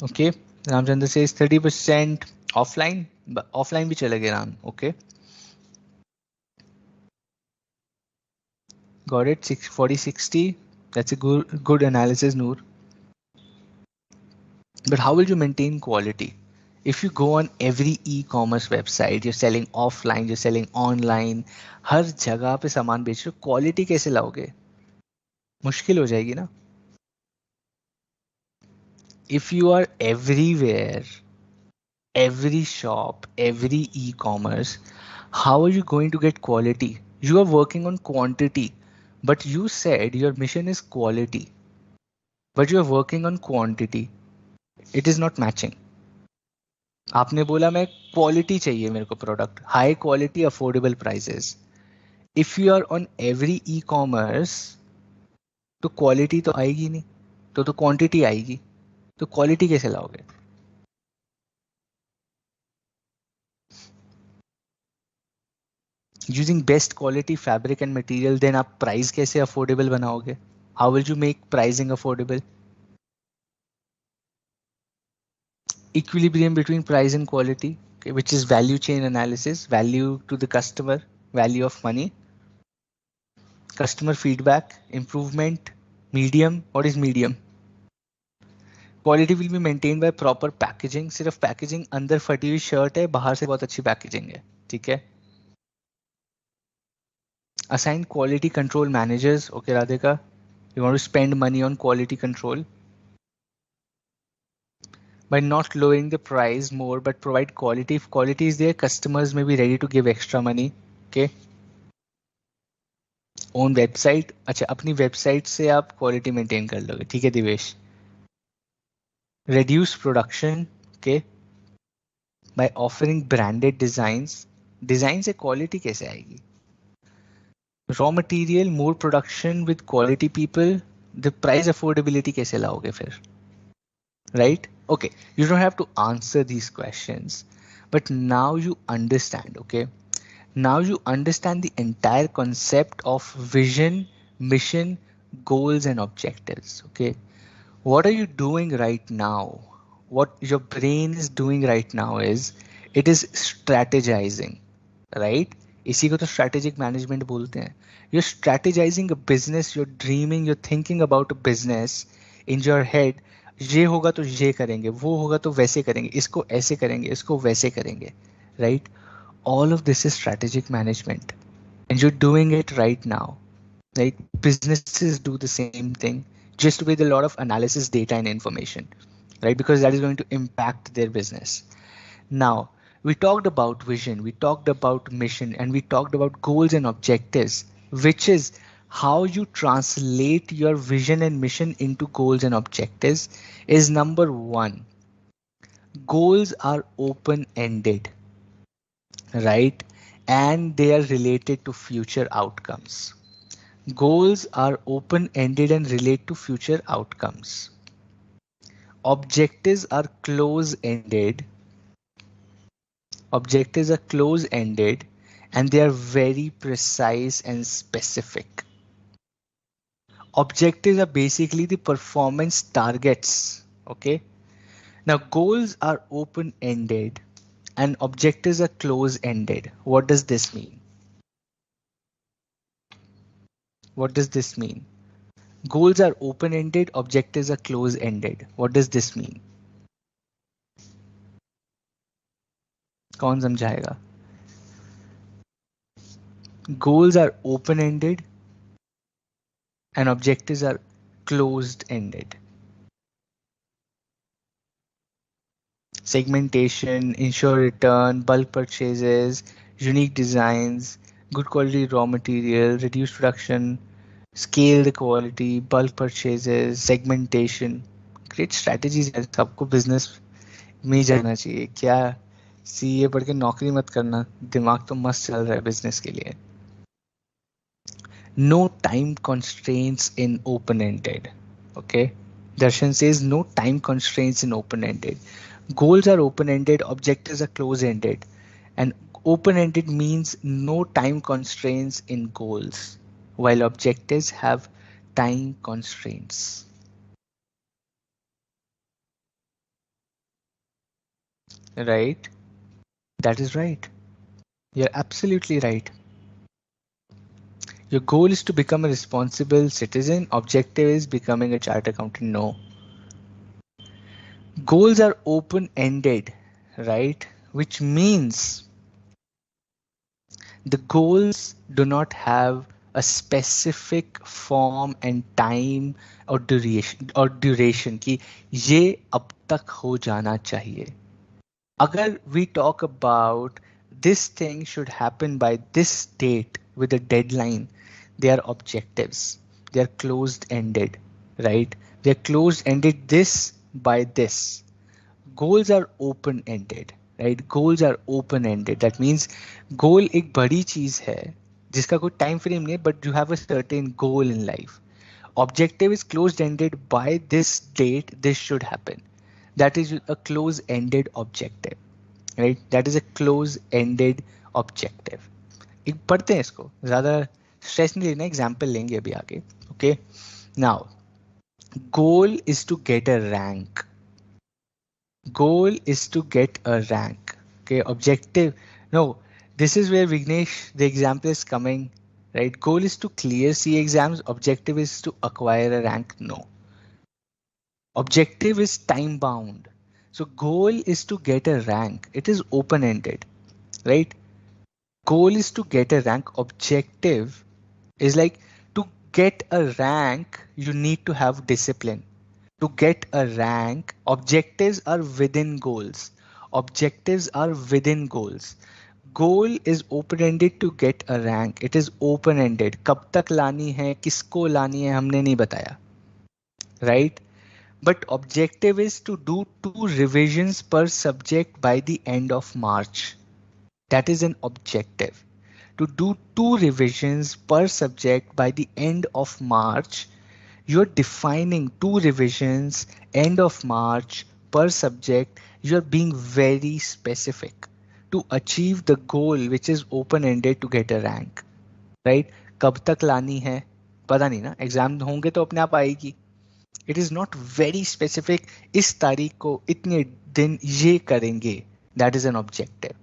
Okay, Ramchandra says 30% offline, but offline भी चलेगा Ram. Okay, got it. 40-60. That's a good analysis, Noor. But how will you maintain quality? If you go on every e-commerce website, you're selling offline, you're selling online, हर जगह पे सामान बेच रहे हो, quality कैसे लाओगे? मुश्किल हो जाएगी ना? If you are everywhere, every shop, every e-commerce, how are you going to get quality? You are working on quantity, but you said your mission is quality, but you are working on quantity. It is not matching. आपने बोला मैं quality चाहिए मेरे को product, high quality affordable prices. If you are on every e commerce तो quality तो आएगी नहीं, तो क्वांटिटी आएगी, तो क्वालिटी कैसे लाओगे? Using best quality fabric and material, then आप प्राइस कैसे अफोर्डेबल बनाओगे? How will you make pricing affordable? Equilibrium between price and quality, okay, which is value chain analysis, value to the customer, value of money, customer feedback, improvement, medium. What is medium? Quality will be maintained by proper packaging. सिर्फ packaging अंदर फटी हुई shirt है, बाहर से बहुत अच्छी packaging है, ठीक है. Assign quality control managers. Okay, Radhika, you want to spend money on quality control. by not lowering the price more but provide quality. If quality is there, customers may be ready to give extra money. Okay. Own website, अच्छा अपनी website से आप quality maintain कर लोगे, ठीक है Divesh. Reduce production, okay, by offering branded designs. Design से quality कैसे आएगी? Raw material, more production with quality people, the price affordability कैसे लाओगे फिर? Right? Okay, you don't have to answer these questions, but now you understand, okay? Now you understand the entire concept of vision, mission, goals, and objectives, okay? What are you doing right now? What your brain is doing right now is it is strategizing, right? इसी को तो strategic management बोलते हैं. You're strategizing a business, you're dreaming, you're thinking about a business in your head. ये होगा तो ये करेंगे, वो होगा तो वैसे करेंगे, इसको ऐसे करेंगे, इसको वैसे करेंगे, right? All of this is strategic management, and you're doing it right now, right? Businesses do the same thing, just with a lot of analysis, data, and information, right? Because that is going to impact their business. Now, we talked about vision, we talked about mission, and we talked about goals and objectives, which is how you translate your vision and mission into goals and objectives. Is number one, goals are open ended, right? And they are related to future outcomes. Goals are open ended and relate to future outcomes. Objectives are close ended. Objectives are close ended and they are very precise and specific. Objectives are basically the performance targets. Okay. Now goals are open ended and objectives are close ended. What does this mean? What does this mean? Goals are open ended, objectives are close ended. What does this mean? कौन समझाएगा? Goals are open ended and objectives are closed ended. Segmentation, ensure return, bulk purchases, unique designs, good quality raw material, reduce production, scale the quality, bulk purchases, segmentation. Great strategies है, सबको business में ही जाना चाहिए. क्या CA पढ़ के नौकरी मत करना, दिमाग तो मस्त चल रहा है business के लिए. No time constraints in open-ended. Okay. Darshan says no time constraints in open-ended. Goals are open-ended, objectives are close-ended. And open-ended means no time constraints in goals, while objectives have time constraints. Right? That is right. You're absolutely right. Your goal is to become a responsible citizen. Objective is becoming a chartered accountant. No. Goals are open-ended, right? Which means the goals do not have a specific form and time or duration कि ये अब तक हो जाना चाहिए. अगर we talk about this thing should happen by this date with a deadline, they are objectives. They are closed-ended, right? They are closed-ended this by this. Goals are open-ended, right? Goals are open-ended. That means goal एक बड़ी चीज है जिसका कोई time frame नहीं है, but you have a certain goal in life. Objective is closed-ended. By this date, this should happen. That is a close-ended objective, right? That is a close-ended objective. एक पढ़ते हैं इसको, ज़्यादा स्ट्रेस नहीं लेना, example लेंगे अभी आगे. Okay. Now, goal is to get a rank. Goal is to get a rank. Okay, objective. No, this is where Vignesh, the example is coming, right? Goal is to clear C exams. Objective is to acquire a rank. No. Objective is time bound. So goal is to get a rank. It is open ended, right? Goal is to get a rank. Objective is like to get a rank, you need to have discipline. To get a rank, objectives are within goals. Objectives are within goals. Goal is open-ended to get a rank. It is open-ended. कब तक लानी है, किसको लानी है, हमने नहीं बताया. Right? But objective is to do 2 revisions per subject by the end of March. That is an objective. To do 2 revisions per subject by the end of March, you're defining 2 revisions end of March per subject. You're being very specific to achieve the goal which is open-ended to get a rank. Right? कब तक लानी है पता नहीं ना, exam होंगे तो अपने आप आएगी. It is not very specific. इस तारीख को इतने दिन ये करेंगे. That is an objective.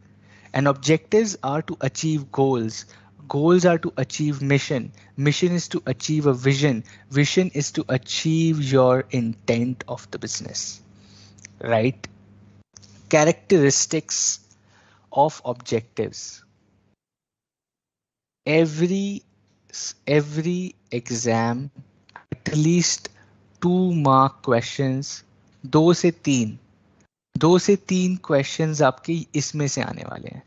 And objectives are to achieve goals. Goals are to achieve mission. Mission is to achieve a vision. Vision is to achieve your intent of the business. Right? Characteristics of objectives. Every exam, at least 2 mark questions, 2 से 3 questions आपके इसमें से आने वाले हैं.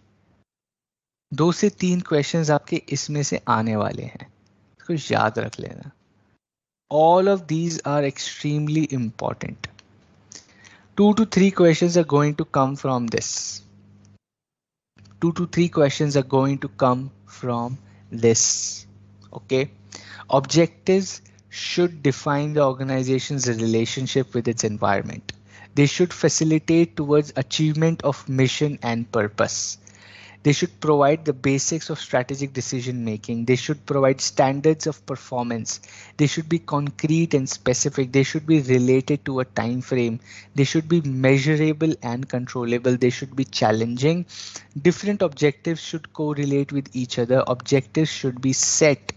2 से 3 questions आपके इसमें से आने वाले हैं. इसको याद रख लेना. All of these are extremely important. 2 to 3 questions are going to come from this. 2 to 3 questions are going to come from this. Okay. Objectives should define the organization's relationship with its environment. They should facilitate towards achievement of mission and purpose. They should provide the basics of strategic decision making. They should provide standards of performance. They should be concrete and specific. They should be related to a time frame. They should be measurable and controllable. They should be challenging. Different objectives should correlate with each other. Objectives should be set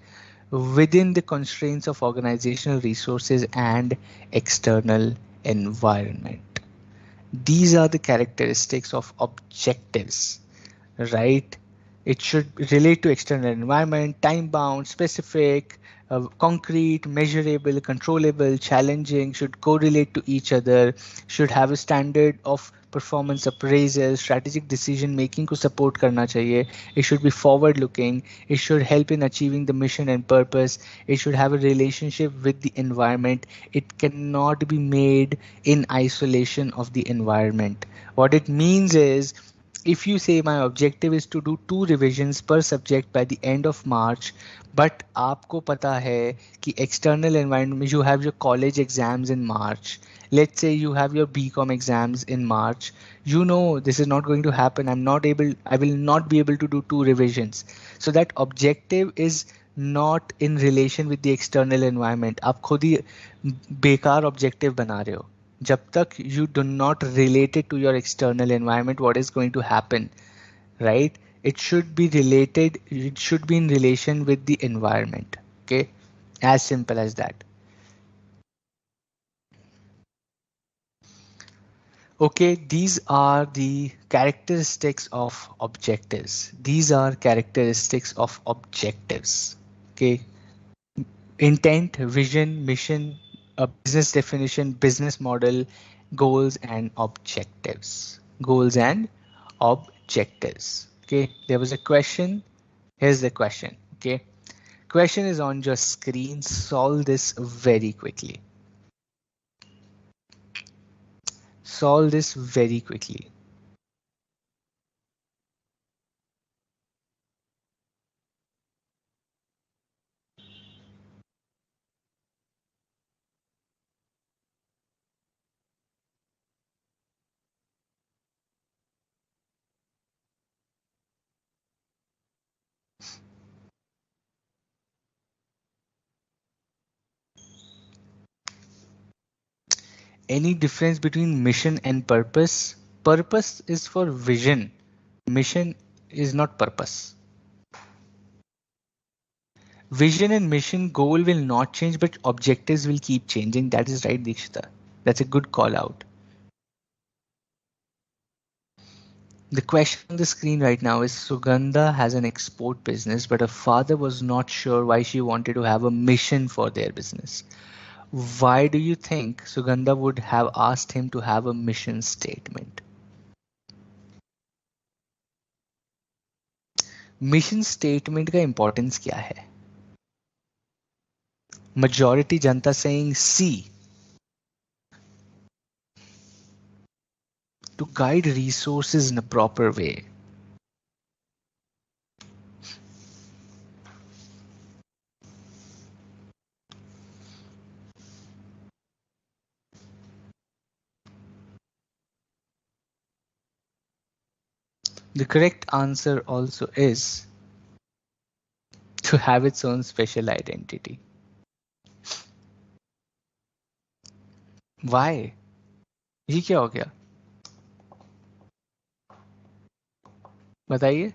within the constraints of organizational resources and external environment. These are the characteristics of objectives, right? It should relate to external environment, time bound, specific, concrete, measurable, controllable, challenging, should correlate to each other, should have a standard of performance appraisal, strategic decision making को support करना चाहिए. It should be forward looking. It should help in achieving the mission and purpose. It should have a relationship with the environment. It cannot be made in isolation of the environment. What it means is, if you say my objective is to do 2 revisions per subject by the end of March, but आपको पता है कि external environment, you have your college exams in March. Let's say you have your BCom exams in March. You know this is not going to happen. I will not be able to do 2 revisions. So that objective is not in relation with the external environment. आप खुद ही बेकार objective बना रहे हो. जब तक you do not relate it to your external environment, what is going to happen, right? It should be related, it should be in relation with the environment. Okay, as simple as that. Okay, these are the characteristics of objectives. These are characteristics of objectives. Okay, intent, vision, mission, a business definition, business model, goals and objectives. Goals and objectives. Okay, there was a question. Here's the question. Okay, question is on your screen. Solve this very quickly. Solve this very quickly. Any difference between mission and purpose? Purpose is for vision. Mission is not purpose. Vision and mission goal will not change, but objectives will keep changing. That is right, Dikshita. That's a good call out. The question on the screen right now is Sugandha has an export business, but her father was not sure why she wanted to have a mission for their business. Why do you think Sugandha would have asked him to have a mission statement? Mission statement का importance क्या है? Majority Janata saying C, to guide resources in a proper way. The correct answer also is to have its own special identity. Why? ये क्या हो गया? बताइए.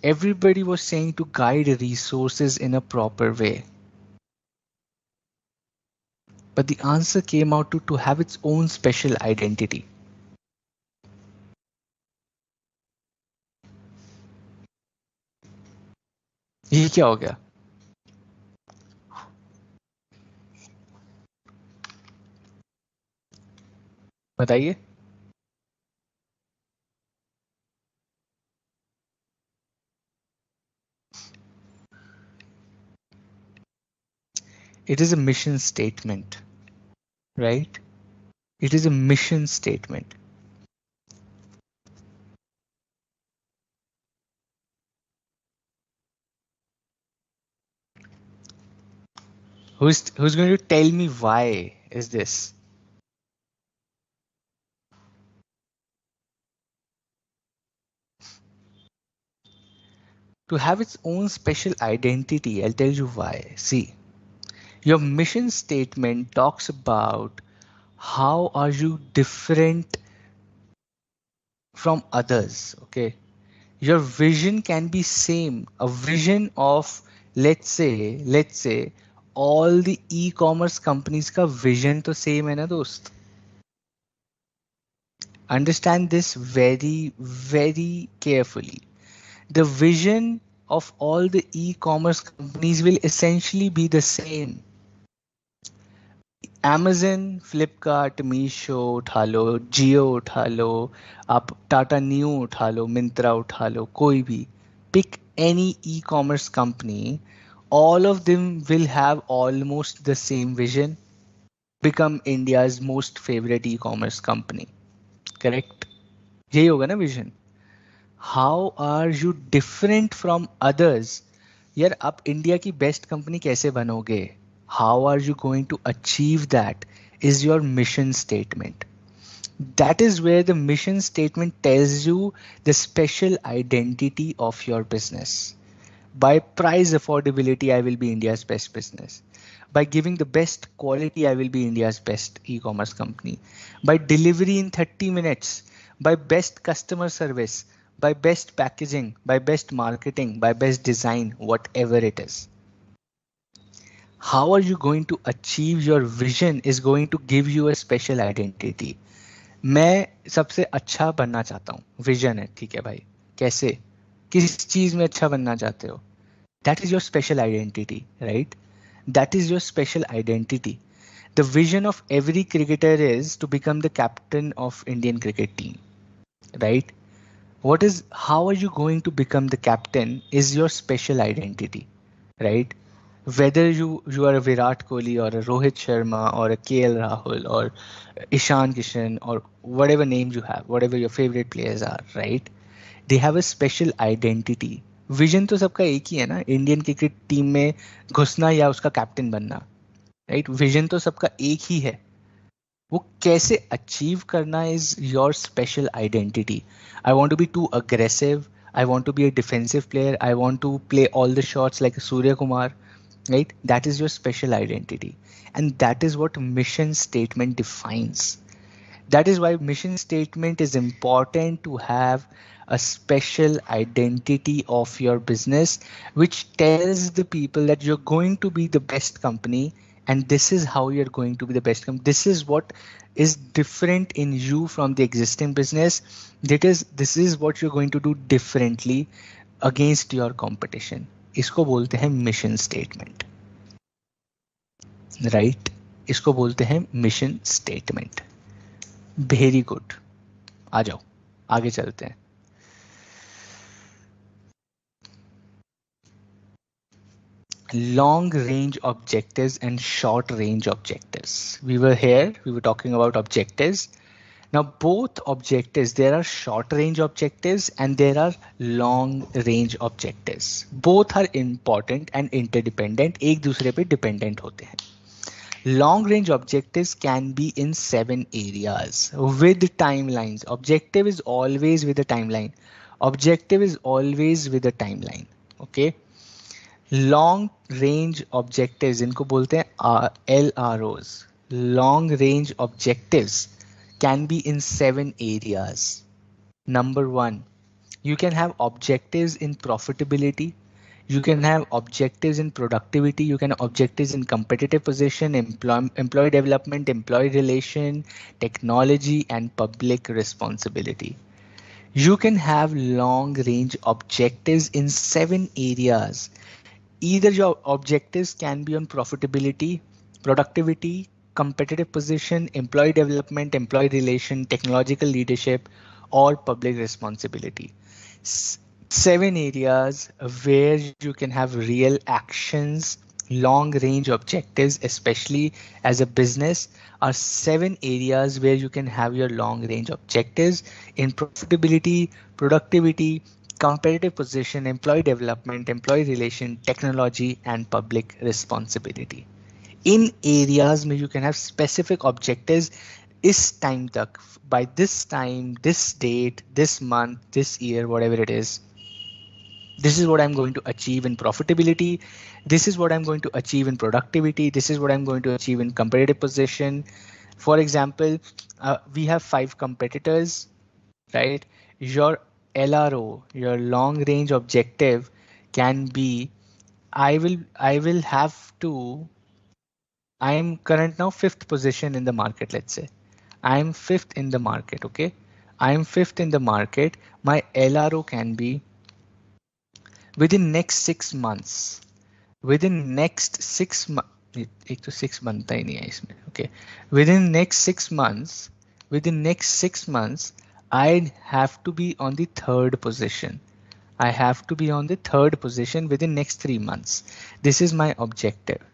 Everybody was saying to guide resources in a proper way. But the answer came out to have its own special identity. ये क्या हो गया? बताइए. It is a mission statement, right? It is a mission statement. Who's going to tell me why is this? To have its own special identity, I'll tell you why. See, your mission statement talks about how are you different from others, okay? Your vision can be same, a vision of, let's say all the e-commerce companies का vision तो same है ना दोस्त. Understand this very, very carefully. The vision of all the e-commerce companies will essentially be the same. Amazon, Flipkart, Meesho उठा लो, जियो उठा लो, आप Tata new उठा लो, मिंत्रा उठा लो, कोई भी. Pick any e-commerce company, all of them will have almost the same vision. Become India's most favorite e-commerce company. Correct? यही होगा ना vision. How are you different from others? यार आप इंडिया की बेस्ट कंपनी कैसे बनोगे? How are you going to achieve that is your mission statement. That is where the mission statement tells you the special identity of your business. By price affordability, I will be India's best business. By giving the best quality, I will be India's best e-commerce company. By delivery in 30 minutes, by best customer service, by best packaging, by best marketing, by best design, whatever it is. How are you going to achieve your vision is going to give you a special identity. मैं सबसे अच्छा बनना चाहता हूँ. Vision है, ठीक है भाई. कैसे? किस चीज में अच्छा बनना चाहते हो? That is your special identity, right? That is your special identity. The vision of every cricketer is to become the captain of Indian cricket team, right? How are you going to become the captain is your special identity, right? Whether you are a Virat Kohli or a Rohit Sharma or a KL Rahul or Ishan Kishan or whatever names you have, whatever your favorite players are, right? They have a special identity. Vision तो सबका एक ही है ना, Indian cricket team में घुसना या उसका captain बनना, राइट? विजन तो सबका एक ही है. वो कैसे अचीव करना is your special identity. I want to be too aggressive, I want to be a defensive player, I want to play all the shots like Surya Kumar, right? That is your special identity, and that is what mission statement defines. That is why mission statement is important to have a special identity of your business, which tells the people that you're going to be the best company, and this is how you're going to be the best company. This is what is different in you from the existing business. This is what you're going to do differently against your competition. इसको बोलते हैं mission statement, right? इसको बोलते हैं mission statement. Very good, आ जाओ आगे चलते हैं। Long range objectives and short range objectives. We were here, we were talking about objectives. Now both objectives, there are short range objectives and there are long range objectives. Both are important and interdependent, एक दूसरे पे dependent होते हैं. Long range objectives can be in 7 areas with timelines. Objective is always with a timeline. Objective is always with a timeline. Okay. Long range objectives इनको बोलते हैं LROs. Long range objectives can be in 7 areas. Number 1, you can have objectives in profitability, you can have objectives in productivity, you can have objectives in competitive position, employee development, employee relation, technology, and public responsibility. You can have long range objectives in 7 areas. Either your objectives can be on profitability, productivity, competitive position, employee development, employee relation, technological leadership, or public responsibility. 7 areas where you can have real actions, long range objectives, especially as a business, are 7 areas where you can have your long range objectives in profitability, productivity, competitive position, employee development, employee relation, technology, and public responsibility. In areas where you can have specific objectives इस time तक, by this time, this date, this month, this year, whatever it is, this is what I'm going to achieve in profitability, this is what I'm going to achieve in productivity, this is what I'm going to achieve in competitive position. For example, we have 5 competitors, right? Your LRO, your long range objective can be, I will have to, I am current now 5th position in the market, let's say. I am 5th in the market, okay? I am 5th in the market. My LRO can be within next 6 months. Within next 6 months, एक तो 6 बनता ही नहीं है इसमें, okay? Within next 6 months, within next 6 months, I have to be on the 3rd position. I have to be on the 3rd position within next 3 months. This is my objective.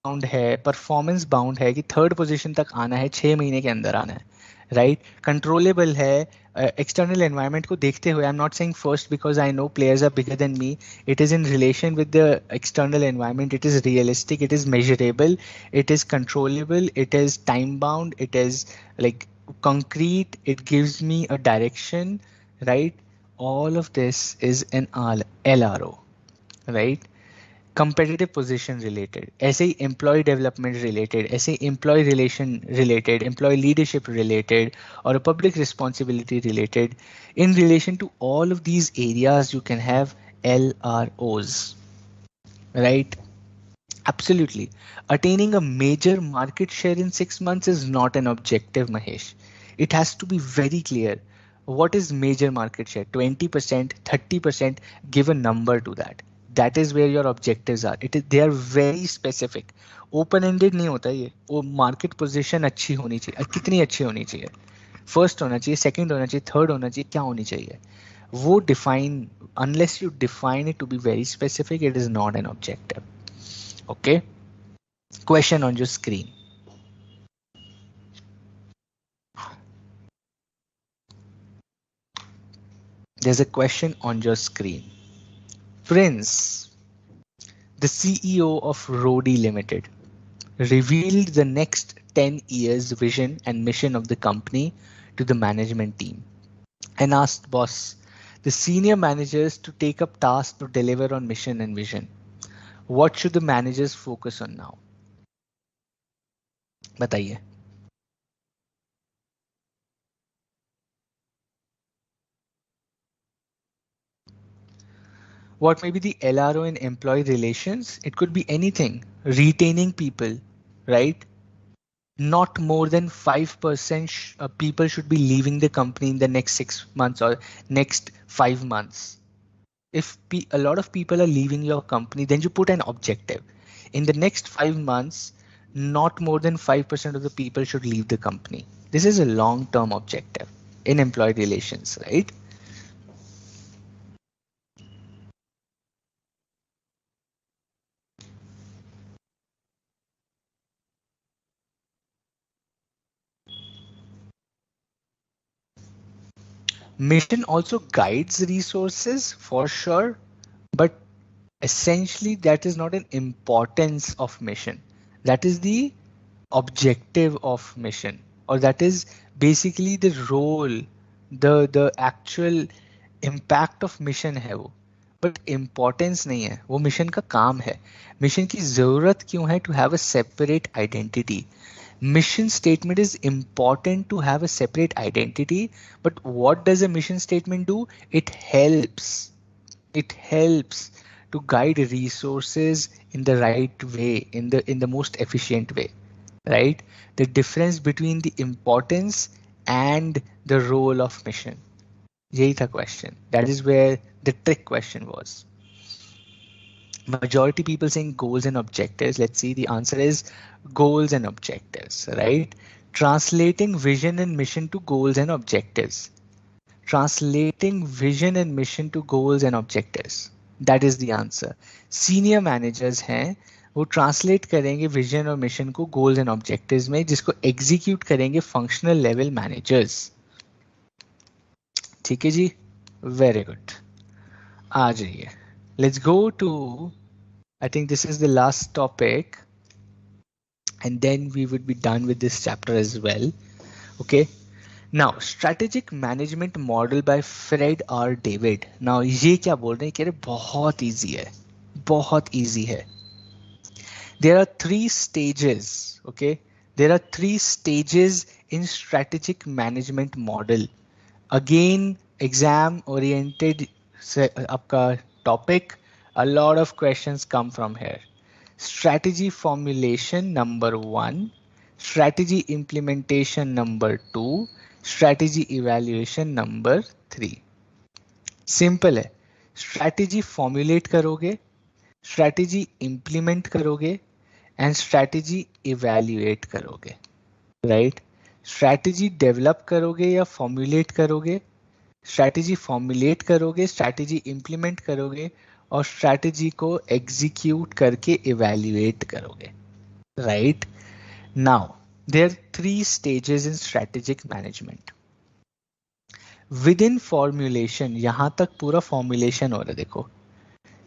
Bound है, performance bound है कि 3rd position तक आना है, 6 महीने के अंदर आना है, राइट? कंट्रोलेबल है एक्सटर्नल एनवायरनमेंट को देखते हुए. I am not saying first because I know players are bigger than me. It is in relation with the external environment. It is realistic, it is measurable, it is controllable, it is time bound, it is like concrete, it gives me a direction, right? All of this is an LRO, right? Competitive position related, ऐसे ही employee development related, ऐसे ही employee relation related, employee leadership related, or a public responsibility related. In relation to all of these areas, you can have LROs, right? Absolutely. Attaining a major market share in 6 months is not an objective, Mahesh. It has to be very clear. What is major market share? 20%, 30%, give a number to that. That is where your objectives are. They are very specific. Open-ended नहीं होता ये. वो market position अच्छी होनी चाहिए. कितनी अच्छी होनी चाहिए? First होना चाहिए, second होना चाहिए, third होना चाहिए, क्या होनी चाहिए? वो define, unless you define it to be very specific, it is not an objective. Okay, question on your screen. There's a question on your screen. Prince, the CEO of Rodi Limited, revealed the next 10 years vision and mission of the company to the management team and asked boss, the senior managers to take up tasks to deliver on mission and vision. What should the managers focus on now? बताइए. What may be the LRO in employee relations? It could be anything. Retaining people, right? Not more than 5% people should be leaving the company in the next 6 months or next 5 months. If a lot of people are leaving your company, then you put an objective. In the next 5 months, not more than 5% of the people should leave the company. This is a long-term objective in employee relations, right? Mission also guides resources for sure, but essentially that is not an importance of mission. That is the objective of mission, or that is basically the role, the actual impact of mission है वो, but importance नहीं है, वो mission का काम है. Mission की जरूरत क्यों है? To have a separate identity. Mission statement is important to have a separate identity, but what does a mission statement do? It helps to guide resources in the right way, in the most efficient way, right? The difference between the importance and the role of mission. यही था question. That is where the trick question was. Majority people saying goals and objectives. Let's see, the answer is goals and objectives, right? Translating vision and mission to goals and objectives. Translating vision and mission to goals and objectives. That is the answer. Senior managers हैं, वो translate करेंगे vision और mission को goals and objectives में, जिसको execute करेंगे functional level managers. ठीक है जी, वेरी गुड. आ जाइए, let's go to, I think this is the last topic, and then we would be done with this chapter as well. Okay. Now, strategic management model by Fred R. David. Now, ये क्या बोल रहे हैं? कह रहे बहुत easy है, बहुत easy है. There are three stages. Okay. There are three stages in strategic management model. Again, exam oriented आपका topic. A lot of questions come from here. Strategy formulation number 1, strategy implementation number 2, strategy evaluation number 3. Simple है. Strategy formulate करोगे, strategy implement करोगे, and strategy evaluate करोगे, right? Strategy develop करोगे या formulate करोगे, strategy formulate करोगे, strategy implement करोगे, और स्ट्रैटेजी को एग्जीक्यूट करके इवैल्यूएट करोगे, right? Now there 3 stages in strategic management. Within formulation, यहां तक पूरा फॉर्मुलेशन हो रहा है, देखो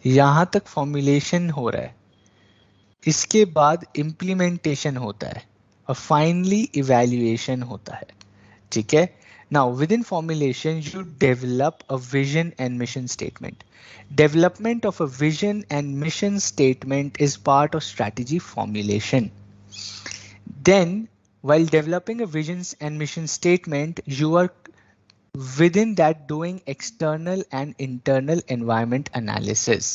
यहां तक फॉर्मुलेशन हो रहा है, इसके बाद इंप्लीमेंटेशन होता है, और फाइनली इवैल्यूएशन होता है. ठीक है. Now, within formulation, you develop a vision and mission statement. Development of a vision and mission statement is part of strategy formulation. Then, while developing a vision and mission statement, you are within that doing external and internal environment analysis.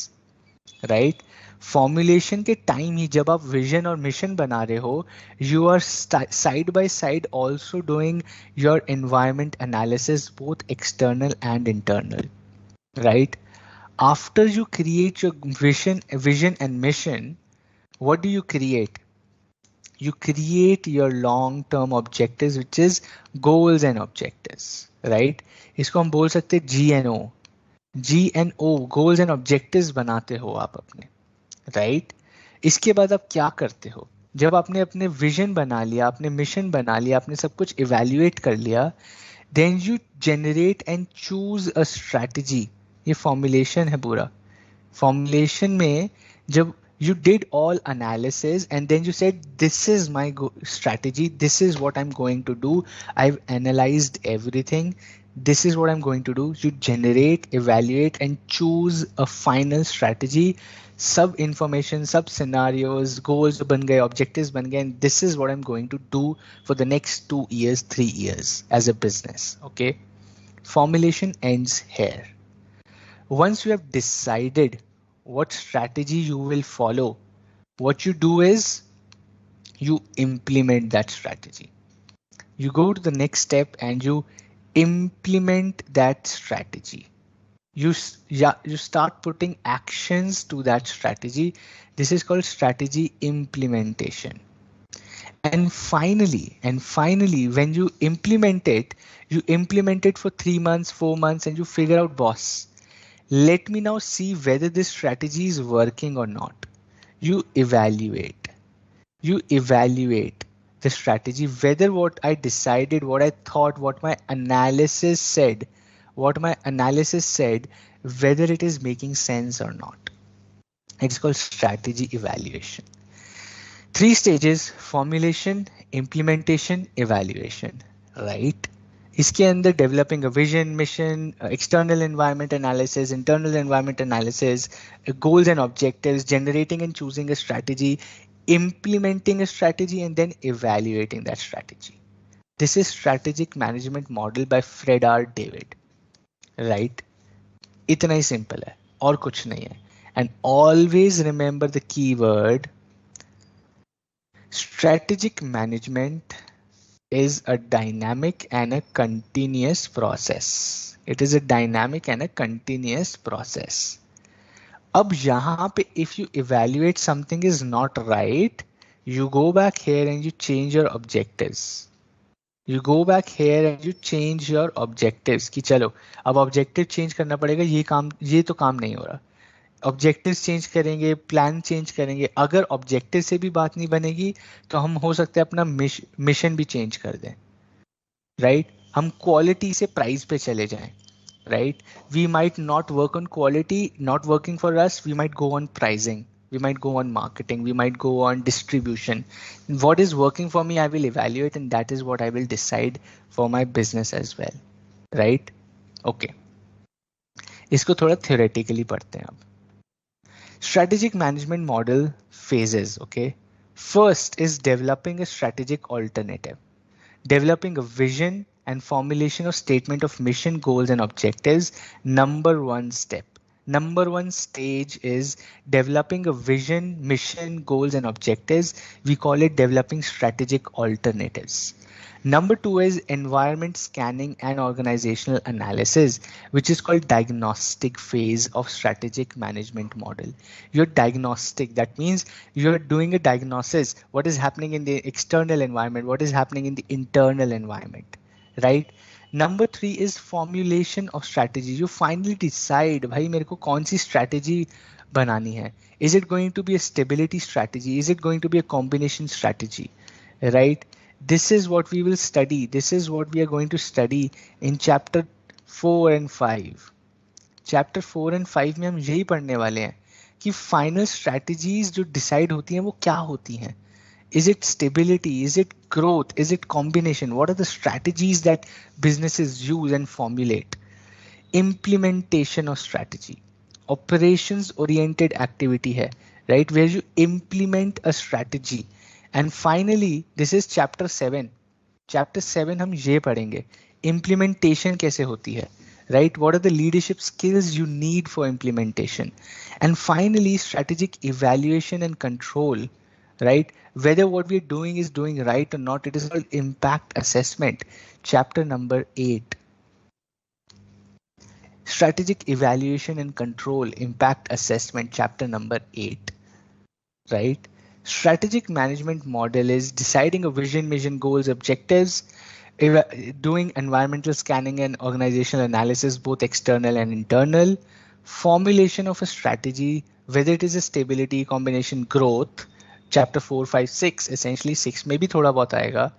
Right. Formulation के time ही जब आप vision और mission बना रहे हो, you are side by side also doing your environment analysis, both external and internal, right? After you create your vision and mission, what do you create? You create your long term objectives, which is goals and objectives, right? इसको हम बोल सकते हैं GNO, goals and objectives बनाते हो आप अपने, right? इसके बाद आप क्या करते हो? जब आपने अपने विजन बना लिया, आपने मिशन बना लिया, आपने सब कुछ इवैल्यूएट कर लिया, then you generate and choose a strategy. ये फॉर्मुलेशन है पूरा. फॉर्मुलेशन में जब you did all analysis and then you said, this is my strategy, this is what I'm going to do, I've analyzed everything, this is what I'm going to do. You generate, evaluate and choose a final strategy. Sub information, sub scenarios, goals ban gaye, objectives ban gaye, and this is what I'm going to do for the next 2 years, 3 years as a business. Okay. Formulation ends here. Once you have decided what strategy you will follow, what you do is you implement that strategy. You go to the next step and you implement that strategy. you start putting actions to that strategy. This is called strategy implementation. And finally, when you implement it for 3 months, 4 months, and you figure out, boss, let me now see whether this strategy is working or not. You evaluate. You evaluate the strategy, whether what I decided, what I thought, what my analysis said, whether it is making sense or not. It's called strategy evaluation. 3 stages: formulation, implementation, evaluation, right? इसके अंदर developing a vision, mission, external environment analysis, internal environment analysis, goals and objectives, generating and choosing a strategy, implementing a strategy, and then evaluating that strategy. This is strategic management model by Fred R. David, right? इतना ही simple है और कुछ नहीं है. And always remember the keyword. Strategic management is a dynamic and a continuous process. It is a dynamic and a continuous process. अब यहाँ पे if you evaluate something is not right, you go back here and you change your objectives. You go back here and you change your objectives कि चलो अब objective change करना पड़ेगा, ये तो काम नहीं हो रहा. ऑब्जेक्टिव्स चेंज करेंगे, प्लान चेंज करेंगे. अगर ऑब्जेक्टिव से भी बात नहीं बनेगी तो हम हो सकता है अपना मिशन भी चेंज कर दें, राइट? हम क्वालिटी से प्राइस पे चले जाएं, right? We might not work on quality, not working for us, we might go on pricing, we might go on marketing, we might go on distribution. What is working for me, I will evaluate, and that is what I will decide for my business as well, right? Okay, इसको थोड़ा theoretically पढ़ते हैं अब. Strategic management model phases, okay? First is developing a strategic alternative. Developing a vision and formulation of statement of mission, goals, and objectives. Number one step. Number one stage is developing a vision, mission, goals, and objectives. We call it developing strategic alternatives. Number two is environment scanning and organizational analysis, which is called diagnostic phase of strategic management model. You're diagnostic. That means you're doing a diagnosis. What is happening in the external environment? What is happening in the internal environment, right? Number three is formulation of strategy. You finally decide, भाई मेरे को कौन सी strategy बनानी है. Is it going to be a stability strategy? Is it going to be a combination strategy, right? This is what we will study. This is what we are going to study in chapter 4 and 5. Chapter 4 and 5 में हम यही पढ़ने वाले हैं कि final strategies जो decide होती हैं वो क्या होती हैं. Is it stability? Is it growth? Is it combination? What are the strategies that businesses use and formulate? Implementation of strategy. Operations oriented activity है, right? Where you implement a strategy. And finally, this is chapter 7. Chapter 7 हम ये पढ़ेंगे. Implementation कैसे होती है, right? What are the leadership skills you need for implementation? And finally, strategic evaluation and control, right? Whether what we're doing is doing right or not. It is called impact assessment. Chapter number 8. Strategic evaluation and control, impact assessment, chapter number 8, right? Strategic management model is deciding a vision, mission, goals, objectives, doing environmental scanning and organizational analysis, both external and internal, formulation of a strategy, whether it is a stability, combination, growth, chapter 4, 5, 6, essentially 6, maybe thoda bahut aayega.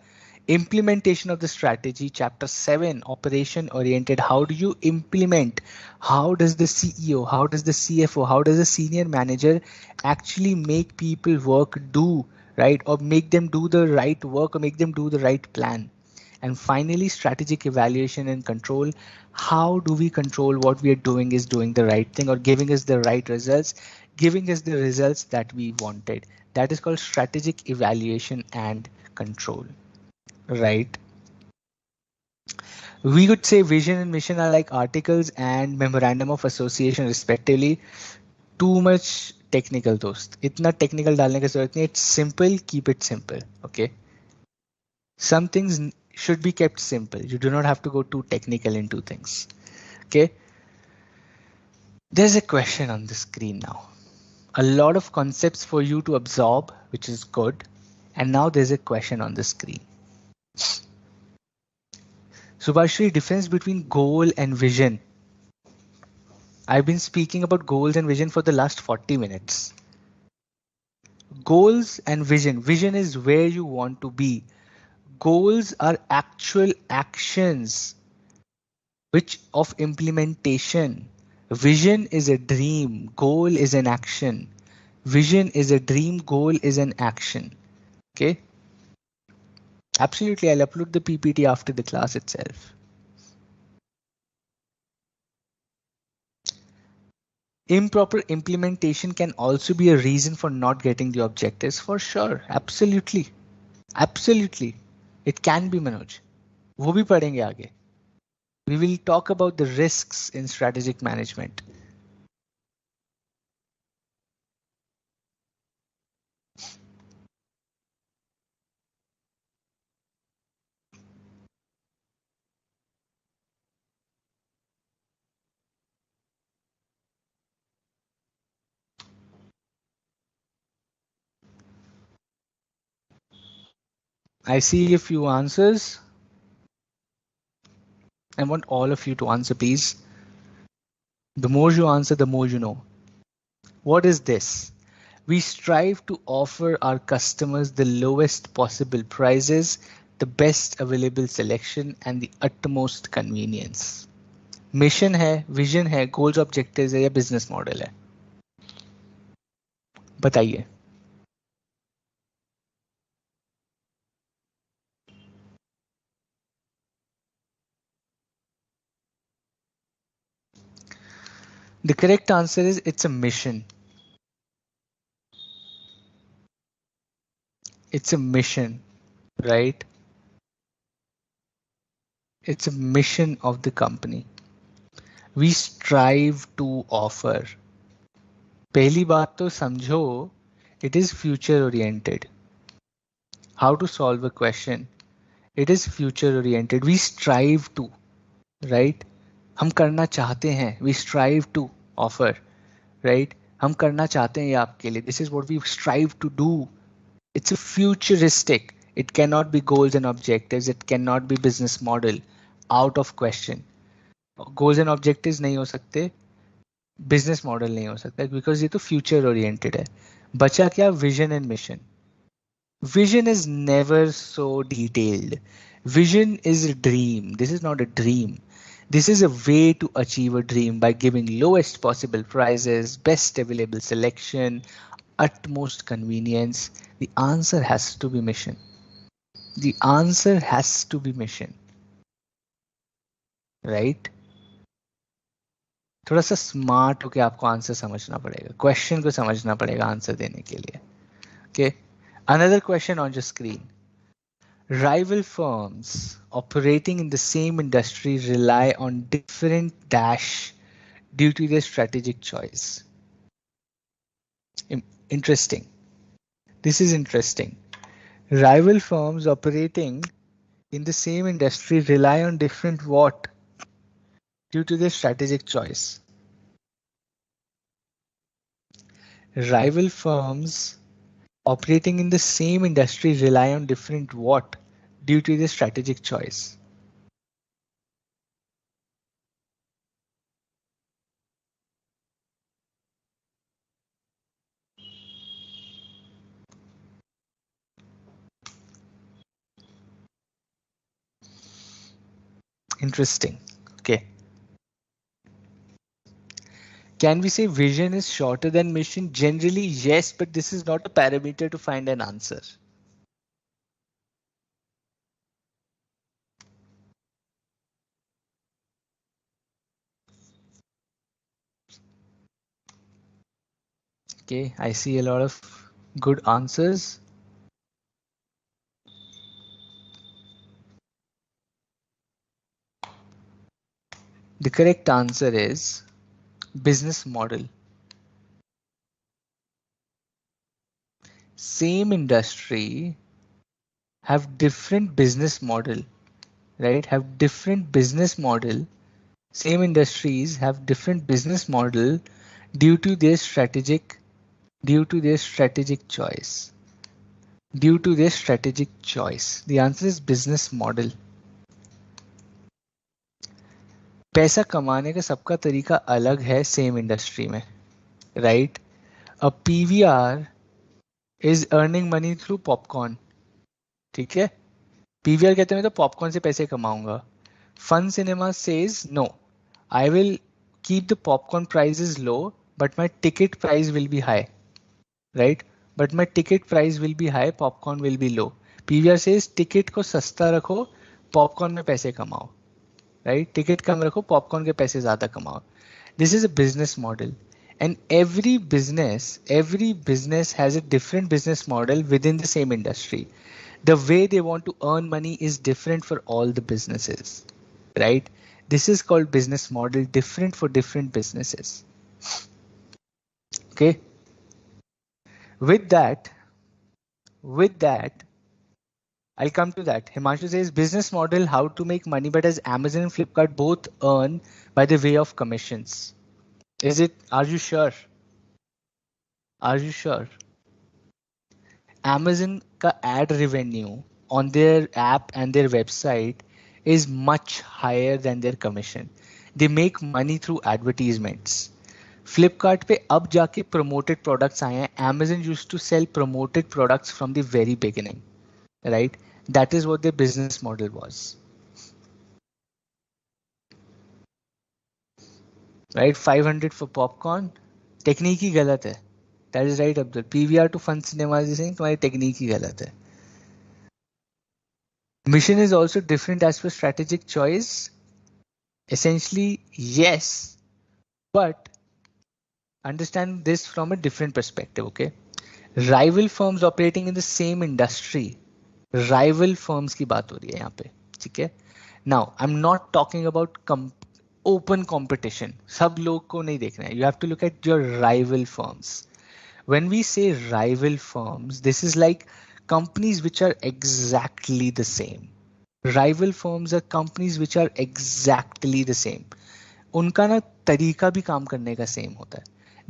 Implementation of the strategy, chapter 7, operation oriented. How do you implement? How does the CEO, how does the CFO, how does the senior manager actually make people work, do right, or make them do the right work, or make them do the right plan? And finally, strategic evaluation and control. How do we control what we are doing is doing the right thing or giving us the right results, giving us the results that we wanted? That is called strategic evaluation and control. Right. We could say vision and mission are like articles and memorandum of association respectively. Too much technical दोस्त. इतना technical डालने की जरूरत नहीं. It's simple. Keep it simple. Okay. Some things should be kept simple. You do not have to go too technical into things. Okay. There's a question on the screen now. A lot of concepts for you to absorb, which is good. And now there's a question on the screen. Subhashri, difference between goal and vision. I've been speaking about goals and vision for the last 40 minutes. Goals and vision. Vision is where you want to be. Goals are actual actions which of implementation. Vision is a dream. Goal is an action. Vision is a dream. Goal is an action. Okay. Absolutely. I'll upload the PPT after the class itself. Improper implementation can also be a reason for not getting the objectives, for sure. Absolutely. Absolutely. It can be, Manoj. वो भी पढ़ेंगे आगे. We will talk about the risks in strategic management. I see a few answers. I want all of you to answer, please. The more you answer, the more you know. What is this? We strive to offer our customers the lowest possible prices, the best available selection, and the utmost convenience. Mission है, vision है, goals objectives है या business model है? बताइए. The correct answer is it's a mission. It's a mission, right? It's a mission of the company. We strive to offer. पहली बात तो समझो, it is future oriented. How to solve a question? It is future oriented. We strive to, right? हम करना चाहते हैं. We strive to offer, right? हम करना चाहते हैं ये आपके लिए. This is what we strive to do. It's a futuristic. It cannot be goals and objectives. It cannot be business model. Out of question. Goals and objectives नहीं हो सकते. Business model नहीं हो सकता because ये तो future oriented है. बचा क्या? Vision and mission. Vision is never so detailed. Vision is a dream. This is not a dream. This is a way to achieve a dream by giving lowest possible prices, best available selection, utmost convenience. The answer has to be mission. The answer has to be mission. Right? थोड़ा सा smart होके आपको answer समझना पड़ेगा. Question को समझना पड़ेगा answer देने के लिए. Okay. Another question on your screen. Rival firms operating in the same industry rely on different dash due to their strategic choice. Interesting. This is interesting. Rival firms operating in the same industry rely on different what due to their strategic choice. Rival firms operating in the same industry rely on different what due to their strategic choice. Interesting. Okay. Can we say vision is shorter than mission? Generally, yes, but this is not a parameter to find an answer. Okay, I see a lot of good answers. The correct answer is business model. Same industry have different business model, right? Have different business model Same industries have different business model due to their strategic due to their strategic choice. Due to their strategic choice. The answer is business model. पैसा कमाने का सबका तरीका अलग है same industry में, right? A PVR is earning money through popcorn, ठीक है? पीवीआर कहते हैं मैं तो पॉपकॉर्न से पैसे कमाऊंगा. Fun cinema says no, I will keep the popcorn prices low, but my ticket price will be high, right? But my ticket price will be high, popcorn will be low. PVR says ticket को सस्ता रखो, popcorn में पैसे कमाओ, right? Ticket कम रखो, popcorn के पैसे ज़्यादा कमाओ. This is a business model, and every business has a different business model within the same industry. The way they want to earn money is different for all the businesses, right? This is called business model, different for different businesses. Okay. With that, I'll come to that. Himanshu says business model, how to make money, but as Amazon and Flipkart both earn by the way of commissions. Is it? Are you sure? Are you sure? Amazon का ad revenue on their app and their website is much higher than their commission. They make money through advertisements. Flipkart पे अब जाके promoted products आए हैं. Amazon used to sell promoted products from the very beginning, right? That is what their business model was. Right? 500 for popcorn. Technique ही गलत है. That is right, Abdul. PVR to fun cinema is saying तुम्हारी technique ही गलत है. Mission is also different as per strategic choice. Essentially, yes, but understand this from a different perspective, okay? Rival firms operating in the same industry. Rival firms की बात हो रही है यहाँ पे, ठीक है? Now, I'm not talking about open competition. सब लोग को नहीं देखना है. You have to look at your rival firms. When we say rival firms, this is like companies which are exactly the same. Rival firms are companies which are exactly the same. उनका ना तरीका भी काम करने का same होता है.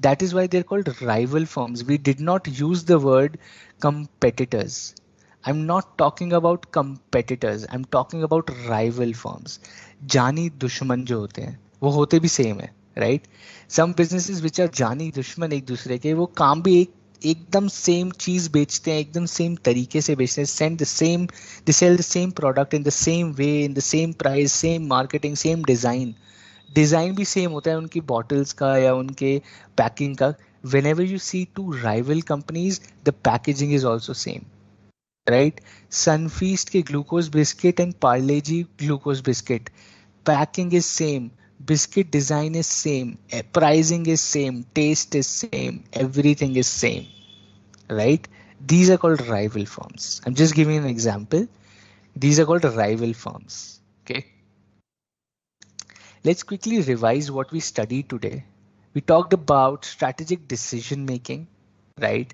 That is why they're called rival firms. We did not use the word competitors. I'm not talking about competitors. I'm talking about rival firms. जानी दुश्मन जो होते हैं वो होते भी सेम है, right? Some businesses which are जानी दुश्मन एक दूसरे के, वो काम भी एकदम सेम चीज बेचते हैं, एकदम सेम तरीके से बेचते हैं. They sell the same product in the same way, in the same price, same marketing, same design. Design भी सेम होता है उनकी बॉटल्स का या उनके पैकिंग का. Whenever you see two rival companies, the packaging is also same, right? Sunfeast के glucose biscuit and Parle G glucose biscuit, packing is same, biscuit design is same, pricing is same, taste is same, everything is same, right? These are called rival firms. I'm just giving an example. These are called rival firms. Okay. Let's quickly revise what we studied today. We talked about strategic decision making, right?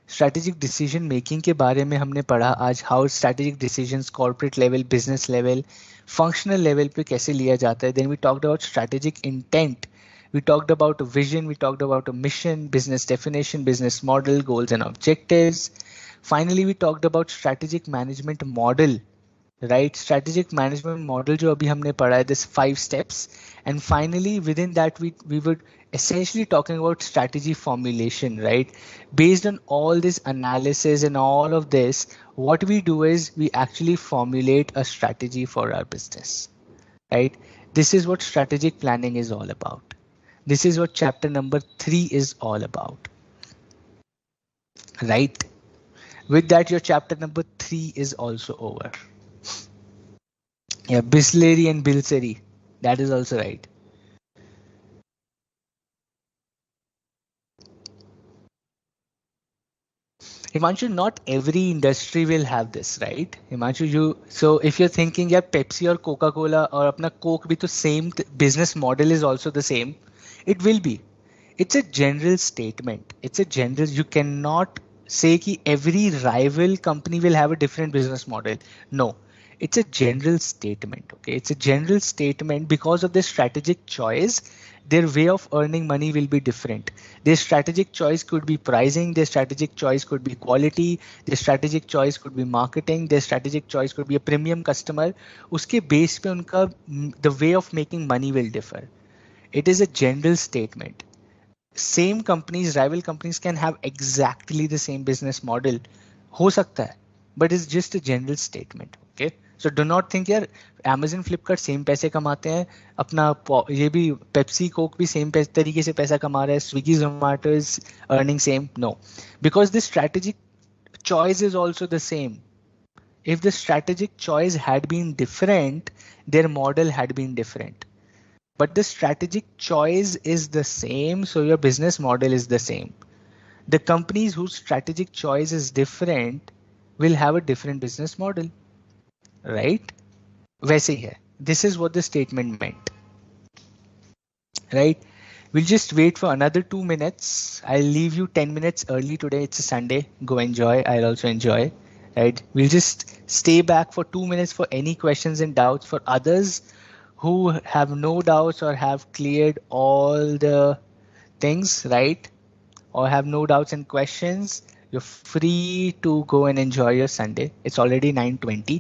Strategic decision making के बारे में हमने पढ़ा आज, how strategic decisions corporate level, business level, functional level पे कैसे लिया जाता है. Then we talked about strategic intent. We talked about a vision, we talked about a mission, business definition, business model, goals and objectives. Finally, we talked about strategic management model, right? Strategic management model जो अभी हमने पढ़ा है, this 5 steps. And finally, within that, we would essentially talking about strategy formulation, right? Based on all this analysis and all of this, what we do is we actually formulate a strategy for our business, right? This is what strategic planning is all about. This is what chapter number 3 is all about, right? With that, your chapter number 3 is also over. Yeah, Bisleri and Bilseri. That is also right. Himanshu, not every industry will have this, right? Himanshu, so if you're thinking, yeah, Pepsi or Coca-Cola or apna Coke bhi to same business model is also the same, it will be. It's a general statement. It's a general, you cannot say कि every rival company will have a different business model. No, It's a general statement. Okay, it's a general statement. Because of their strategic choice, their way of earning money will be different. Their strategic choice could be pricing, their strategic choice could be quality, their strategic choice could be marketing, their strategic choice could be a premium customer. Uske base pe unka the way of making money will differ. It is a general statement. Same companies, rival companies can have exactly the same business model. हो सकता है, but it's just a general statement. Okay, so do not think यार Amazon Flipkart same पैसे कमाते हैं, अपना ये भी पेप्सी कोक भी सेम तरीके से पैसा कमा रहा है, Swiggy Zomato is earning same. No, because the strategic choice is also the same. If the strategic choice had been different, their model had been different. But the strategic choice is the same, so your business model is the same. The companies whose strategic choice is different will have a different business model, right? वैसे ही है. This is what the statement meant, right? We'll just wait for another 2 minutes. I'll leave you 10 minutes early today. It's a Sunday. Go enjoy. I'll also enjoy, right? We'll just stay back for 2 minutes for any questions and doubts. For others who have no doubts or have cleared all the things, right? Or have no doubts and questions, you're free to go and enjoy your Sunday. It's already 9:20.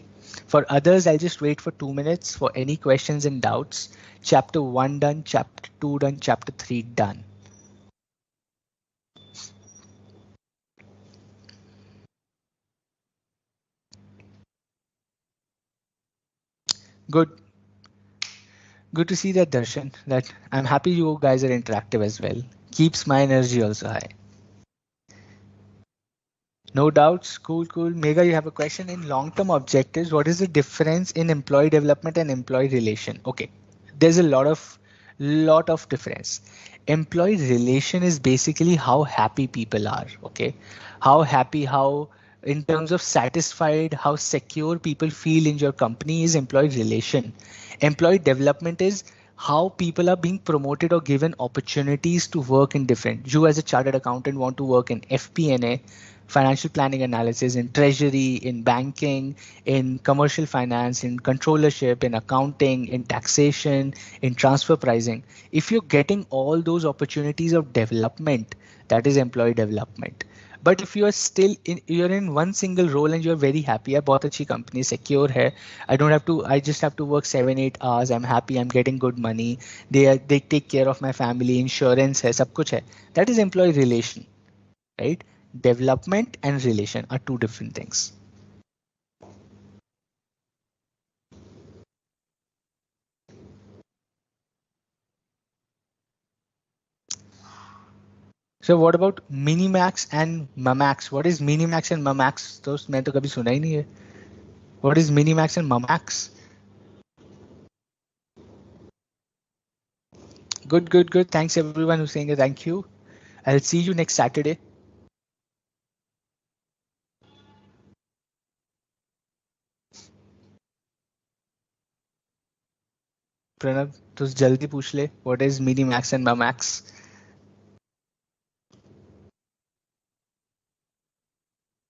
For others, I'll just wait for 2 minutes for any questions and doubts. Chapter 1 done, chapter 2 done, chapter 3 done. Good. Good to see that, Darshan. That I'm happy you guys are interactive as well. Keeps my energy also high. No doubts. Cool, cool. Mega, you have a question in long-term objectives. What is the difference in employee development and employee relation? Okay, there's a lot of difference. Employee relation is basically how happy people are. Okay, how happy, how in terms of satisfied, how secure people feel in your company is employee relation. Employee development is how people are being promoted or given opportunities to work in different. You as a chartered accountant want to work in FP&A, financial planning analysis, in treasury, in banking, in commercial finance, in controllership, in accounting, in taxation, in transfer pricing. If you're getting all those opportunities of development, that is employee development. But if you are still in, you're in one single role and you're very happy, I बहुत अच्छी company, secure है, I just have to work 7-8 hours, I'm happy, I'm getting good money, they take care of my family, insurance है, सब कुछ है. That is employee relation, right? Development and relation are two different things. So what about minimax and mamax? What is minimax and mamax? दोस्त मैं तो कभी सुना ही नहीं है. What is minimax and mamax? Good, good, good. Thanks everyone who's saying a thank you. I'll see you next Saturday. Pranav तो जल्दी पूछ ले. What is minimax and mamax?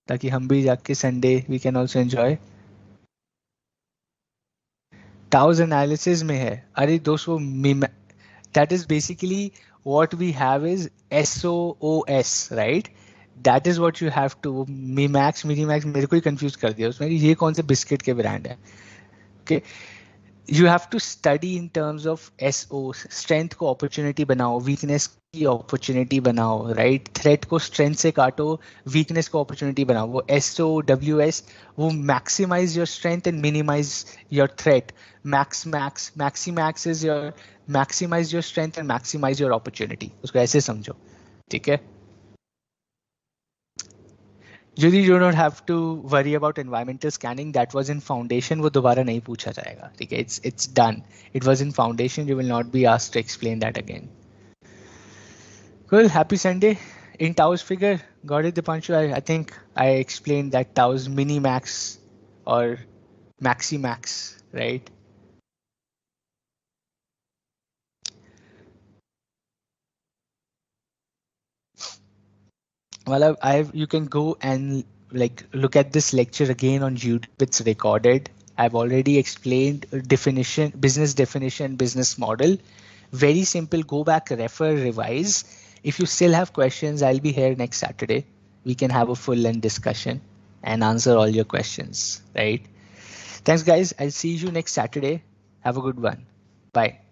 ताकि हम भी जाके Sunday we can also enjoy. Taos analysis में है. अरे दोस्त वो that is basically what we have is SOOS, right? That is what you have to. Minimax मेरे को ही confuse कर दिया उसमें. ये कौन से बिस्किट के ब्रांड है? Okay, you have to study in terms of SO, strength को opportunity बनाओ, weakness की opportunity बनाओ, right? Threat को strength से काटो, weakness को opportunity बनाओ. वो SOWS वो maximize your strength and minimize your threat. Maximax is your maximize your strength and maximize your opportunity. उसको ऐसे समझो, ठीक है? You don't have to worry about environmental scanning. That was in foundation. वो दोबारा नहीं पूछा जाएगा. ठीक है? It's done. It was in foundation. You will not be asked to explain that again. Cool. Happy Sunday. In Tao's figure, got it, Dipanshu. I think I explained that Tao's mini max or maxi max, right? Well, you can go and like look at this lecture again on YouTube. It's recorded. I've already explained definition, business model. Very simple. Go back, refer, revise. If you still have questions, I'll be here next Saturday. We can have a full length discussion and answer all your questions, right? Thanks, guys. I'll see you next Saturday. Have a good one. Bye.